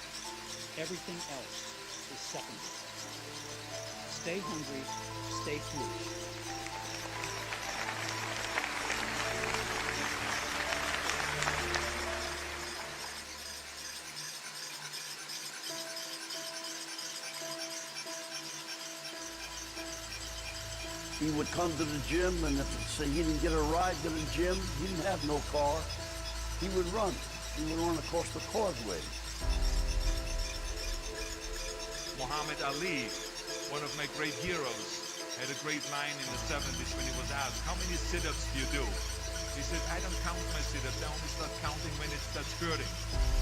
Everything else is secondary. Stay hungry, stay foolish. He would come to the gym, and if say he didn't get a ride to the gym, he didn't have no car. He would run. He would run across the causeway. Muhammad Ali, one of my great heroes, had a great line in the 70s when he was asked, how many sit-ups do you do? He said, I don't count my sit-ups. I only start counting when it starts hurting.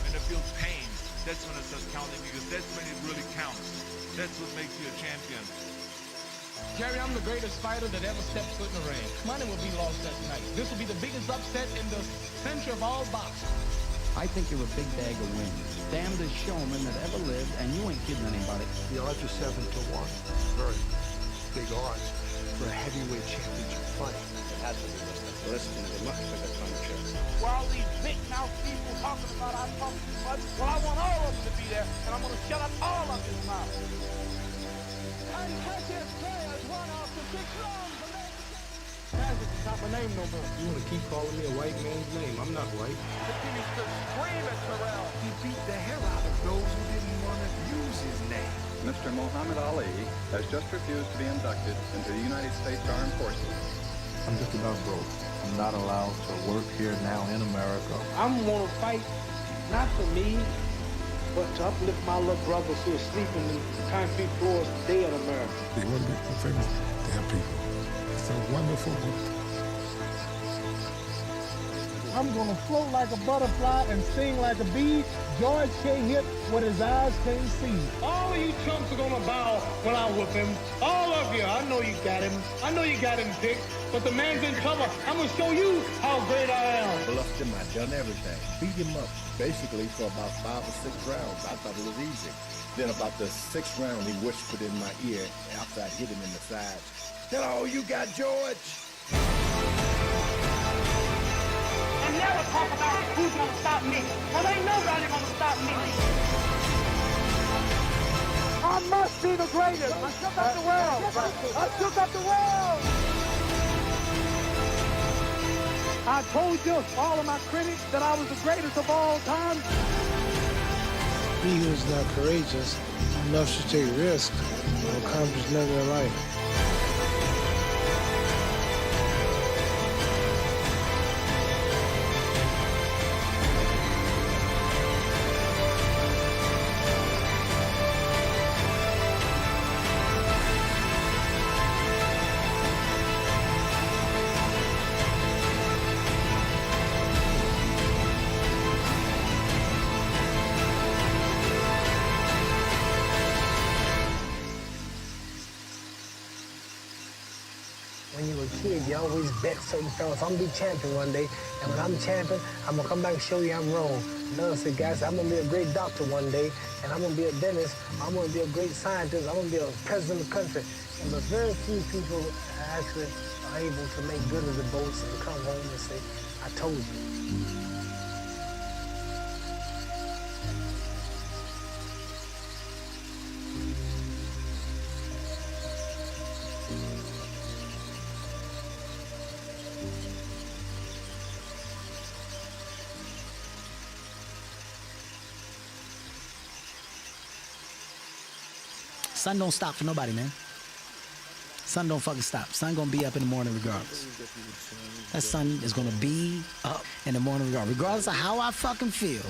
When I feel pain, that's when I start counting, because that's when it really counts. That's what makes you a champion. Jerry, I'm the greatest fighter that ever stepped foot in the ring. Money will be lost that night. This will be the biggest upset in the century of all boxing. I think you're a big bag of wind. Damnedest showman that ever lived, and you ain't kidding anybody. The odds are 7-1. Very big odds for a heavyweight championship fight. It had to be listening to much bigger country. Well, all these big mouth people talking about I talk too much. Well, I want all of them to be there, and I'm going to shut up all of his mouth. Uncatch's players won after 6 rounds. That's not my name no more. You want to keep calling me a white man's name? I'm not white. Continues to scream at Terrell. He beat the hell out of those who didn't want to use his name. Mr. Muhammad Ali has just refused to be inducted into the United States Armed Forces. I'm just about broke. I'm not allowed to work here now in America. I'm going to fight, not for me, but to uplift my little brothers who are sleeping in concrete floors today in America. They want to be my favorite damn people. It's a wonderful group. I'm gonna float like a butterfly and sting like a bee. George can't hit what his eyes can't see. All of you chumps are gonna bow when I whoop him. All of you. I know you got him. I know you got him picked. But the man's in trouble. I'm gonna show you how great I am. Bluffed him. I done everything. Beat him up basically for about 5 or 6 rounds. I thought it was easy. Then about the 6th round, he whispered in my ear after I hit him in the side. That's all you got, George? And never talk about who's gonna stop me. Cause ain't nobody gonna stop me. I must be the greatest. I shook up the world. I shook up the world. I told you, all of my critics, that I was the greatest of all time. He who is not courageous enough to take risks will accomplish nothing in life. when you were a kid, you always bet certain fellas, I'm gonna be champion one day, and when I'm champion, I'm gonna come back and show you I'm wrong. Another said, guys, I'm gonna be a great doctor one day, and I'm gonna be a dentist, I'm gonna be a great scientist, I'm gonna be a president of the country. And but very few people actually are able to make good of the boats and come home and say, I told you. Sun don't stop for nobody, man. Sun don't fucking stop. Sun gonna be up in the morning regardless. That sun is gonna be up in the morning regardless of how I fucking feel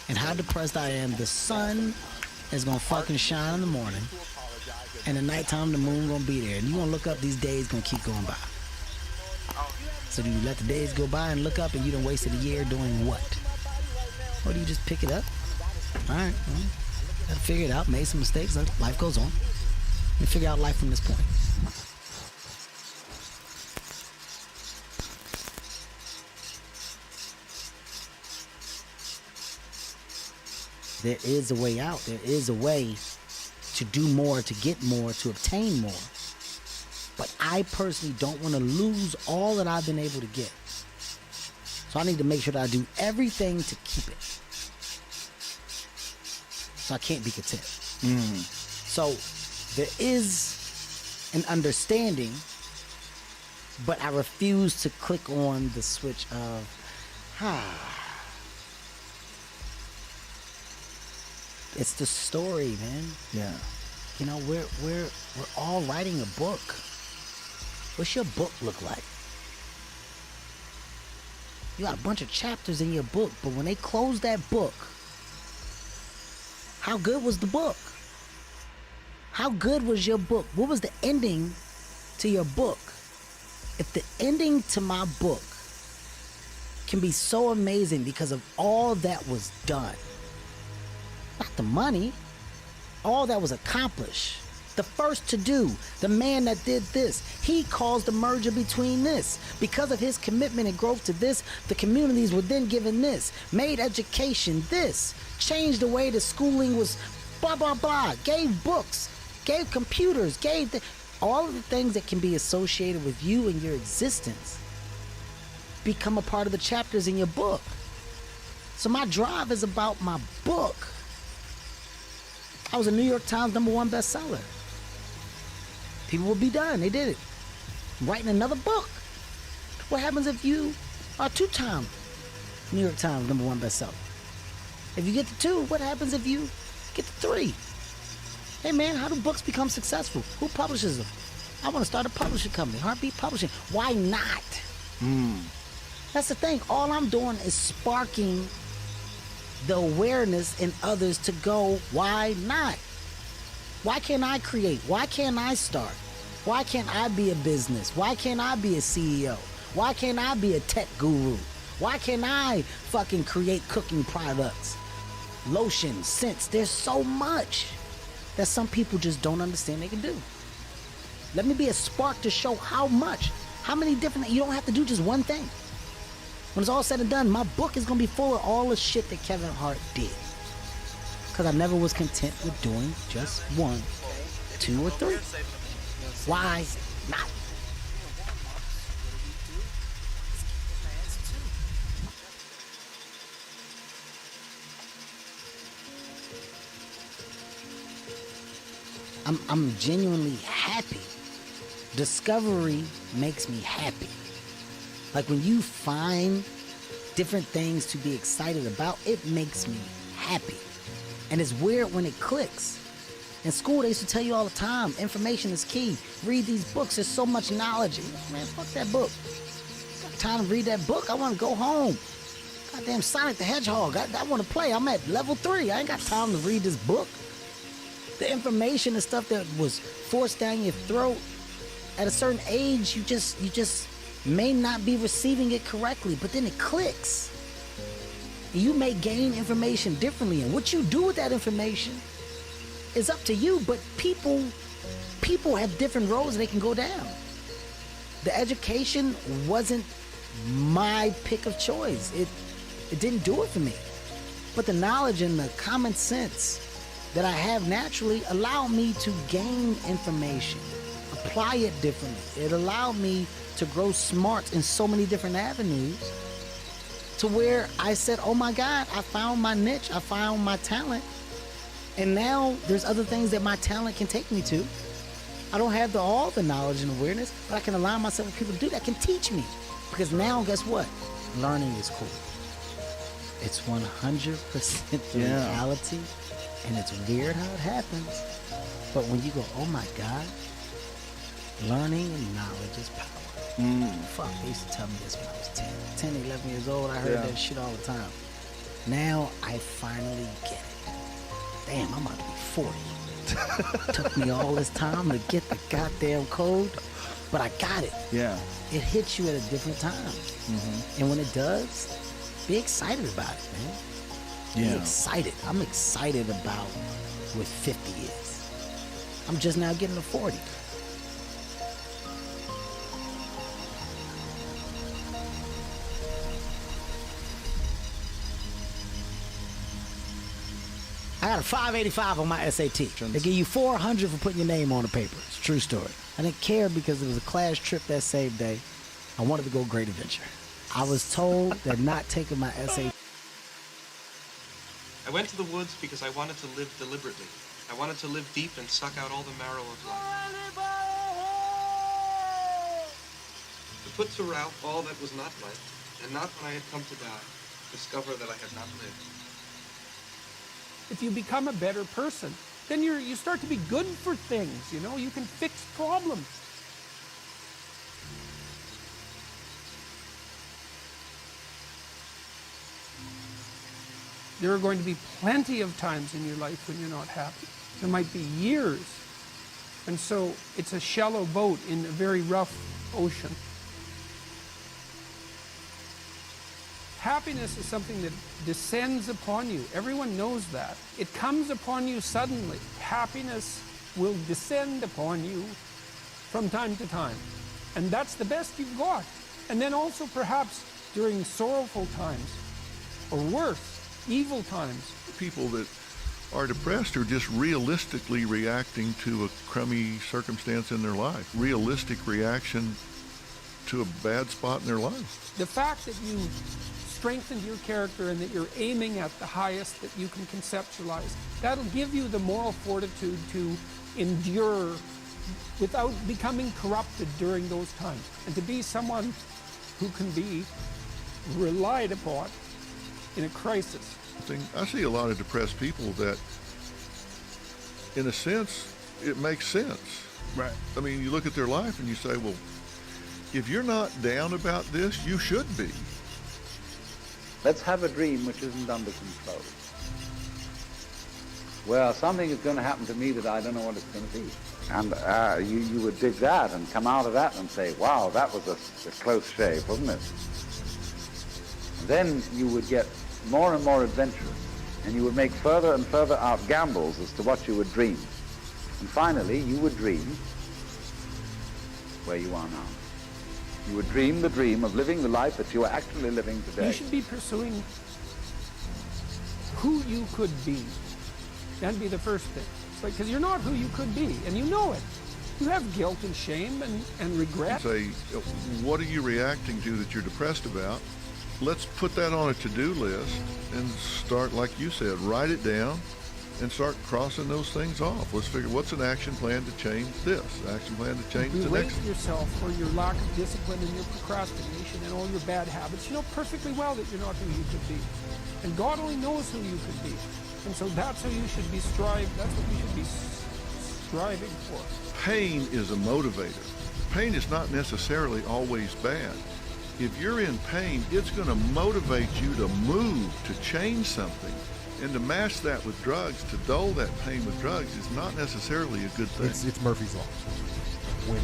and how depressed I am. The sun is gonna fucking shine in the morning, and at nighttime the moon gonna be there. And you gonna look up, these days gonna keep going by. So do you let the days go by and look up and you done wasted a year doing what? Or do you just pick it up? All right. Well, gotta figure it out, made some mistakes, life goes on. And figure out life from this point. There is a way out. There is a way to do more, to get more, to obtain more. But I personally don't want to lose all that I've been able to get. So I need to make sure that I do everything to keep it. So I can't be content. So there is an understanding, but I refuse to click on the switch of, It's the story, man. Yeah. You know, we're all writing a book. What's your book look like? You got a bunch of chapters in your book, but when they close that book, how good was the book? How good was your book? What was the ending to your book? If the ending to my book can be so amazing because of all that was done, not the money, all that was accomplished, the first to do, the man that did this, he caused the merger between this. Because of his commitment and growth to this, the communities were then given this, made education this, changed the way the schooling was, blah, blah, blah, gave books, gave computers, gave all of the things that can be associated with you and your existence become a part of the chapters in your book. So my drive is about my book. I was a New York Times #1 bestseller. People will be done. They did it. I'm writing another book. What happens if you are 2-time New York Times #1 bestseller? If you get to 2, what happens if you get to 3? Hey man, how do books become successful? Who publishes them? I want to start a publishing company, Heartbeat Publishing. Why not? That's the thing. All I'm doing is sparking the awareness in others to go, why not? Why can't I create? Why can't I start? Why can't I be a business? Why can't I be a CEO? Why can't I be a tech guru? Why can't I fucking create cooking products? Lotions, scents, there's so much that some people just don't understand they can do. Let me be a spark to show how much, how many different, you don't have to do just one thing. When it's all said and done, my book is gonna be full of all the shit that Kevin Hart did. Because I never was content with doing just 1, 2, or 3. Why not? I'm genuinely happy. Discovery makes me happy. Like when you find different things to be excited about, it makes me happy. And it's weird when it clicks. In school, they used to tell you all the time, information is key. Read these books, there's so much knowledge. Man, fuck that book. Got time to read that book, I want to go home. Goddamn Sonic the Hedgehog, I want to play. I'm at level 3, I ain't got time to read this book. The information and stuff that was forced down your throat, at a certain age, you just may not be receiving it correctly, but then it clicks. You may gain information differently, and what you do with that information is up to you, but people have different roads they can go down. The education wasn't my pick of choice. It didn't do it for me. But the knowledge and the common sense that I have naturally allowed me to gain information, apply it differently. It allowed me to grow smart in so many different avenues to where I said, oh my God, I found my niche, I found my talent. And now there's other things that my talent can take me to. I don't have all the knowledge and awareness, but I can align myself with people to do that can teach me. Because now, guess what? Learning is cool. It's 100% the reality, and it's weird how it happens. But when you go, oh my God, learning and knowledge is power. Fuck, they used to tell me this when I was 10, 11 years old. I heard that shit all the time. Now I finally get it. Damn, I'm about to be 40. Took me all this time to get the goddamn code, but I got it. Yeah. It hits you at a different time. And when it does, be excited about it, man. Be excited. I'm excited about what 50 is. I'm just now getting to 40. I got a 585 on my SAT. They give you 400 for putting your name on the paper. It's a true story. I didn't care because it was a class trip that same day. I wanted to go Great Adventure. I was told that not taking my SAT. I went to the woods because I wanted to live deliberately. I wanted to live deep and suck out all the marrow of life. To put to rout all that was not life, and not when I had come to die, discover that I had not lived. If you become a better person, then you start to be good for things, you know? You can fix problems. There are going to be plenty of times in your life when you're not happy. There might be years. And so it's a shallow boat in a very rough ocean. Happiness is something that descends upon you. Everyone knows that. It comes upon you suddenly. Happiness will descend upon you from time to time. And that's the best you've got. And then also perhaps during sorrowful times, or worse, evil times. People that are depressed are just realistically reacting to a crummy circumstance in their life. Realistic reaction to a bad spot in their life. The fact that you strengthened your character and that you're aiming at the highest that you can conceptualize, that'll give you the moral fortitude to endure without becoming corrupted during those times, and to be someone who can be relied upon in a crisis. I see a lot of depressed people that, in a sense, it makes sense. Right. I mean, you look at their life and you say, well, if you're not down about this, you should be. Let's have a dream which isn't under control. Well, something is going to happen to me that I don't know what it's going to be. And you would dig that and come out of that and say, wow, that was a close shave, wasn't it? Then you would get more and more adventurous, and you would make further and further out gambles as to what you would dream. And finally, you would dream where you are now. You would dream the dream of living the life that you are actually living today. You should be pursuing who you could be. That'd be the first thing. It's like, because you're not who you could be, and you know it. You have guilt and shame and regret. Say, what are you reacting to that you're depressed about? Let's put that on a to-do list and start, like you said, write it down and start crossing those things off. Let's figure what's an action plan to change this, action plan to change the next. Berate yourself for your lack of discipline and your procrastination and all your bad habits. You know perfectly well that you're not who you could be. And God only knows who you could be. And so that's who you should be that's what you should be striving for. Pain is a motivator. Pain is not necessarily always bad. If you're in pain, it's going to motivate you to move, to change something. And to mask that with drugs, to dull that pain with drugs, is not necessarily a good thing. It's Murphy's Law. When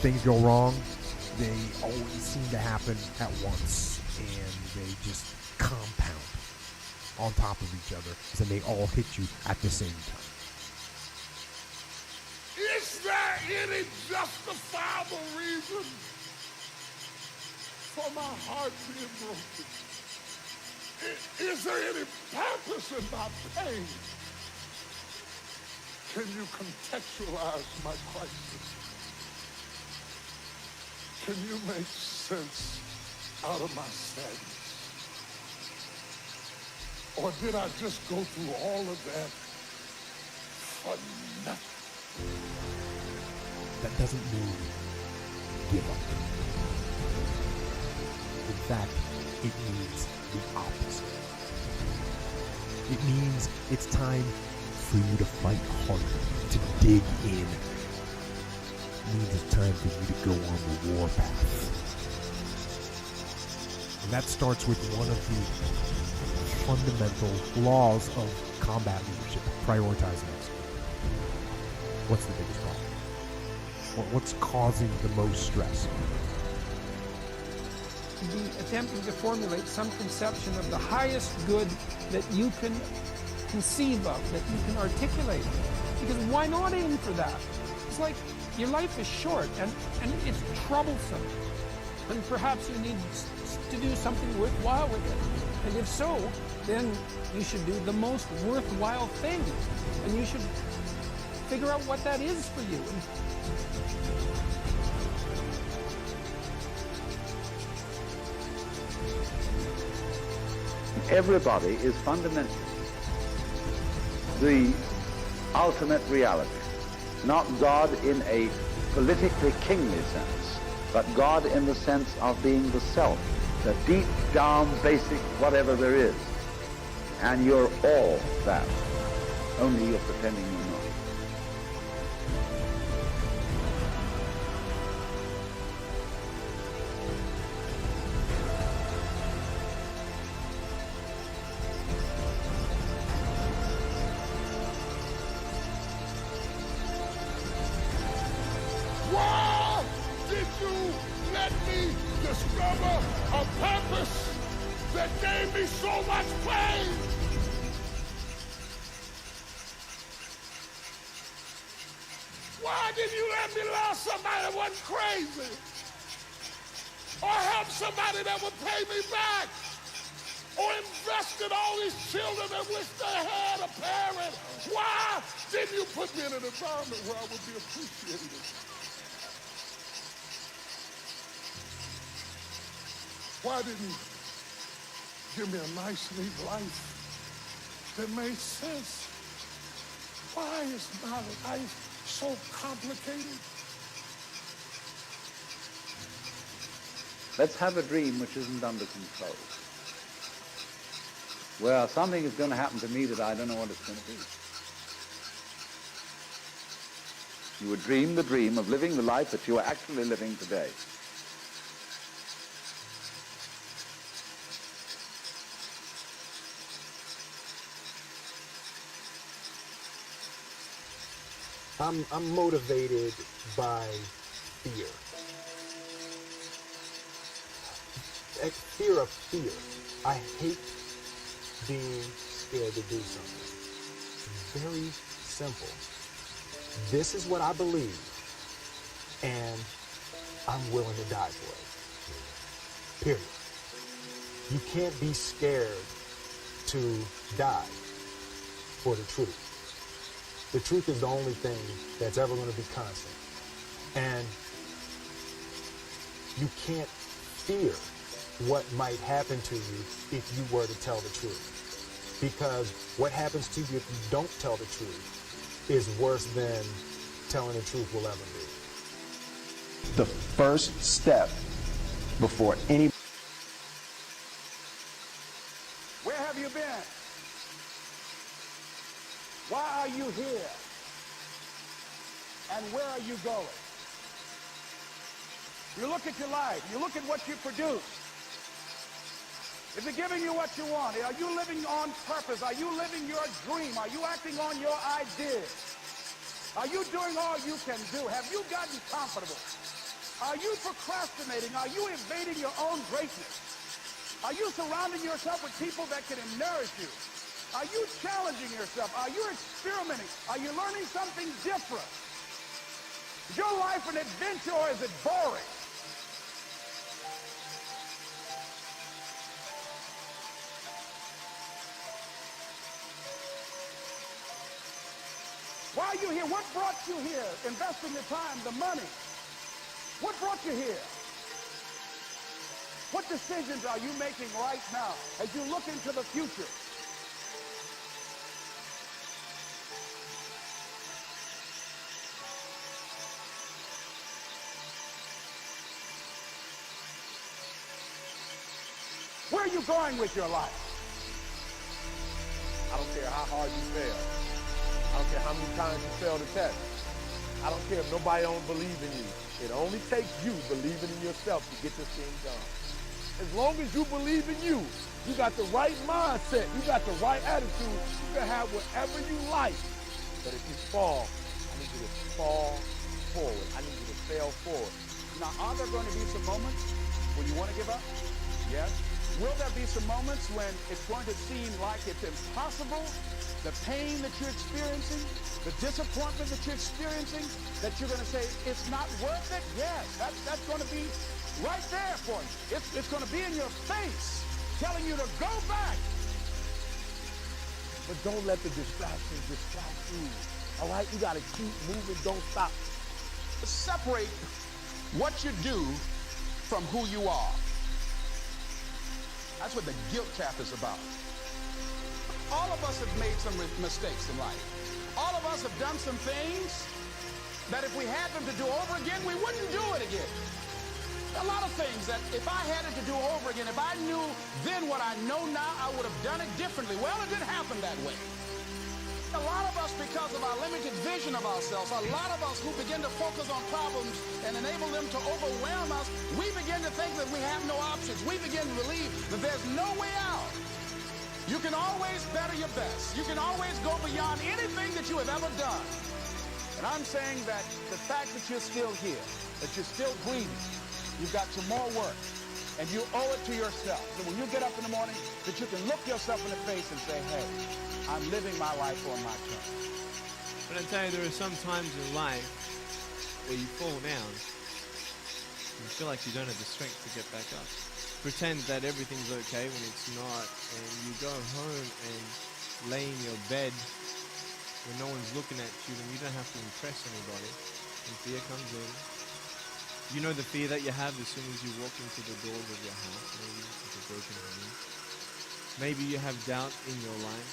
things go wrong, they always seem to happen at once, and they just compound on top of each other, and they all hit you at the same time. It's there any justifiable reason for my heart being broken? Is there any purpose in my pain? Can you contextualize my crisis? Can you make sense out of my sadness? Or did I just go through all of that for nothing? That doesn't mean give up. In fact, it means the opposite. It means it's time for you to fight harder, to dig in. It means it's time for you to go on the war path. And that starts with one of the fundamental laws of combat leadership, prioritizing execution. What's the biggest problem? What's causing the most stress? Be attempting to formulate some conception of the highest good that you can conceive of, that you can articulate. Because why not aim for that? It's like your life is short and it's troublesome. And perhaps you need to do something worthwhile with it. And if so, then you should do the most worthwhile thing. And you should figure out what that is for you. Everybody is fundamentally the ultimate reality, not God in a politically kingly sense, but God in the sense of being the self, the deep down basic whatever there is. And you're all that, only you're pretending you're not. Why did you let me discover a purpose that gave me so much pain? Why didn't you let me love somebody that wasn't crazy? Or help somebody that would pay me back? Or invest in all these children that wish they had a parent? Why didn't you put me in an environment where I would be appreciated? Why didn't you give me a nice, neat life that made sense? Why is my life so complicated? Let's have a dream which isn't under control. Well, something is going to happen to me that I don't know what it's going to be. You would dream the dream of living the life that you are actually living today. I'm motivated by fear. Fear of fear. I hate being scared to do something. It's very simple. This is what I believe, and I'm willing to die for it. Period. You can't be scared to die for the truth. The truth is the only thing that's ever going to be constant. And you can't fear what might happen to you if you were to tell the truth. Because what happens to you if you don't tell the truth is worse than telling the truth will ever be. The first step before any... Where have you been? Why are you here? And where are you going? You look at your life. You look at what you produce. Is it giving you what you want? Are you living on purpose? Are you living your dream? Are you acting on your ideas? Are you doing all you can do? Have you gotten comfortable? Are you procrastinating? Are you evading your own greatness? Are you surrounding yourself with people that can nourish you? Are you challenging yourself? Are you experimenting? Are you learning something different? Is your life an adventure or is it boring? Why are you here? What brought you here? Investing the time, the money. What brought you here? What decisions are you making right now as you look into the future? Where are you going with your life? I don't care how hard you fail. I don't care how many times you fail the test. I don't care if nobody don't believe in you. It only takes you believing in yourself to get this thing done. As long as you believe in you, you got the right mindset, you got the right attitude, you can have whatever you like. But if you fall, I need you to fall forward. I need you to fail forward. Now, are there going to be some moments when you want to give up? Yes. Will there be some moments when it's going to seem like it's impossible? The pain that you're experiencing, the disappointment that you're experiencing, that you're going to say, it's not worth it? Yes, that's going to be right there for you. It's going to be in your face, telling you to go back. But don't let the distractions distract you. All right? You got to keep moving. Don't stop. Separate what you do from who you are. That's what the guilt trap is about. All of us have made some mistakes in life. All of us have done some things that if we had them to do over again, we wouldn't do it again. A lot of things that if I had it to do over again, if I knew then what I know now, I would have done it differently. Well, it didn't happen that way. A lot of us, because of our limited vision of ourselves, a lot of us who begin to focus on problems and enable them to overwhelm us, we begin to think that we have no options. We begin to believe that there's no way out. You can always better your best. You can always go beyond anything that you have ever done. And I'm saying that the fact that you're still here, that you're still breathing, you've got some more work, and you owe it to yourself. So when you get up in the morning, that you can look yourself in the face and say, hey, I'm living my life on my terms. But I tell you, there are some times in life where you fall down and you feel like you don't have the strength to get back up. Pretend that everything's okay when it's not, and you go home and lay in your bed when no one's looking at you, and you don't have to impress anybody, and fear comes in. You know the fear that you have as soon as you walk into the doors of your house, maybe with a broken home. Maybe you have doubt in your life.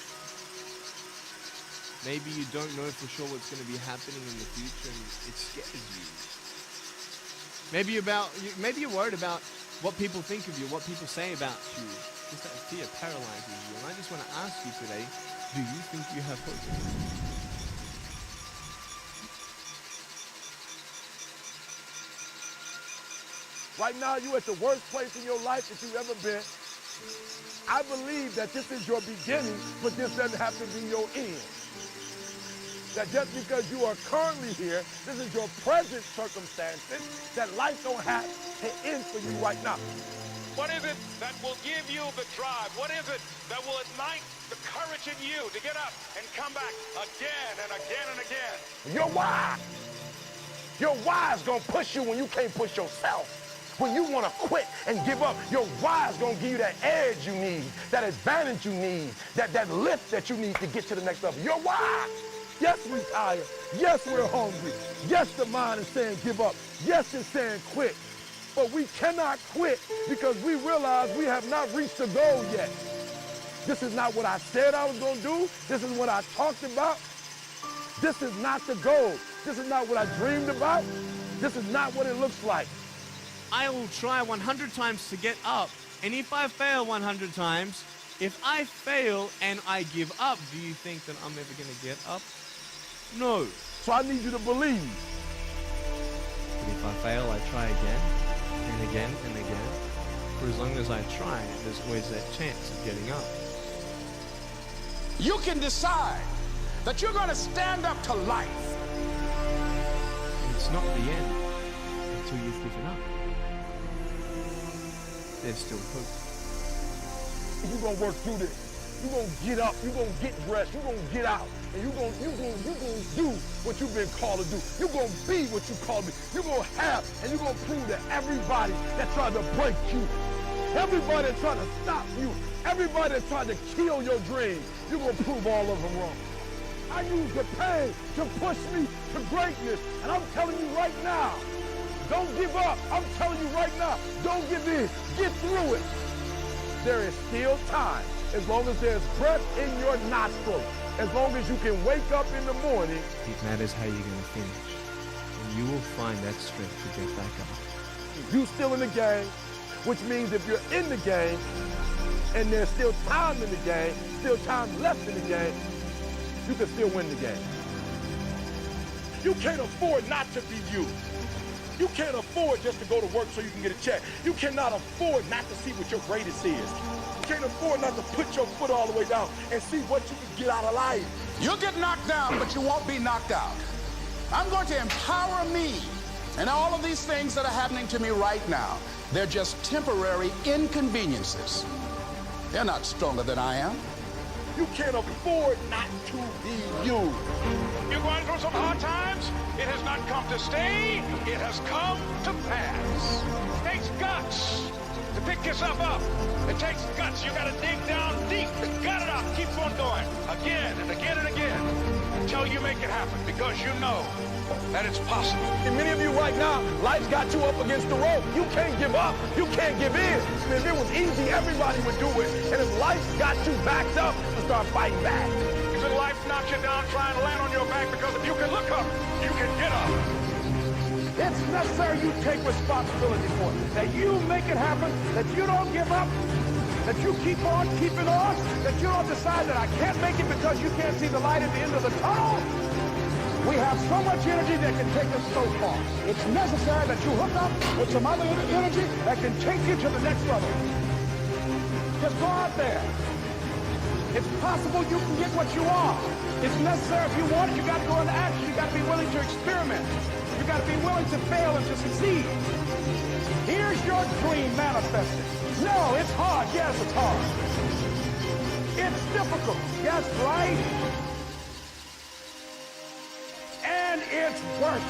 Maybe you don't know for sure what's going to be happening in the future, and it scares you. Maybe you're worried about what people think of you, what people say about you. Just that fear paralyzes you. And I just want to ask you today, do you think you have hope? Right now, you're at the worst place in your life that you've ever been. I believe that this is your beginning, but this doesn't have to be your end. That just because you are currently here, this is your present circumstances, that life don't have to end for you right now. What is it that will give you the drive? What is it that will ignite the courage in you to get up and come back again and again and again? Your why. Your why is going to push you when you can't push yourself. When you want to quit and give up, your why is going to give you that edge you need, that advantage you need, that lift that you need to get to the next level. Your why. Yes, we're tired. Yes, we're hungry. Yes, the mind is saying give up. Yes, it's saying quit. But we cannot quit because we realize we have not reached the goal yet. This is not what I said I was going to do. This is what I talked about. This is not the goal. This is not what I dreamed about. This is not what it looks like. I will try 100 times to get up, and if I fail 100 times, if I fail and I give up, do you think that I'm ever going to get up? No. So I need you to believe. But if I fail, I try again, and again, and again. For as long as I try, there's always that chance of getting up. You can decide that you're going to stand up to life. And it's not the end until you've given up. There's still hope. You're going to work through this. You're going to get up. You're going to get dressed. You're going to get out. And you're going to do what you've been called to do. You're going to be what you called to be. You're going to have, and you're going to prove to everybody that tried to break you, everybody that tried to stop you, everybody that tried to kill your dreams, you're going to prove all of them wrong. I use the pain to push me to greatness. And I'm telling you right now, don't give up. I'm telling you right now, don't give in. Get through it. There is still time. As long as there's breath in your nostrils, as long as you can wake up in the morning. It matters how you're going to finish. And you will find that strength to get back up. You still in the game, which means if you're in the game and there's still time in the game, still time left in the game, you can still win the game. You can't afford not to be you. You can't afford just to go to work so you can get a check. You cannot afford not to see what your greatest is. You can't afford not to put your foot all the way down and see what you can get out of life. You'll get knocked down, but you won't be knocked out. I'm going to empower me and all of these things that are happening to me right now. They're just temporary inconveniences. They're not stronger than I am. You can't afford not to be you. You're going through some hard times? It has not come to stay. It has come to pass. It takes guts to pick yourself up. It takes guts. You got to dig down deep. Gut it up. Keep on going. Again and again and again until you make it happen, because you know that it's possible. And many of you right now, life's got you up against the rope. You can't give up. You can't give in. If it was easy, everybody would do it. And if life's got you backed up, you start fighting back. If life knocks you down, try and land on your back, because if you can look up, you can get up. It's necessary you take responsibility for it, that you make it happen, that you don't give up, that you keep on keeping on, that you don't decide that I can't make it because you can't see the light at the end of the tunnel. We have so much energy that can take us so far. It's necessary that you hook up with some other energy that can take you to the next level. Just go out there. It's possible you can get what you want. It's necessary if you want it, you got to go into action. You got to be willing to experiment. You got to be willing to fail and to succeed. Here's your dream manifested. No, it's hard. Yes, it's hard. It's difficult. Yes, right? And it's worth it.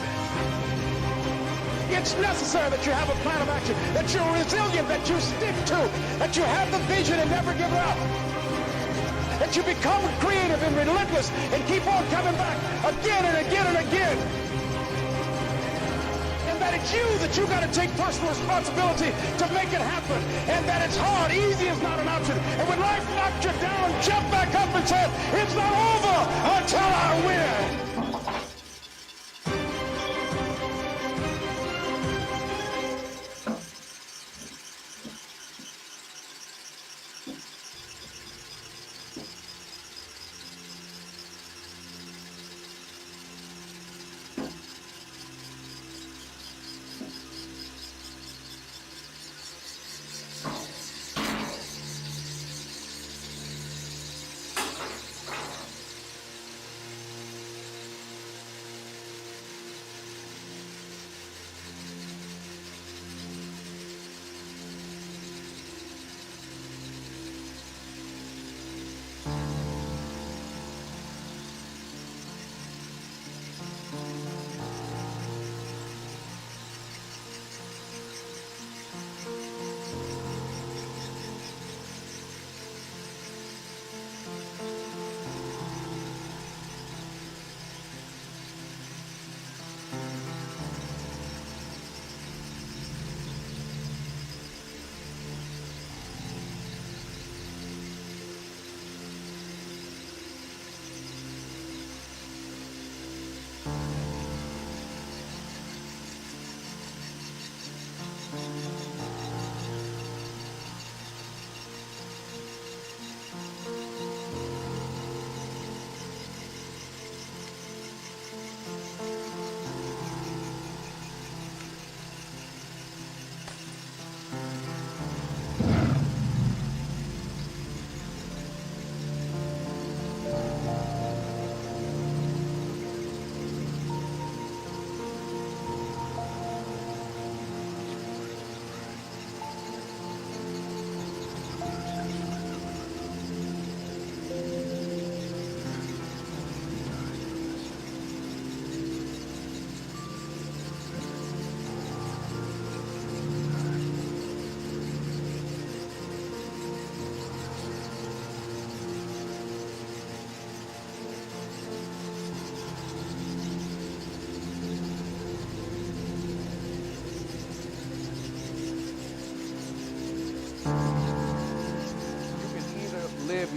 It's necessary that you have a plan of action, that you're resilient, that you stick to, that you have the vision and never give up, that you become creative and relentless and keep on coming back again and again and again. And that it's you that you got to take personal responsibility to make it happen. And that it's hard. Easy is not an option. And when life knocks you down, jump back up and say, it's not over until I win.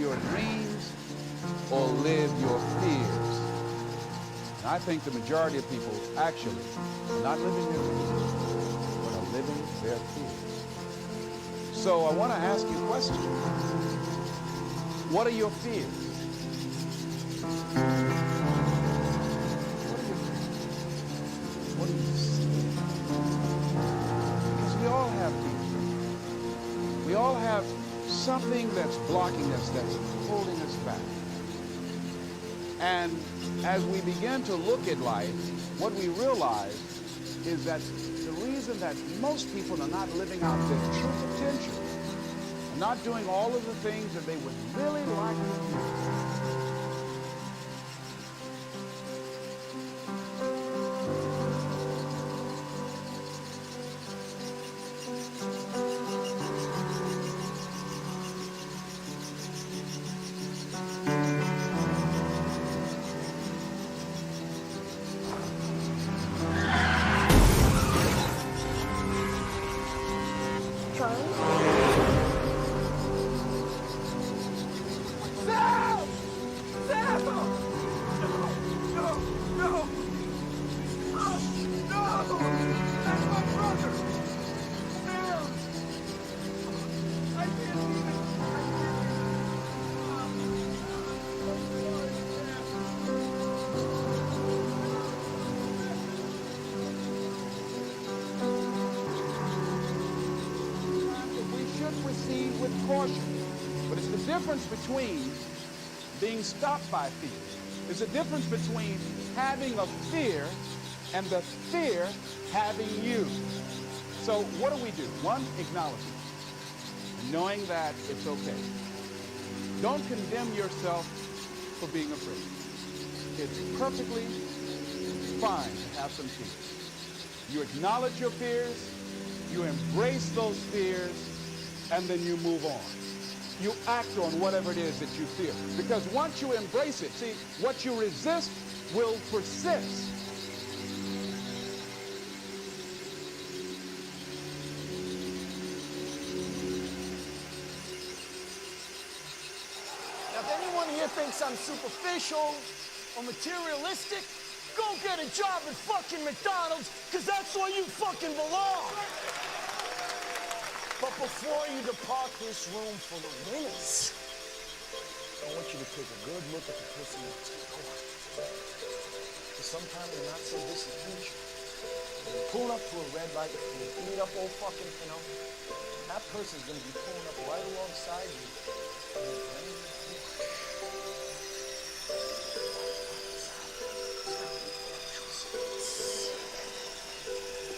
your dreams or live your fears? And I think the majority of people actually are not living their dreams, but are living their fears. So I want to ask you a question. What are your fears? What are you scared? Because we all have fears. We all have something that's blocking us, that's holding us back. And as we begin to look at life, what we realize is that the reason that most people are not living out their true potential, not doing all of the things that they would really like to do, but it's the difference between being stopped by fear. There's a difference between having a fear and the fear having you. So what do we do? One, acknowledge it, knowing that it's okay. Don't condemn yourself for being afraid. It's perfectly fine to have some fears. You acknowledge your fears, you embrace those fears, and then you move on. You act on whatever it is that you fear. Because once you embrace it, see, what you resist will persist. Now, if anyone here thinks I'm superficial or materialistic, go get a job at fucking McDonald's, because that's where you fucking belong. But before you depart this room full of winners, I want you to take a good look at the person next door. Because sometimes they're not so distant. When you pull up to a red light and you beat up old fucking, that person's going to be pulling up right alongside you.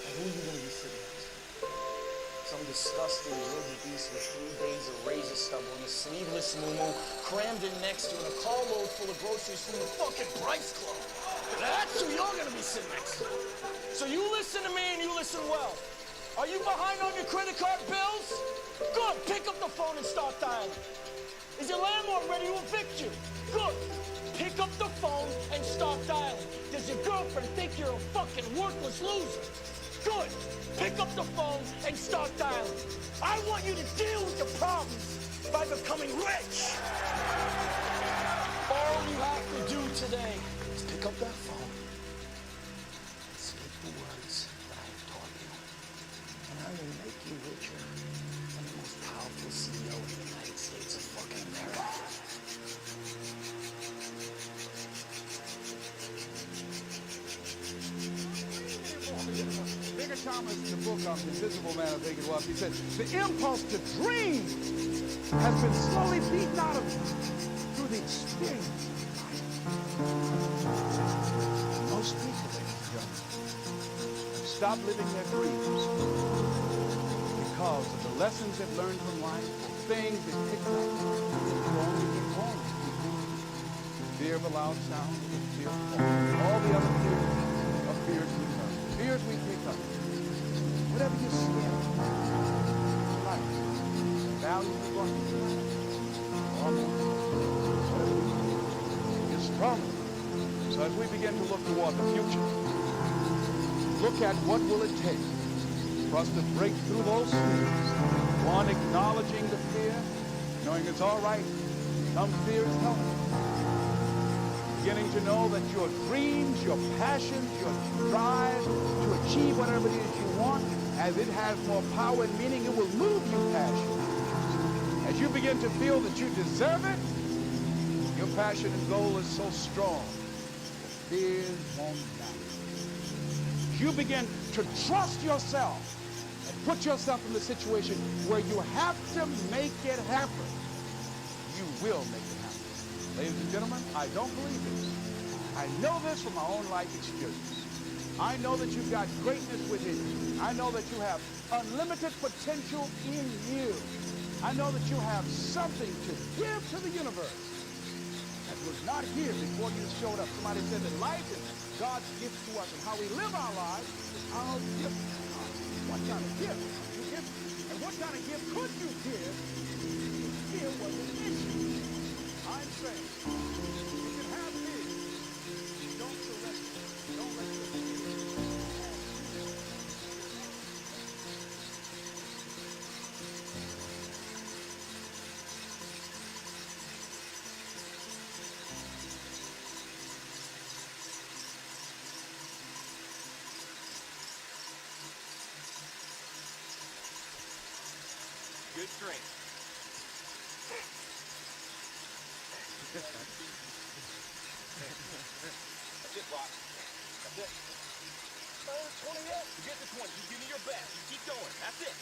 And who are you going to be sitting next to? Some disgusting little beast with 3 days of razor stubble and a sleeveless moo-moo crammed in next to you in a carload full of groceries from the fucking Price Club. That's who you're gonna be sitting next to. So you listen to me and you listen well. Are you behind on your credit card bills? Good, pick up the phone and start dialing. Is your landlord ready to evict you? Good, pick up the phone and start dialing. Does your girlfriend think you're a fucking worthless loser? Good. Pick up the phone and start dialing. I want you to deal with your problems by becoming rich. All you have to do today is pick up that phone and speak the words that I have taught you. And I will make you richer than the most powerful CEO in the United States of fucking America. Thomas, in the book of Invisible Man, I think it was, he said, the impulse to dream has been slowly beaten out of you through the experience of life. Most people, ladies and gentlemen, have stopped living their dreams because of the lessons they've learned from life, or things they picked up, fear of a loud sound, fear of falling, all the other fears we learn, fears we pick up. Whatever you're scared of, life, value of life, you're stronger. So as we begin to look toward the future, look at what will it take for us to break through those fears. One, acknowledging the fear, knowing it's all right, Some fear is healthy. Beginning to know that your dreams, your passions, your drive to achieve whatever it is you want, as it has more power and meaning, it will move you past you. As you begin to feel that you deserve it, your passion and goal is so strong, fears won't matter. You begin to trust yourself and put yourself in the situation where you have to make it happen. You will make it happen. Ladies and gentlemen, I don't believe it. I know this from my own life experience. I know that you've got greatness within you. I know that you have unlimited potential in you. I know that you have something to give to the universe that was not here before you showed up. Somebody said that life is God's gift to us, and how we live our lives is our gift to God. What kind of gift you give? And what kind of gift could you give if fear was an issue? I'm saying, you can have fear. Don't surrender. Don't let your fear. Good strength. That's it, Brock. That's it. 20 yet? You get the 20. You give me your best. You keep going. That's it.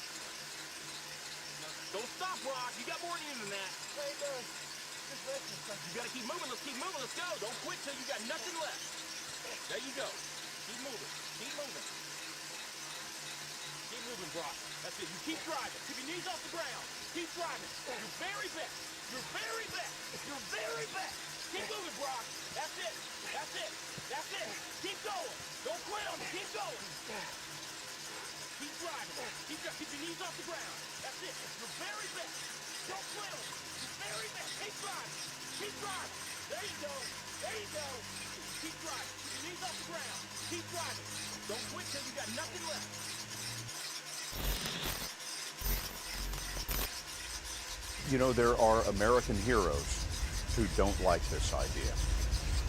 Don't stop, Brock. You got more in you than that. Hey, just rest yourself. You gotta keep moving. Let's keep moving. Let's go. Don't quit till you got nothing left. There you go. Keep moving. Keep moving. Keep moving, Brock. That's it. You keep driving. Keep your knees off the ground. Keep driving. Your very best. Your very best. Your very best. Keep moving, Brock. That's it. That's it. That's it. Keep going. Don't quit on it. Keep going. Keep driving. Keep your knees off the ground. That's it. Your very best. Don't quit on it. Your very best. Keep driving. Keep driving. There you go. There you go. Keep driving. Keep your knees off the ground. Keep driving. Don't quit till you got nothing left. You know, there are American heroes who don't like this idea.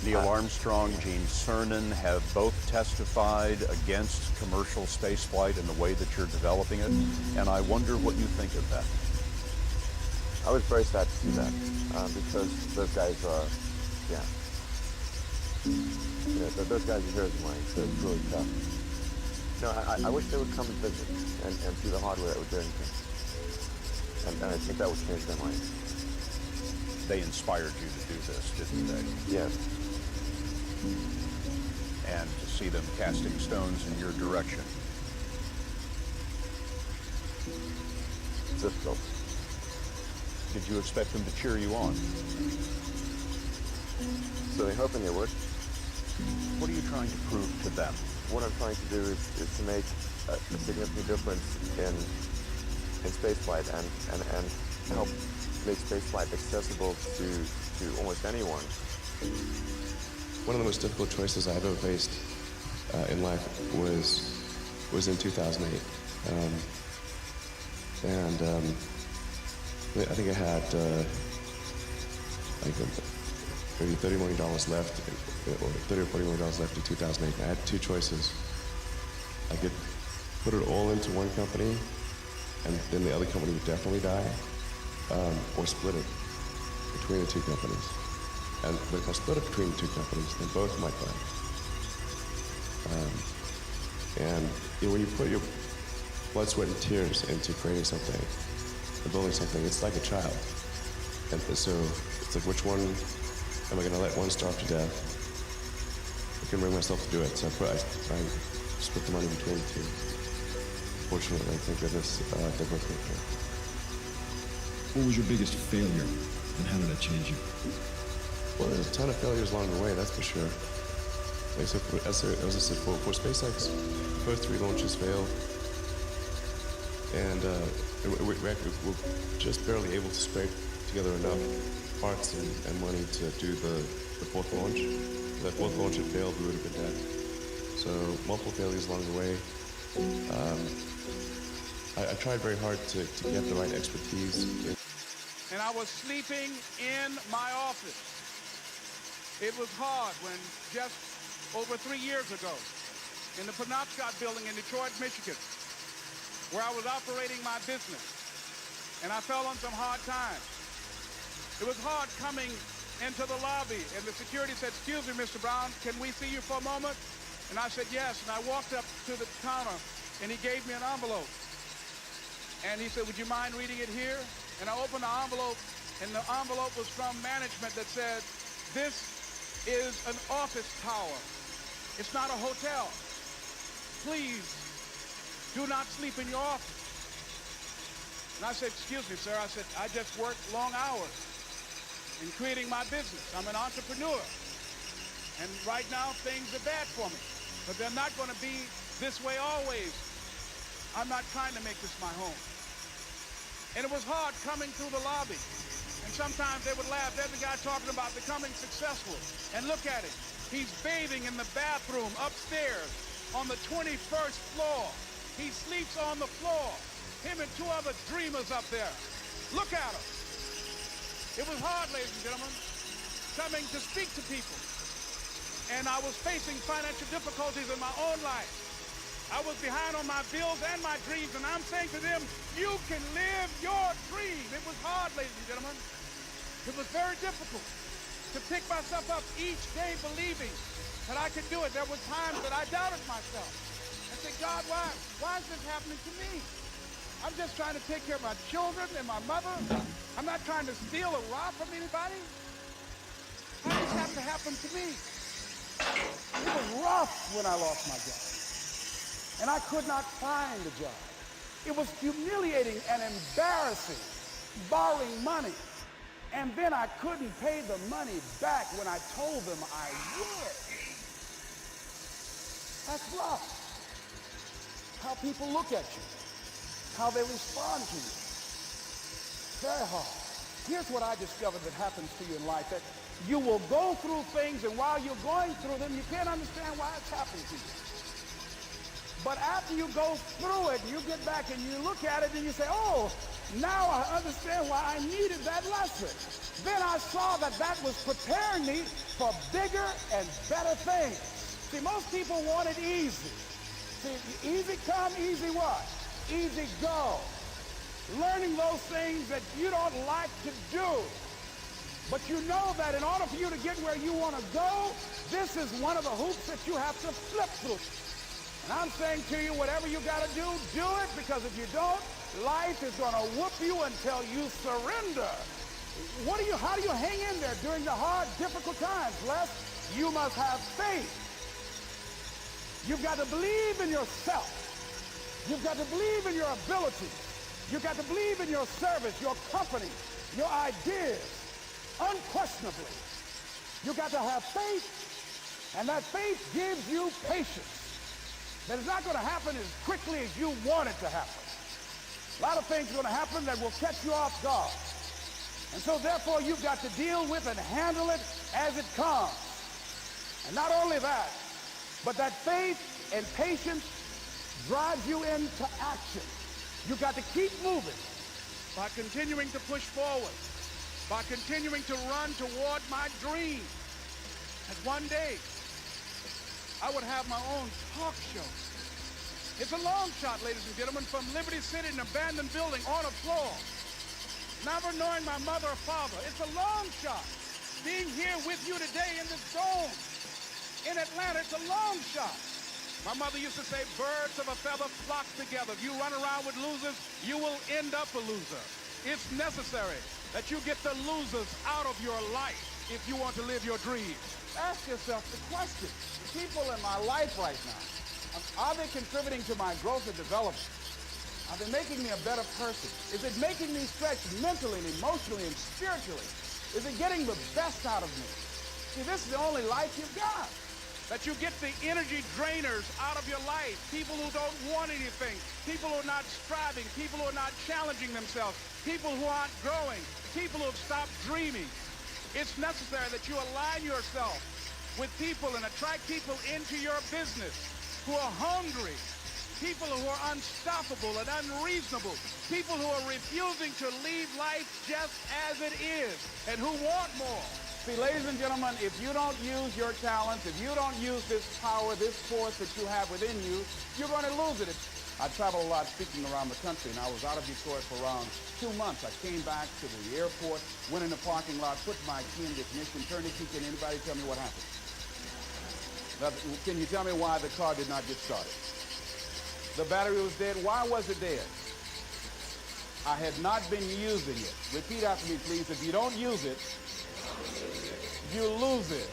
Neil Armstrong, Gene Cernan have both testified against commercial spaceflight in the way that you're developing it, and I wonder what you think of that. I was very sad to see that, because those guys are, those guys are heroes of mine, so it's really tough. No, I wish they would come and visit and see the hardware that we're doing. And I think that would change their mind. They inspired you to do this, didn't they? Yes. And to see them casting stones in your direction. It's difficult. Did you expect them to cheer you on? So they're hoping they would. What are you trying to prove to them? What I'm trying to do is to make a significant difference in spaceflight and help make spaceflight accessible to almost anyone. One of the most difficult choices I've ever faced in life was in 2008. I think I had maybe $30 million left, or $30 or $40 million left in 2008. I had two choices. I could put it all into one company, and then the other company would definitely die, or split it between the two companies. But if I split it between the two companies, then both might die. When you put your blood, sweat, and tears into creating something, or building something, it's like a child. And so it's like, which one am I going to let one starve to death? I can bring myself to do it, so I split the money between the two. Fortunately, thank goodness, they both worked out. What was your biggest failure, and how did that change you? Well, there's a ton of failures along the way, that's for sure. Like, so as I said, for SpaceX, the first 3 launches failed, and we're just barely able to scrape together enough parts and money to do the 4th launch. If that 4th launch had failed, we would have been dead. So multiple failures along the way. I tried very hard to get the right expertise. and I was sleeping in my office. It was hard when just over 3 years ago, in the Penobscot building in Detroit, Michigan, where I was operating my business, and I fell on some hard times. It was hard coming into the lobby, and the security said, "Excuse me, Mr. Brown, can we see you for a moment?" And I said, "Yes," and I walked up to the counter, and he gave me an envelope. And he said, "Would you mind reading it here?" And I opened the envelope, and the envelope was from management that said, "This is an office tower. It's not a hotel. Please do not sleep in your office." And I said, "Excuse me, sir." I said, "I just work long hours in creating my business. I'm an entrepreneur. And right now, things are bad for me. But they're not going to be this way always. I'm not trying to make this my home." And it was hard coming through the lobby. And sometimes they would laugh. There's a guy talking about becoming successful. And look at him. He's bathing in the bathroom upstairs on the 21st floor. He sleeps on the floor. Him and 2 other dreamers up there. Look at him. It was hard, ladies and gentlemen, coming to speak to people. And I was facing financial difficulties in my own life. I was behind on my bills and my dreams, and I'm saying to them, you can live your dream. It was hard, ladies and gentlemen. It was very difficult to pick myself up each day believing that I could do it. There were times that I doubted myself. I said, "God, why is this happening to me? I'm just trying to take care of my children and my mother. I'm not trying to steal or rob from anybody. Why does this have to happen to me?" It was rough when I lost my job. And I could not find a job. It was humiliating and embarrassing, borrowing money. And then I couldn't pay the money back when I told them I would. That's rough. How people look at you, how they respond to you. Very hard. Here's what I discovered that happens to you in life, that you will go through things, and while you're going through them, you can't understand why it's happening to you. But after you go through it, you get back and you look at it and you say, "Oh, now I understand why I needed that lesson." Then I saw that that was preparing me for bigger and better things. See, most people want it easy. See, easy come, easy what? Easy go. Learning those things that you don't like to do. But you know that in order for you to get where you want to go, this is one of the hoops that you have to flip through. And I'm saying to you, whatever you got to do it, because if you don't, life is going to whoop you until you surrender. How do you hang in there during the hard, difficult times? Les, you must have faith. You've got to believe in yourself. You've got to believe in your ability. You've got to believe in your service, your company, your ideas, unquestionably. You've got to have faith, and that faith gives you patience. That it's not going to happen as quickly as you want it to happen. A lot of things are going to happen that will catch you off guard. And so therefore you've got to deal with and handle it as it comes. And not only that, but that faith and patience drives you into action. You've got to keep moving by continuing to push forward, by continuing to run toward my dream. And one day, I would have my own talk show. It's a long shot, ladies and gentlemen, from Liberty City, an abandoned building on a floor. Never knowing my mother or father. It's a long shot. Being here with you today in this dome in Atlanta, it's a long shot. My mother used to say, birds of a feather flock together. If you run around with losers, you will end up a loser. It's necessary that you get the losers out of your life if you want to live your dreams. Ask yourself the question. The people in my life right now, are they contributing to my growth and development? Are they making me a better person? Is it making me stretch mentally and emotionally and spiritually? Is it getting the best out of me? See, this is the only life you've got. That you get the energy drainers out of your life. People who don't want anything. People who are not striving. People who are not challenging themselves. People who aren't growing. People who have stopped dreaming. It's necessary that you align yourself with people and attract people into your business who are hungry. people who are unstoppable and unreasonable, people who are refusing to leave life just as it is and who want more. See, ladies and gentlemen, if you don't use your talents, if you don't use this power, this force that you have within you, you're going to lose it. I traveled a lot speaking around the country, and I was out of Detroit for around 2 months. I came back to the airport, went in the parking lot, put my key in the ignition, turned the key. Can anybody tell me what happened? Can you tell me why the car did not get started? The battery was dead. Why was it dead? I had not been using it. Repeat after me, please. If you don't use it, you lose it.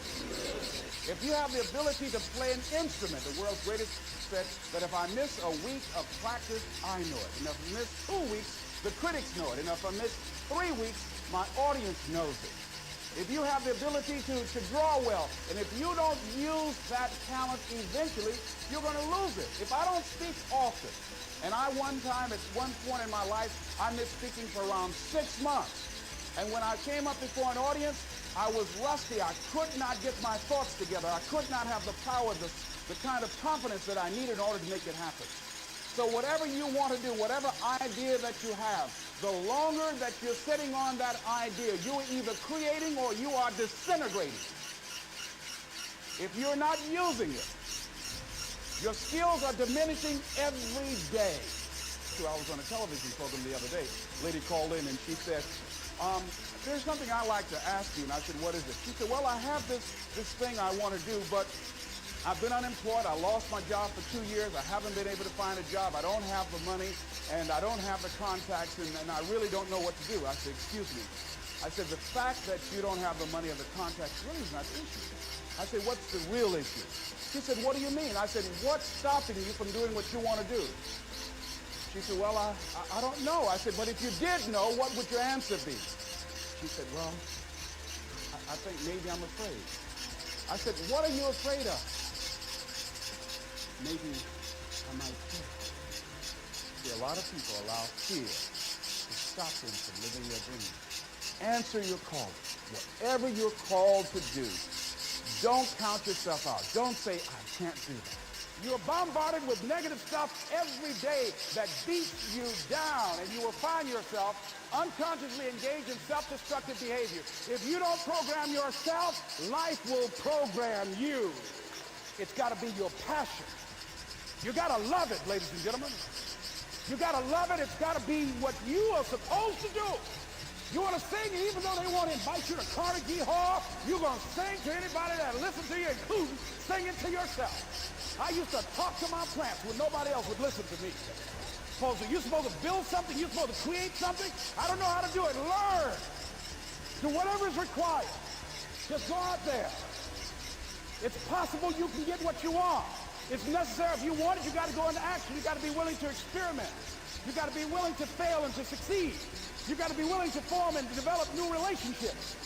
If you have the ability to play an instrument, the world's greatest said that if I miss a week of practice, I know it. And if I miss 2 weeks, the critics know it. And if I miss 3 weeks, my audience knows it. If you have the ability to draw well, and if you don't use that talent eventually, you're going to lose it. If I don't speak often, and at one point in my life, I missed speaking for around 6 months. And when I came up before an audience, I was rusty. I could not get my thoughts together. I could not have the power, the kind of confidence that I needed in order to make it happen. So whatever you want to do, whatever idea that you have, the longer that you're sitting on that idea, you are either creating or you are disintegrating. If you're not using it, your skills are diminishing every day. So I was on a television program the other day. A lady called in and she said, there's something I'd like to ask you. And I said, what is it? She said, well, I have this thing I want to do, but I've been unemployed. I lost my job for 2 years. I haven't been able to find a job. I don't have the money, and I don't have the contacts, and I really don't know what to do. I said, excuse me. I said, the fact that you don't have the money or the contacts really is not the issue. I said, what's the real issue? She said, what do you mean? I said, what's stopping you from doing what you want to do? She said, well, I don't know. I said, but if you did know, what would your answer be? She said, well, I think maybe I'm afraid. I said, what are you afraid of? Maybe I might fail. See, a lot of people allow fear to stop them from living their dreams. Answer your calling. Whatever you're called to do, don't count yourself out. Don't say, I can't do that. You're bombarded with negative stuff every day that beats you down, and you will find yourself unconsciously engaged in self-destructive behavior. If you don't program yourself, life will program you. It's got to be your passion. You got to love it, ladies and gentlemen. You got to love it. It's got to be what you are supposed to do. You want to sing, and even though they want to invite you to Carnegie Hall, you're going to sing to anybody that listens to you, including singing to yourself. I used to talk to my plants when nobody else would listen to me. You're supposed to build something. You're supposed to create something. I don't know how to do it. Learn. Do whatever is required. Just go out there. It's possible you can get what you want. It's necessary. If you want it, you got to go into action. You got to be willing to experiment. You got to be willing to fail and to succeed. You got to be willing to form and to develop new relationships.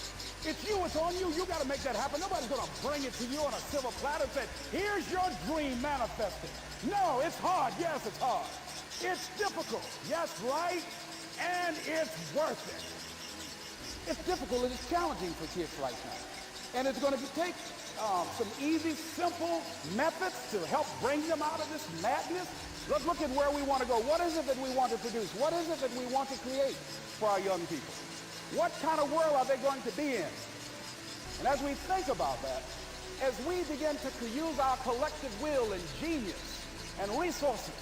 It's you. It's on you. You got to make that happen. Nobody's going to bring it to you on a silver platter and say, here's your dream manifested. No, it's hard. Yes, it's hard. It's difficult. Yes, right. And it's worth it. It's difficult and it's challenging for kids right now. And it's going to take some easy, simple methods to help bring them out of this madness. Let's look at where we want to go. What is it that we want to produce? What is it that we want to create for our young people? What kind of world are they going to be in? And as we think about that, as we begin to use our collective will and genius and resources,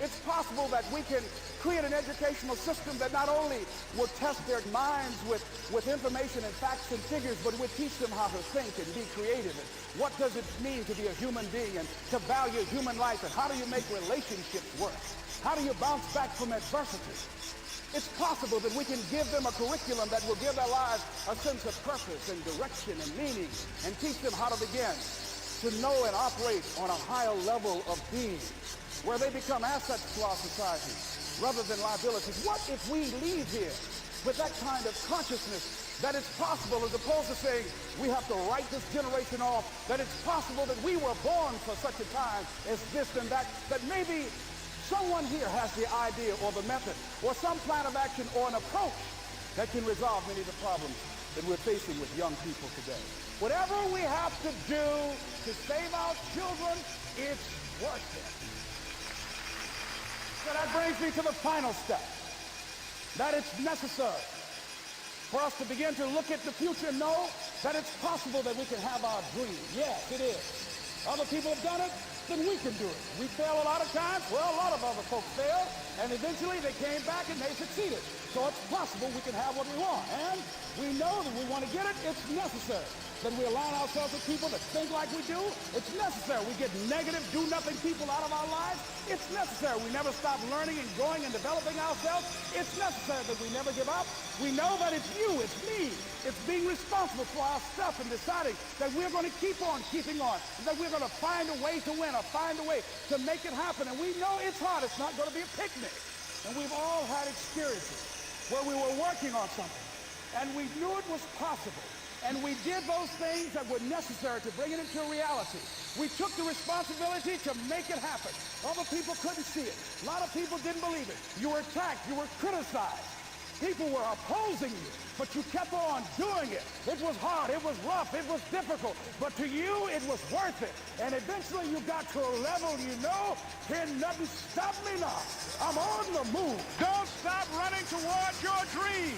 it's possible that we can create an educational system that not only will test their minds with information and facts and figures, but will teach them how to think and be creative. And what does it mean to be a human being and to value human life? And how do you make relationships work? How do you bounce back from adversity? It's possible that we can give them a curriculum that will give their lives a sense of purpose and direction and meaning and teach them how to begin to know and operate on a higher level of being, where they become assets to our society rather than liabilities. What if we leave here with that kind of consciousness that it's possible, as opposed to saying we have to write this generation off, that it's possible that we were born for such a time as this and that, that maybe someone here has the idea or the method or some plan of action or an approach that can resolve many of the problems that we're facing with young people today. Whatever we have to do to save our children, it's worth it. brings me to the final step, that it's necessary for us to begin to look at the future and know that it's possible that we can have our dream. Yes, it is. Other people have done it, then we can do it. We fail a lot of times. Well, a lot of other folks failed, and eventually they came back and they succeeded. So it's possible we can have what we want. And we know that we want to get it. It's necessary that we align ourselves with people that think like we do. It's necessary we get negative, do-nothing people out of our lives. It's necessary we never stop learning and growing and developing ourselves. It's necessary that we never give up. We know that it's you, it's me. It's being responsible for our stuff and deciding that we're going to keep on keeping on, and that we're going to find a way to win or find a way to make it happen. And we know it's hard. It's not going to be a picnic. And we've all had experiences where we were working on something, and we knew it was possible. And we did those things that were necessary to bring it into reality. We took the responsibility to make it happen. Other people couldn't see it. A lot of people didn't believe it. You were attacked. You were criticized. People were opposing you, but you kept on doing it. It was hard. It was rough. It was difficult. But to you, it was worth it. And eventually you got to a level you know, can nothing stop me now. I'm on the move. Don't stop running towards your dream.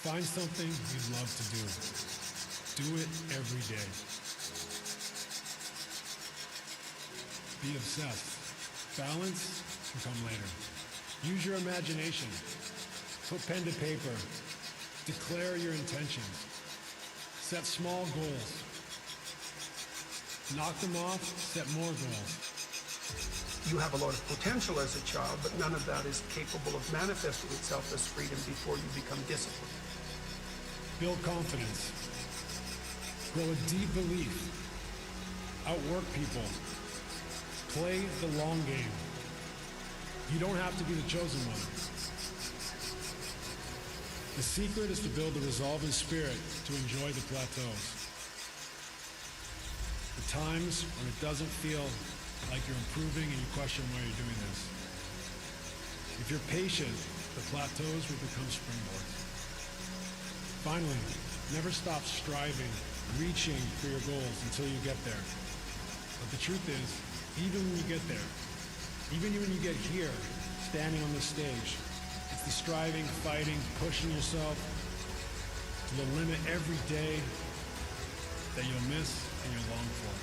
Find something you love to do. Do it every day. Be obsessed. Balance can come later. Use your imagination. Put pen to paper. Declare your intentions. Set small goals. Knock them off, set more goals. You have a lot of potential as a child, but none of that is capable of manifesting itself as freedom before you become disciplined. Build confidence. Grow a deep belief. Outwork people. Play the long game. You don't have to be the chosen one. The secret is to build the resolve and spirit to enjoy the plateaus. The times when it doesn't feel like you're improving and you question why you're doing this. If you're patient, the plateaus will become springboards. Finally, never stop striving, reaching for your goals until you get there. But the truth is, even when you get there, even when you get here, standing on this stage, it's the striving, fighting, pushing yourself to the limit every day that you'll miss and you'll long for.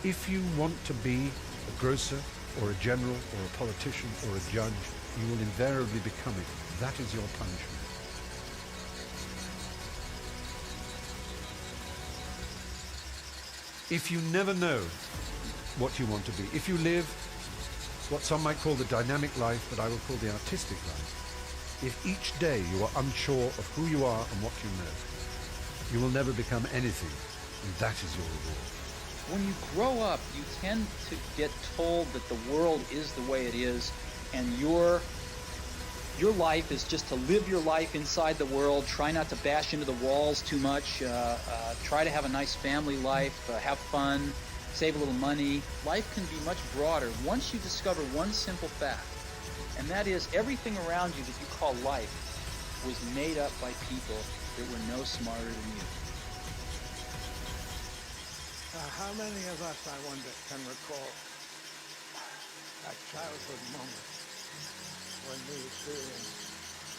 If you want to be a grocer or a general or a politician or a judge, you will invariably become it. That is your punishment. If you never know what you want to be, if you live what some might call the dynamic life, but I will call the artistic life, if each day you are unsure of who you are and what you know, you will never become anything, and that is your reward. When you grow up, you tend to get told that the world is the way it is, and your life is just to live your life inside the world, try not to bash into the walls too much, try to have a nice family life, have fun, save a little money. Life can be much broader once you discover one simple fact, and that is everything around you that you call life was made up by people that were no smarter than you. How many of us, I wonder, can recall that childhood moment when we experienced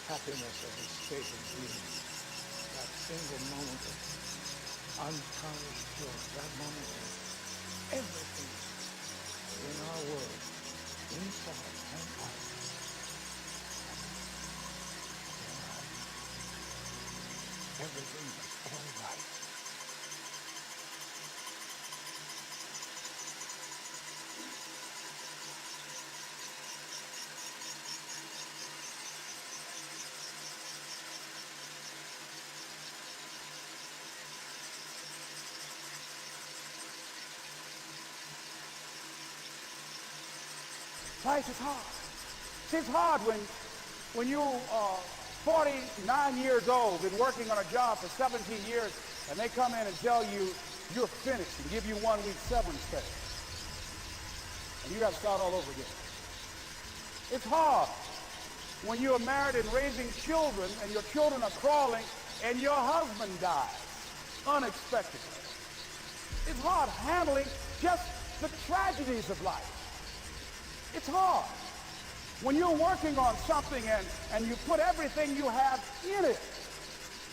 happiness as a state of being, that single moment of untarnished joy, that moment of everything in our world, inside and out, everything was all right. Life is hard. It's hard when you 49 years old, been working on a job for 17 years, and they come in and tell you you're finished and give you 1 week severance pay. And you got to start all over again. It's hard when you're married and raising children and your children are crawling and your husband dies unexpectedly. It's hard handling just the tragedies of life. It's hard when you're working on something and you put everything you have in it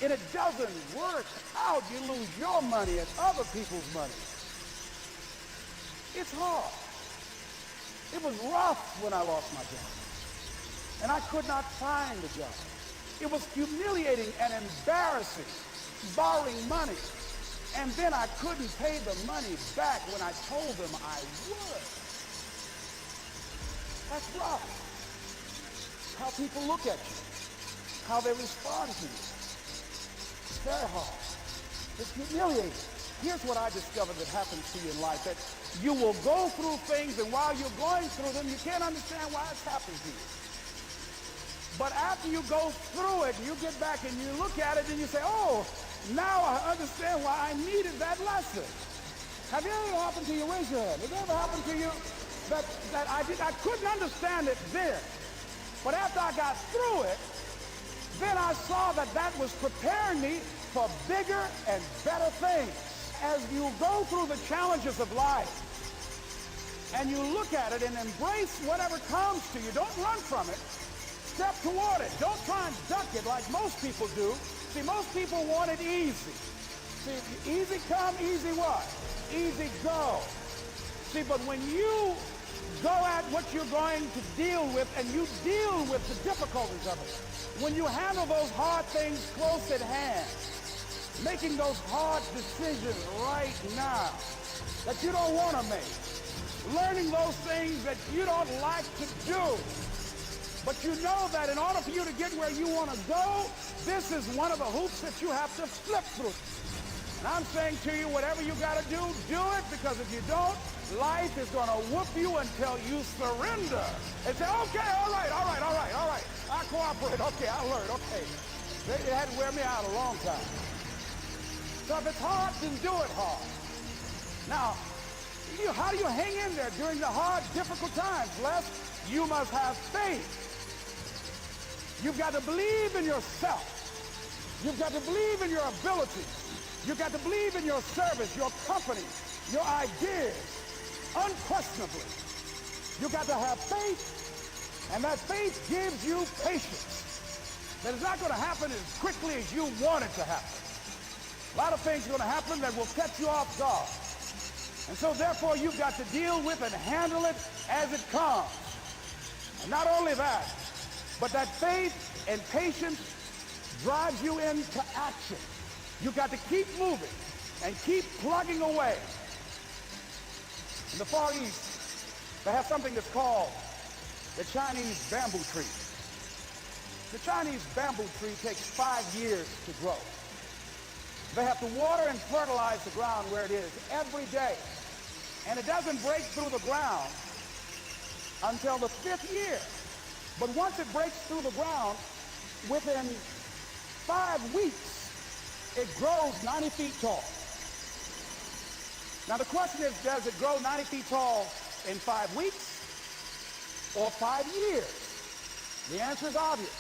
and it doesn't work out. You lose your money and other people's money. It's hard. It was rough when I lost my job. And I could not find a job. It was humiliating and embarrassing, borrowing money. And then I couldn't pay the money back when I told them I would. That's rough. How people look at you, how they respond to you. It's very hard. It's humiliating. Here's what I discovered that happens to you in life, that you will go through things, and while you're going through them, you can't understand why it's happened to you. But after you go through it, you get back and you look at it and you say, oh, now I understand why I needed that lesson. Have it ever happened to you? Raise your hand. Has it ever happened to you that I couldn't understand it then, but after I got through it, then I saw that that was preparing me for bigger and better things. As you go through the challenges of life and you look at it and embrace whatever comes to you, don't run from it. Step toward it. Don't try and duck it like most people do. See, most people want it easy. See, easy come, easy what? Easy go. See, but when you go at what you're going to deal with and you deal with the difficulties of it, when you handle those hard things close at hand, making those hard decisions right now that you don't want to make, learning those things that you don't like to do, but you know that in order for you to get where you want to go, this is one of the hoops that you have to flip through. And I'm saying to you, whatever you got to do it, because if you don't, life is going to whoop you until you surrender and say, okay, all right, I cooperate, okay, I learned, okay. They had to wear me out a long time. So if it's hard, then do it hard. Now, how do you hang in there during the hard, difficult times? Les, you must have faith. You've got to believe in yourself. You've got to believe in your abilities. You've got to believe in your service, your company, your ideas, unquestionably. You've got to have faith, and that faith gives you patience. That it's not going to happen as quickly as you want it to happen. A lot of things are going to happen that will catch you off guard. And so therefore you've got to deal with and handle it as it comes. And not only that, but that faith and patience drives you into action. You've got to keep moving and keep plugging away. In the Far East, they have something that's called the Chinese bamboo tree. The Chinese bamboo tree takes 5 years to grow. They have to water and fertilize the ground where it is every day. And it doesn't break through the ground until the 5th year. But once it breaks through the ground, within 5 weeks, it grows 90 feet tall. Now the question is, does it grow 90 feet tall in 5 weeks or 5 years? The answer is obvious.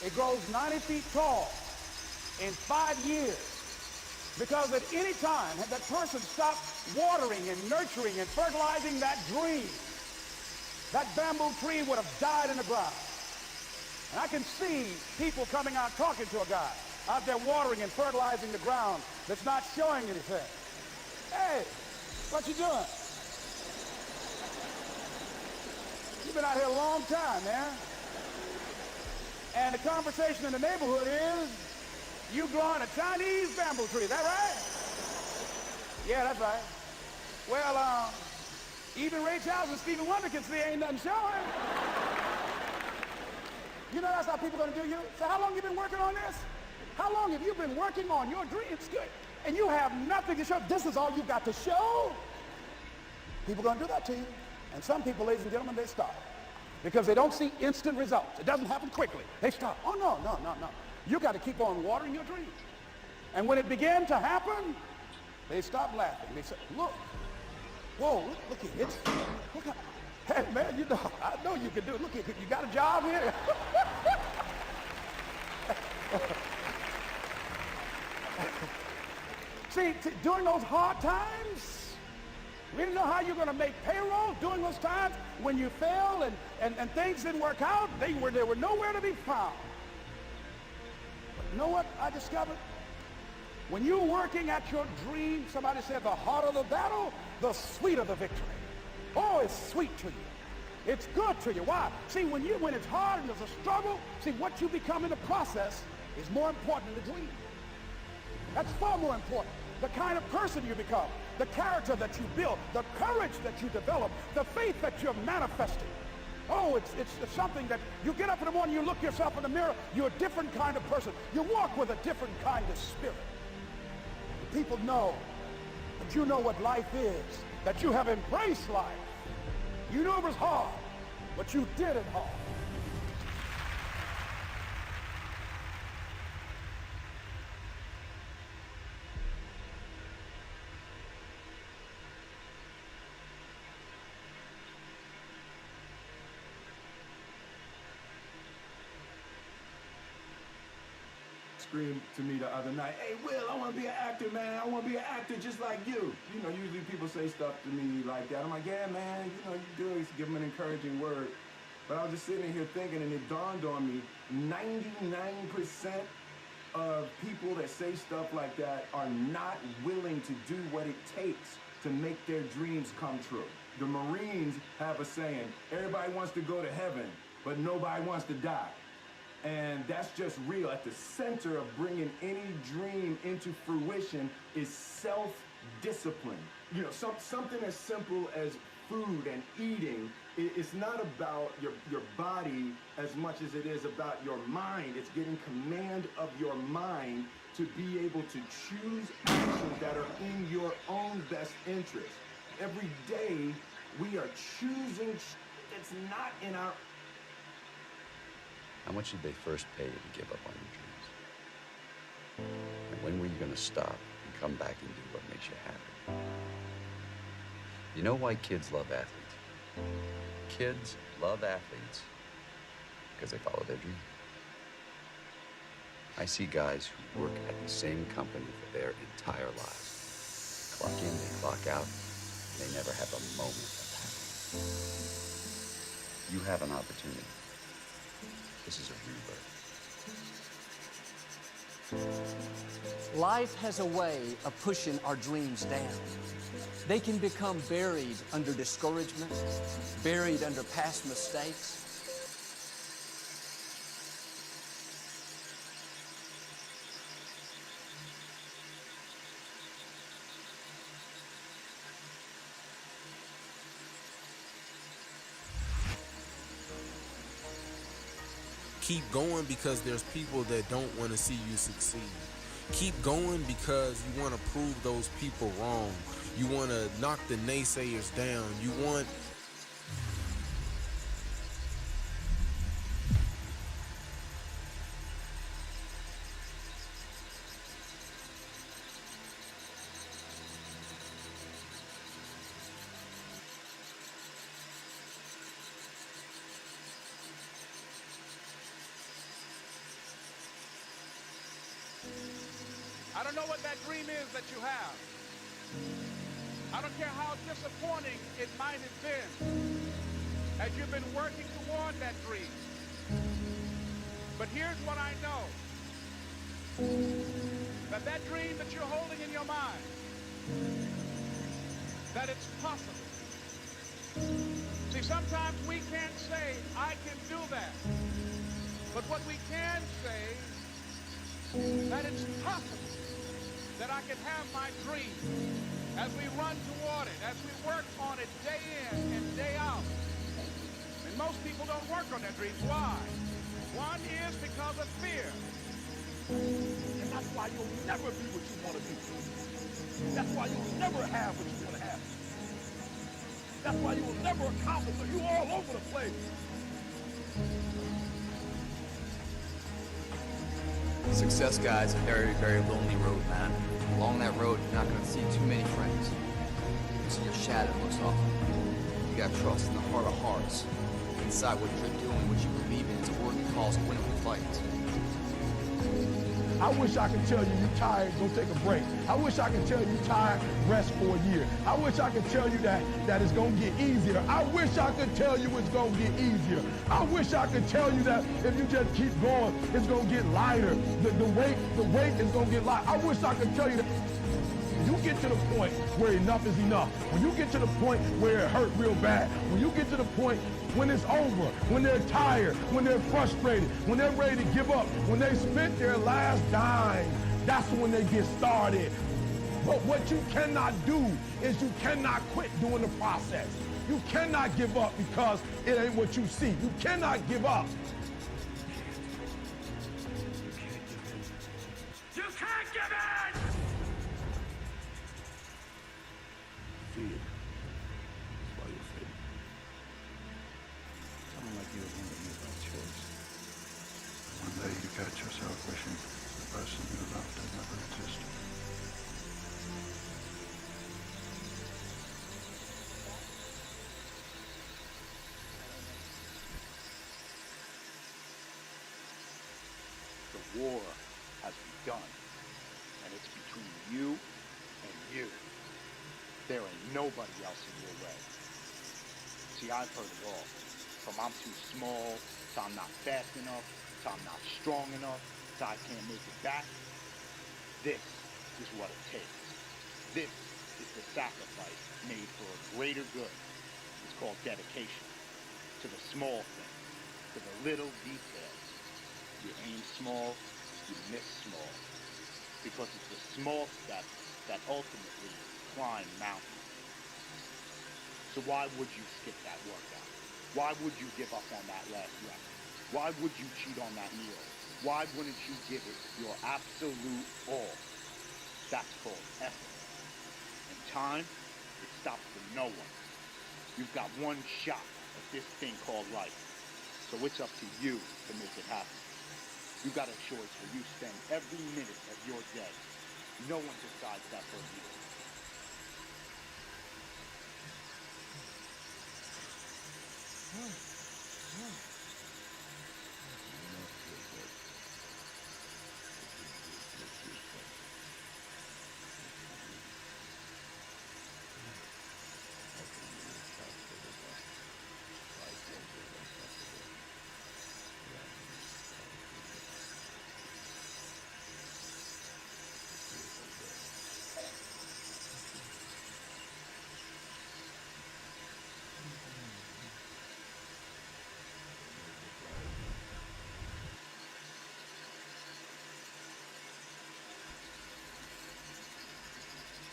It grows 90 feet tall in 5 years. Because at any time, had that person stopped watering and nurturing and fertilizing that dream, that bamboo tree would have died in the ground. And I can see people coming out talking to a guy out there watering and fertilizing the ground that's not showing anything. Hey, what you doing? You've been out here a long time, man. And the conversation in the neighborhood is, you growing a Chinese bamboo tree, is that right? Yeah, that's right. Well, even Ray Charles and Stevie Wonder can see ain't nothing showing. You know that's how people are gonna do you? So how long you been working on this? How long have you been working on your dreams? Good. And you have nothing to show. This is all you got to show. People are gonna do that to you. And some people, ladies and gentlemen, they stop. because they don't see instant results. It doesn't happen quickly. They stop. Oh, no, no, no, no. You got to keep on watering your dream. And when it began to happen, they stopped laughing. They said, look, whoa, look here. Look at, hey, man, you know, I know you can do it. Look here, you got a job here? See, during those hard times, we didn't know how you're going to make payroll. During those times when you failed and things didn't work out, they were nowhere to be found. But you know what I discovered? When you're working at your dream, somebody said the harder the battle, the sweeter the victory. Oh, it's sweet to you. It's good to you. Why? See, when it's hard and there's a struggle, see, what you become in the process is more important than the dream. That's far more important. The kind of person you become, the character that you build, the courage that you develop, the faith that you're manifesting. Oh, it's something that you get up in the morning, you look yourself in the mirror, you're a different kind of person. You walk with a different kind of spirit. The people know that you know what life is, that you have embraced life. You knew it was hard, but you did it hard. Screamed to me the other night, hey, Will, I want to be an actor, man. I want to be an actor just like you. You know, usually people say stuff to me like that. I'm like, yeah, man, you know, you do. Give them an encouraging word. But I was just sitting here thinking, and it dawned on me, 99% of people that say stuff like that are not willing to do what it takes to make their dreams come true. The Marines have a saying, everybody wants to go to heaven, but nobody wants to die. And that's just real. At the center of bringing any dream into fruition is self-discipline. You know, something as simple as food and eating, it's not about your body as much as it is about your mind. It's getting command of your mind to be able to choose actions that are in your own best interest. Every day, we are choosing that's not in our... How much did they first pay you to give up on your dreams? And when were you going to stop and come back and do what makes you happy? You know why kids love athletes? Kids love athletes because they follow their dreams. I see guys who work at the same company for their entire lives. Clock in, they clock out, and they never have a moment of happiness. You have an opportunity. This is a rebirth. Life has a way of pushing our dreams down. They can become buried under discouragement, buried under past mistakes. Keep going because there's people that don't want to see you succeed. Keep going because you want to prove those people wrong. You want to knock the naysayers down. You want... I don't know what that dream is that you have. I don't care how disappointing it might have been as you've been working toward that dream. But here's what I know. That dream that you're holding in your mind, that it's possible. See, sometimes we can't say, I can do that. But what we can say, that it's possible that I can have my dream as we run toward it, as we work on it day in and day out. And most people don't work on their dreams. Why? One is because of fear. And that's why you'll never be what you want to be. That's why you'll never have what you want to have. That's why you will never accomplish it. You're all over the place. Success, guys, a very, very lonely road, man. Along that road, you're not gonna see too many friends. You see your shadow most often. You gotta trust in the heart of hearts. Inside what you're doing, what you believe in, is a worthy cause of winning fights. I wish I could tell you you're tired, go take a break. I wish I could tell you you're tired, rest for a year. I wish I could tell you that it's gonna get easier. I wish I could tell you it's gonna get easier. I wish I could tell you that if you just keep going, it's gonna get lighter. The weight is gonna get lighter. I wish I could tell you that. When you get to the point where enough is enough, when you get to the point where it hurt real bad, when you get to the point when it's over, when they're tired, when they're frustrated, when they're ready to give up, when they spent their last dime, that's when they get started. But what you cannot do is you cannot quit doing the process. You cannot give up because it ain't what you see. You cannot give up. You can't give in! Fear. That's why you're fear. Someone like you is going to make that choice. One day you catch yourself wishing the person you loved had never existed. The war has begun, and it's between you and you. There ain't nobody else in your way. See, I've heard it all. From I'm too small, to I'm not fast enough, to I'm not strong enough, to I can't make it back. This is what it takes. This is the sacrifice made for a greater good. It's called dedication. To the small things, to the little details. You aim small, you miss small. Because it's the small steps that ultimately climb mountains. So why would you skip that workout? Why would you give up on that last rep? Why would you cheat on that meal? Why wouldn't you give it your absolute all? That's called effort. And time, it stops for no one. You've got one shot at this thing called life. So it's up to you to make it happen. You got a choice where you spend every minute of your day. No one decides that for you.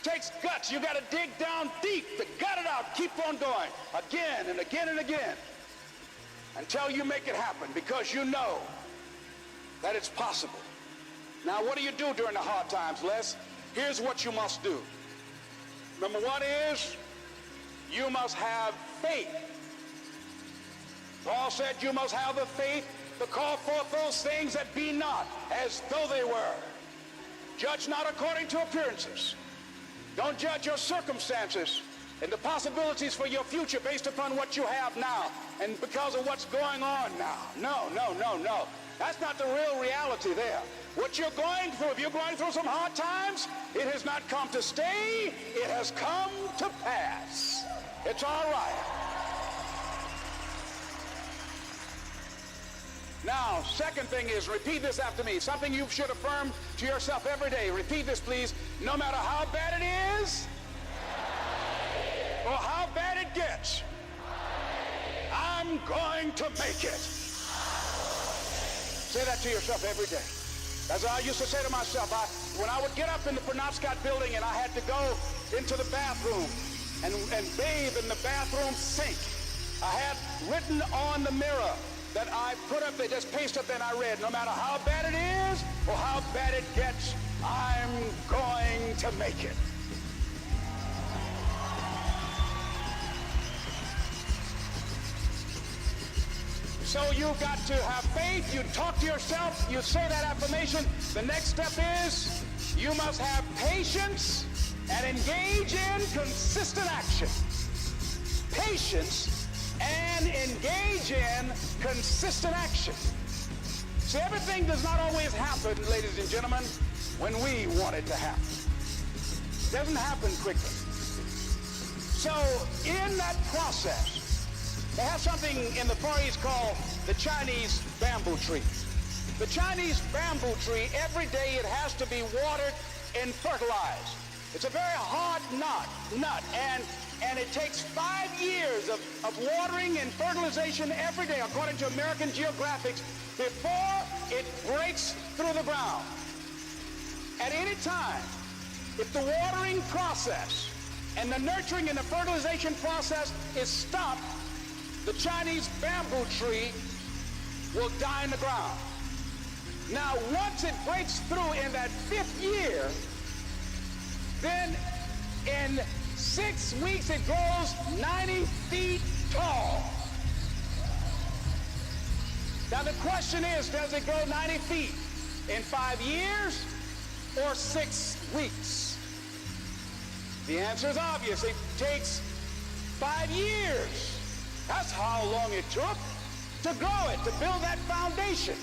Takes guts. You got to dig down deep to gut it out. Keep on going again and again and again until you make it happen, because you know that it's possible. Now, what do you do during the hard times, Les? Here's what you must do. Number one is you must have faith. Paul said you must have the faith to call forth those things that be not as though they were. Judge not according to appearances. Don't judge your circumstances and the possibilities for your future based upon what you have now and because of what's going on now. No, no, no, no. That's not the real reality there. What you're going through, if you're going through some hard times, it has not come to stay. It has come to pass. It's all right. Now, second thing is, repeat this after me. Something you should affirm to yourself every day. Repeat this, please. No matter how bad it is, or how bad it gets, I'm going to make it. Say that to yourself every day. As I used to say to myself, when I would get up in the Penobscot building and I had to go into the bathroom and bathe in the bathroom sink, I had written on the mirror that I put up there, just paste up there, and I read, no matter how bad it is or how bad it gets, I'm going to make it. So you got to have faith. You talk to yourself. You say that affirmation. The next step is you must have patience and engage in consistent action. Patience and engage in consistent action. See, everything does not always happen, ladies and gentlemen, when we want it to happen. It doesn't happen quickly. So in that process, they have something in the Far East called the Chinese bamboo tree. The Chinese bamboo tree, every day it has to be watered and fertilized. It's a very hard nut, and it takes 5 years of watering and fertilization every day, according to American Geographic, before it breaks through the ground. At any time, if the watering process and the nurturing and the fertilization process is stopped, the Chinese bamboo tree will die in the ground. Now, once it breaks through in that 5th year, then in 6 weeks it grows 90 feet tall. Now the question is, does it grow 90 feet in 5 years or 6 weeks? The answer is obvious. It takes 5 years. That's how long it took to grow it, to build that foundation,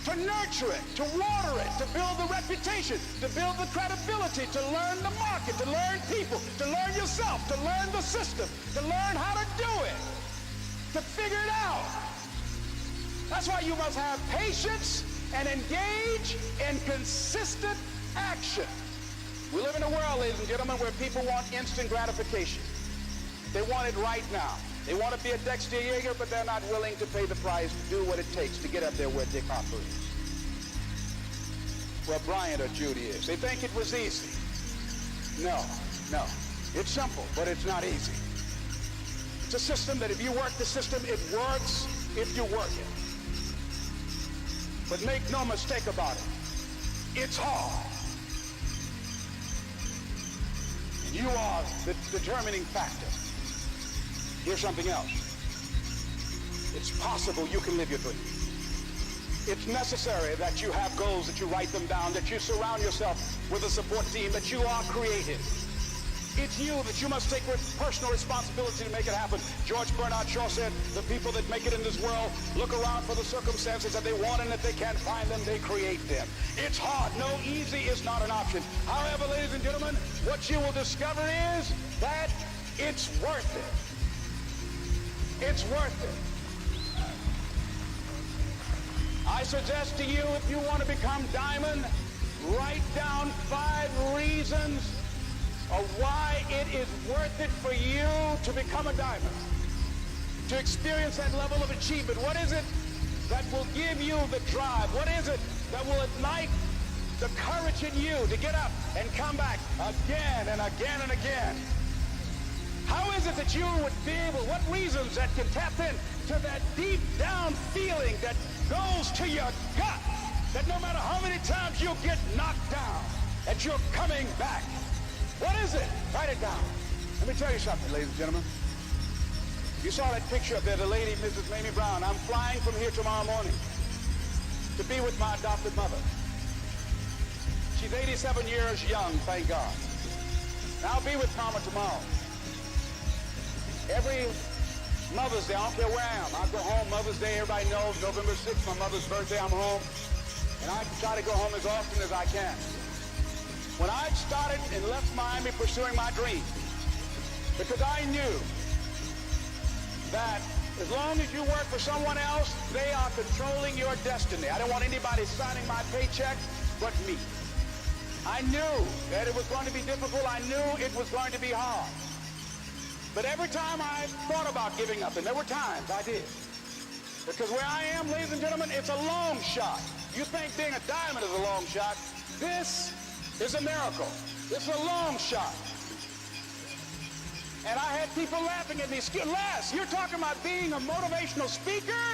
to nurture it, to water it, to build the reputation, to build the credibility, to learn the market, to learn people, to learn yourself, to learn the system, to learn how to do it, to figure it out. That's why you must have patience and engage in consistent action. We live in a world, ladies and gentlemen, where people want instant gratification. They want it right now. They want to be a Dexter Yeager, but they're not willing to pay the price to do what it takes to get up there where Dick Hopper is, where Bryant or Judy is. They think it was easy. No. It's simple, but it's not easy. It's a system that if you work the system, it works if you work it. But make no mistake about it, it's hard. And you are the determining factor. Here's something else. It's possible you can live your dream. It's necessary that you have goals, that you write them down, that you surround yourself with a support team, that you are creative. It's you that you must take personal responsibility to make it happen. George Bernard Shaw said, the people that make it in this world look around for the circumstances that they want, and if they can't find them, they create them. It's hard. No, easy is not an option. However, ladies and gentlemen, what you will discover is that it's worth it. It's worth it. I suggest to you, if you want to become diamond, write down 5 reasons of why it is worth it for you to become a diamond, to experience that level of achievement. What is it that will give you the drive? What is it that will ignite the courage in you to get up and come back again and again and again? How is it that you would be able, what reasons that can tap in to that deep down feeling that goes to your gut, that no matter how many times you get knocked down, that you're coming back? What is it? Write it down. Let me tell you something, ladies and gentlemen. You saw that picture up there, the lady, Mrs. Mamie Brown. I'm flying from here tomorrow morning to be with my adopted mother. She's 87 years young, thank God. And I'll be with Mama tomorrow. Every Mother's Day, I don't care where I am. I go home Mother's Day, everybody knows, November 6th, my mother's birthday, I'm home. And I try to go home as often as I can. When I started and left Miami pursuing my dream, because I knew that as long as you work for someone else, they are controlling your destiny. I didn't want anybody signing my paycheck but me. I knew that it was going to be difficult. I knew it was going to be hard. But every time I thought about giving up, and there were times I did, because where I am, ladies and gentlemen, it's a long shot. You think being a diamond is a long shot? This is a miracle. It's a long shot. And I had people laughing at me. Les, you're talking about being a motivational speaker?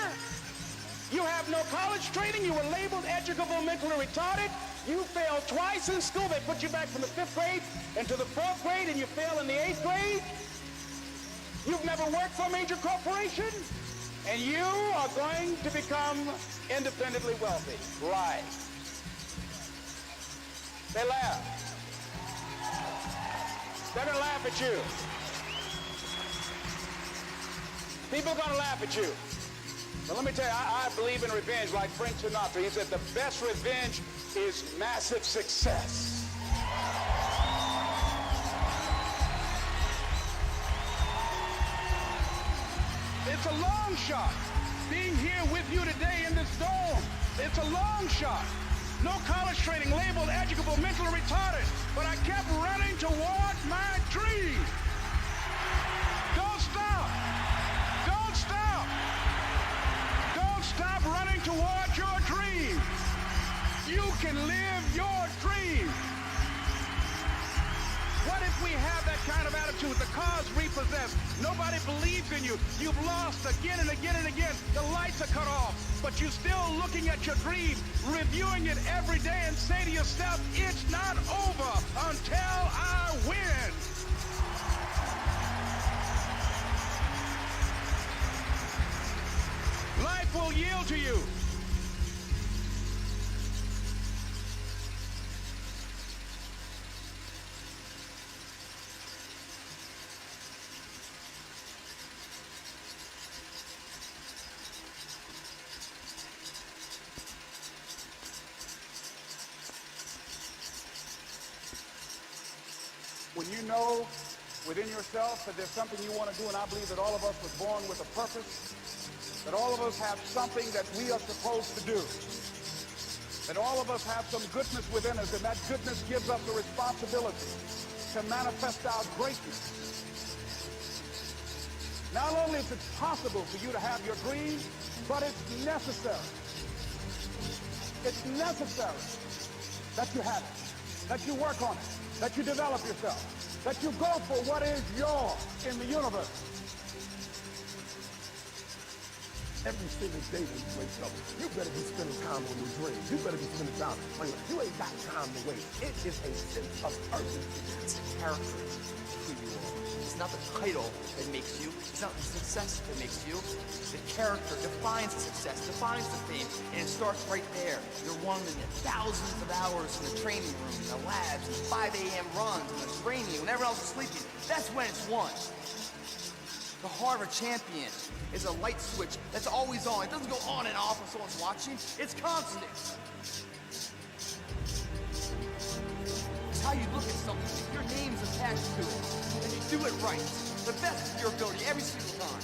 You have no college training. You were labeled educable, mentally retarded. You failed twice in school. They put you back from the 5th grade into the 4th grade, and you failed in the 8th grade. You've never worked for a major corporation. And you are going to become independently wealthy. Right. They laugh. They're going to laugh at you. People are going to laugh at you. But let me tell you, I believe in revenge like Frank Sinatra. He said the best revenge is massive success. It's a long shot. Being here with you today in this dome, it's a long shot. No college training, labeled educable, mentally retarded, but I kept running toward my dream. Don't stop. Don't stop. Don't stop running toward your dream. You can live your dream. What if we have that kind of attitude? The cause repossessed. Nobody believes in you. You've lost again and again and again. The lights are cut off, but you're still looking at your dream, reviewing it every day, and say to yourself, it's not over until I win. Life will yield to you. When you know within yourself that there's something you want to do, and I believe that all of us were born with a purpose, that all of us have something that we are supposed to do, that all of us have some goodness within us, and that goodness gives us the responsibility to manifest our greatness. Not only is it possible for you to have your dream, but it's necessary. It's necessary that you have it, that you work on it, that you develop yourself, that you go for what is yours in the universe. Every single day when you wake up, you better be spending time on your dreams. You better be spending time on your, you ain't got time to wait. It is a sense of urgency. It's the character of who you are. It's not the title that makes you. It's not the success that makes you. The character defines the success, defines the fame, and it starts right there. You're one in the thousands of hours in the training room, in the labs, in the 5 a.m. runs, in the training, when everyone else is sleeping. That's when it's won. The heart of a champion is a light switch that's always on. It doesn't go on and off when someone's watching. It's constant. It's how you look at something. Your name's attached to it. And you do it right. The best of your ability every single time.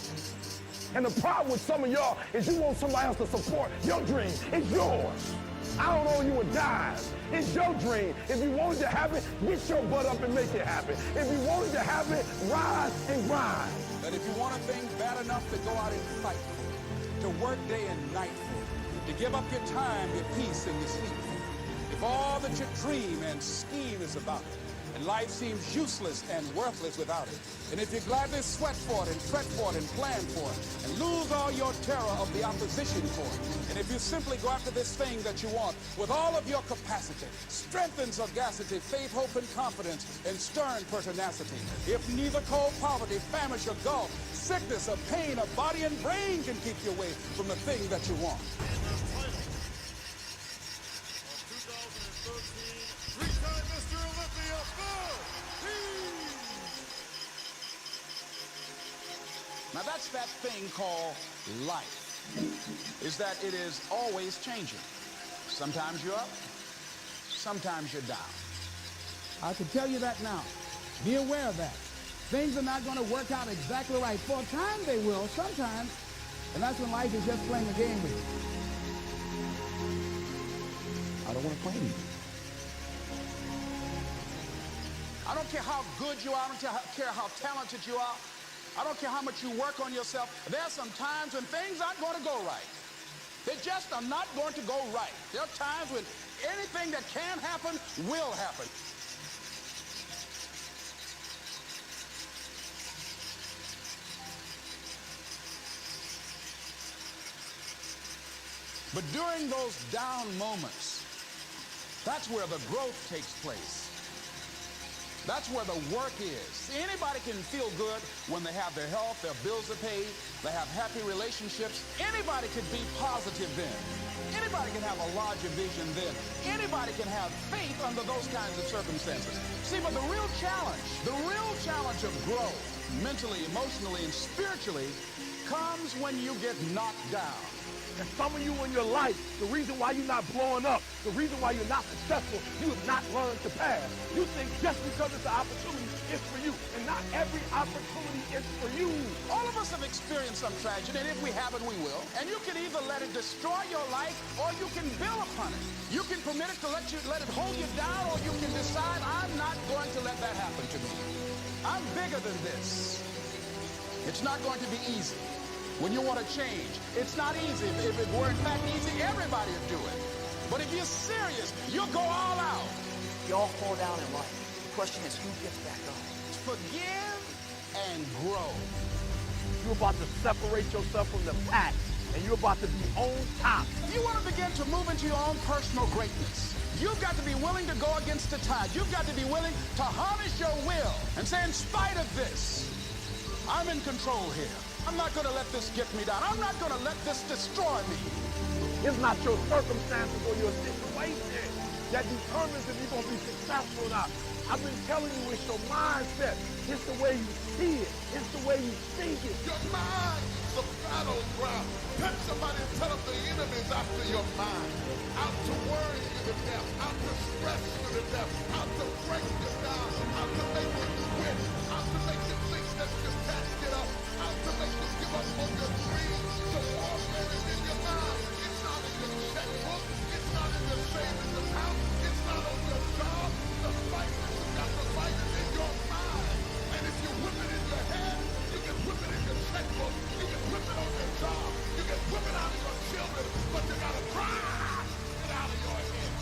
And the problem with some of y'all is you want somebody else to support your dream. It's yours. I don't owe you a dime. It's your dream. If you wanted to have it, get your butt up and make it happen. If you wanted to have it, rise and grind. But if you want a thing bad enough to go out and fight for it, to work day and night for it, to give up your time, your peace, and your sleep for it, if all that you dream and scheme is about it, and life seems useless and worthless without it, and if you gladly sweat for it and fret for it and plan for it, and lose all your terror of the opposition for it, and if you simply go after this thing that you want with all of your capacity, strength and sagacity, faith, hope, and confidence, and stern pertinacity, if neither cold poverty, famish, or gulf, sickness or pain of body and brain can keep you away from the thing that you want. Three-time Mr. Olympia, Now that's that thing called life, is that it is always changing. Sometimes you're up, sometimes you're down. I can tell you that now. Be aware of that. Things are not going to work out exactly right. For a time they will, sometimes. And that's when life is just playing a game with you. I don't want to play anything. I don't care how good you are. I don't care how talented you are. I don't care how much you work on yourself. There are some times when things aren't going to go right. They just are not going to go right. There are times when anything that can happen will happen. But during those down moments, that's where the growth takes place. That's where the work is. See, anybody can feel good when they have their health, their bills are paid, they have happy relationships. Anybody can be positive then. Anybody can have a larger vision then. Anybody can have faith under those kinds of circumstances. See, but the real challenge of growth, mentally, emotionally, and spiritually, comes when you get knocked down. And some of you in your life, the reason why you're not blowing up, the reason why you're not successful, you have not learned to pass. You think just because it's an opportunity, it's for you. And not every opportunity is for you. All of us have experienced some tragedy, and if we haven't, we will. And you can either let it destroy your life, or you can build upon it. You can permit it to let it hold you down, or you can decide, I'm not going to let that happen to me. I'm bigger than this. It's not going to be easy. When you want to change, it's not easy. If it were in fact easy, everybody would do it. But if you're serious, you'll go all out. You all fall down in life. The question is, who gets back up? Forgive and grow. You're about to separate yourself from the pack, and you're about to be on top. If you want to begin to move into your own personal greatness, you've got to be willing to go against the tide. You've got to be willing to harness your will and say, in spite of this, I'm in control here. I'm not going to let this get me down. I'm not going to let this destroy me. It's not your circumstances or your situation that determines if you're going to be successful or not. I've been telling you, it's your mindset. It's the way you see it. It's the way you think it. Your mind is a battleground. Touch somebody and tell them the enemy's after your mind. Out to worry you to death. Out to stress you to death. Out to break you down. Out to make you quit. Out to make you think that you can't get up. Out to make you give up on your dreams. The warfare is in your mind. It's not in your checkbook. It's not in your savings account. It's not on your job. The fight that you got to fight is in your mind. And if you whip it in your head, you can whip it in your checkbook. You can whip it on your job. You can whip it out of your children. But you got to drive it out of your head.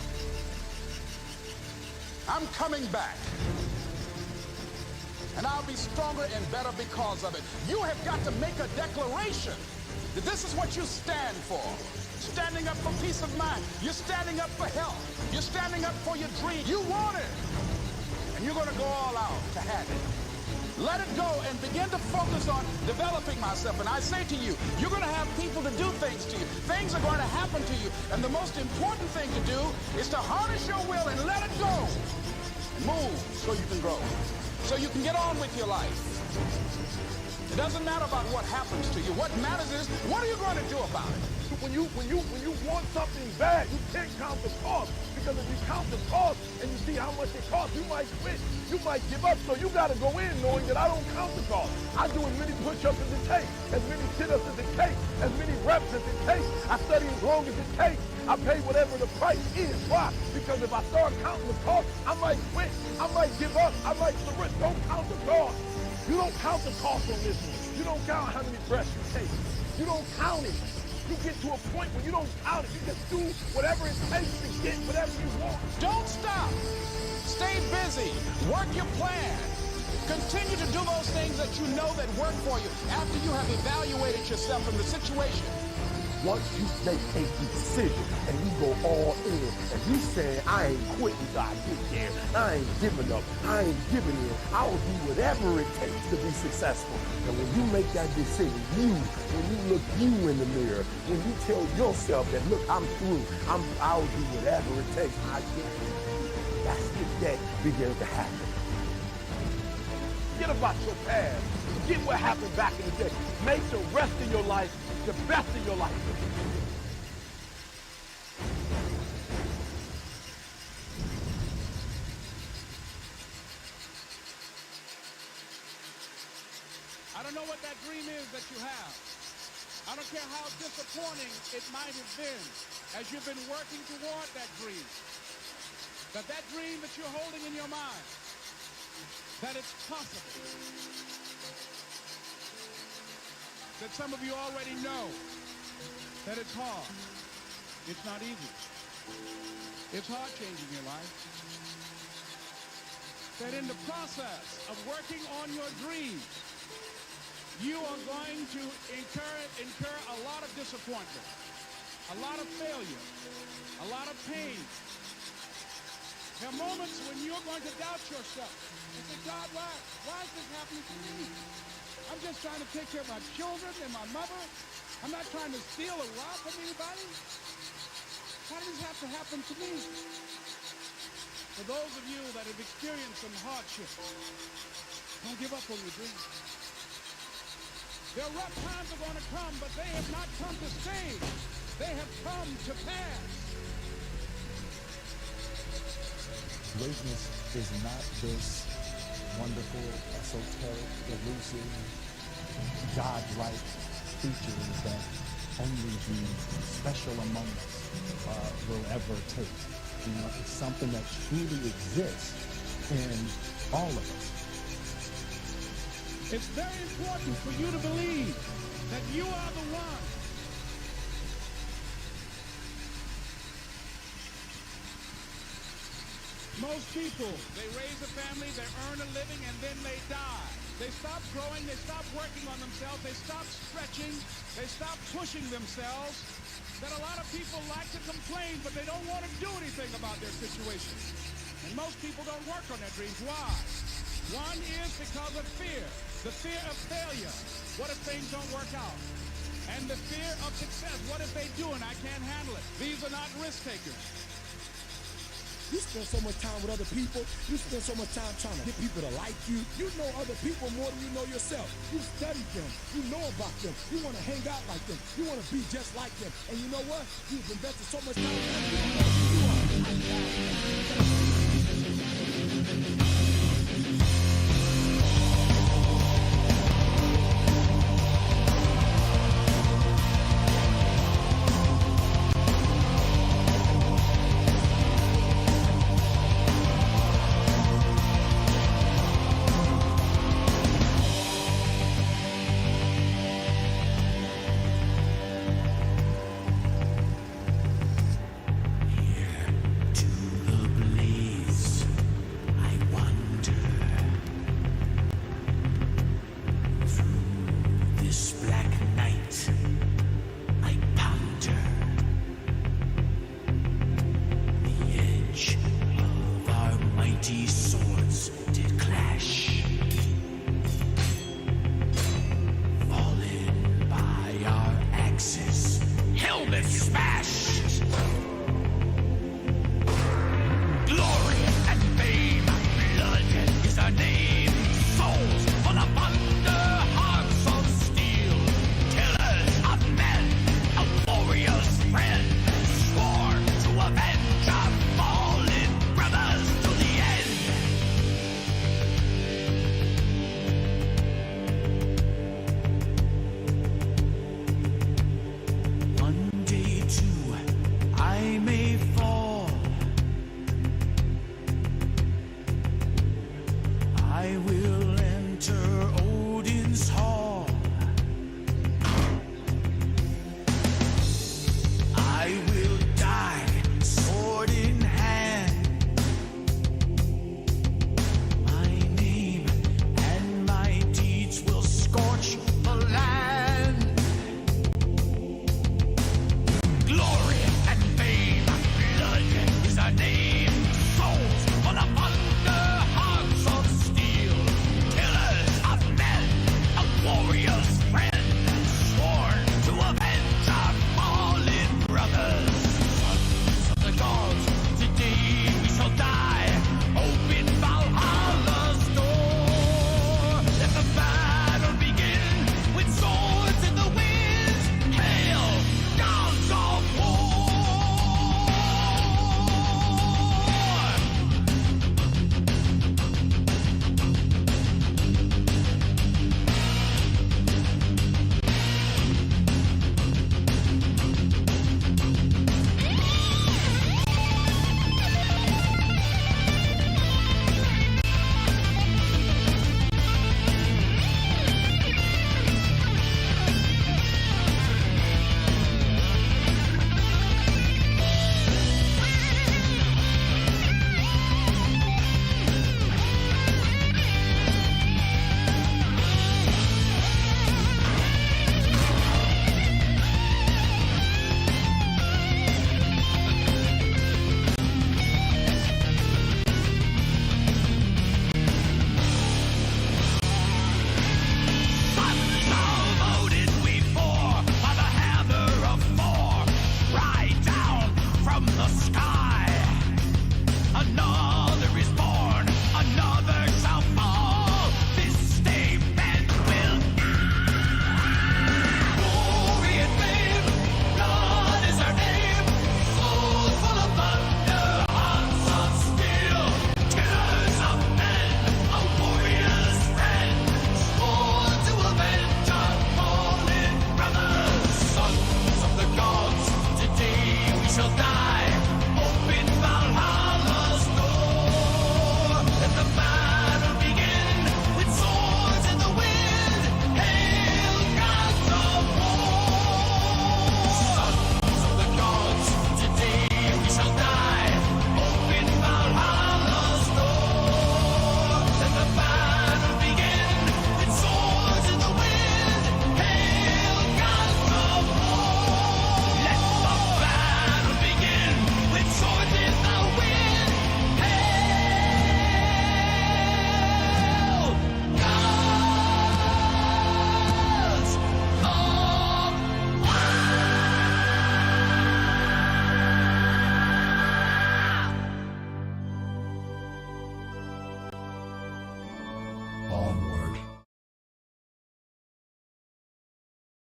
I'm coming back. And I'll be stronger and better because of it. You have got to make a declaration that this is what you stand for. Standing up for peace of mind. You're standing up for health. You're standing up for your dream. You want it. And you're going to go all out to have it. Let it go and begin to focus on developing myself. And I say to you, you're going to have people to do things to you. Things are going to happen to you. And the most important thing to do is to harness your will and let it go. And move so you can grow. So you can get on with your life. It doesn't matter about what happens to you. What matters is, what are you going to do about it? When you want something bad, you can't count the cost. Because if you count the cost and you see how much it costs, you might quit. You might give up. So you got to go in knowing that I don't count the cost. I do as many push-ups as it takes, as many sit-ups as it takes, as many reps as it takes. I study as long as it takes. I pay whatever the price is. Why? Because if I start counting the cost, I might quit. I might give up. I might surrender. Don't count the cost. You don't count the cost on this one. You don't count how many breaths you take. You don't count it. You get to a point where you don't count it. You just do whatever it takes to get whatever you want. Don't stop. Stay busy. Work your plan. Continue to do those things that you know that work for you after you have evaluated yourself in the situation. Once you make a decision and you go all in and you say, I ain't quitting till I get there. I ain't giving up. I ain't giving in. I'll do whatever it takes to be successful. And when you make that decision, when you look you in the mirror, when you tell yourself that, look, I'm through. I'll do whatever it takes. I get it. That's the day begins to happen. Forget about your past. Forget what happened back in the day. Make the rest of your life the best of your life. I don't know what that dream is that you have. I don't care how disappointing it might have been as you've been working toward that dream. That dream that you're holding in your mind, that it's possible. That some of you already know that it's hard. It's not easy. It's hard changing your life. That in the process of working on your dreams, you are going to incur a lot of disappointment, a lot of failure, a lot of pain. There are moments when you're going to doubt yourself and say, God, why is this happening to me? I'm just trying to take care of my children and my mother. I'm not trying to steal or rob from anybody. Why does this have to happen to me? For those of you that have experienced some hardship, don't give up on your dreams. Their rough times are going to come, but they have not come to stay. They have come to pass. Greatness is not this wonderful, esoteric, elusive, godlike features that only the special among us will ever take. You know, it's something that truly exists in all of us. It's very important for you to believe that you are the one. Most people, they raise a family, they earn a living, and then they die. They stop growing, they stop working on themselves, they stop stretching, they stop pushing themselves. That a lot of people like to complain, but they don't want to do anything about their situation. And most people don't work on their dreams. Why? One is because of fear. The fear of failure. What if things don't work out? And the fear of success. What if they do and I can't handle it? These are not risk takers. You spend so much time with other people. You spend so much time trying to get people to like you. You know other people more than you know yourself. You study them. You know about them. You want to hang out like them. You want to be just like them. And you know what? You've invested so much time in them. You don't know who you are.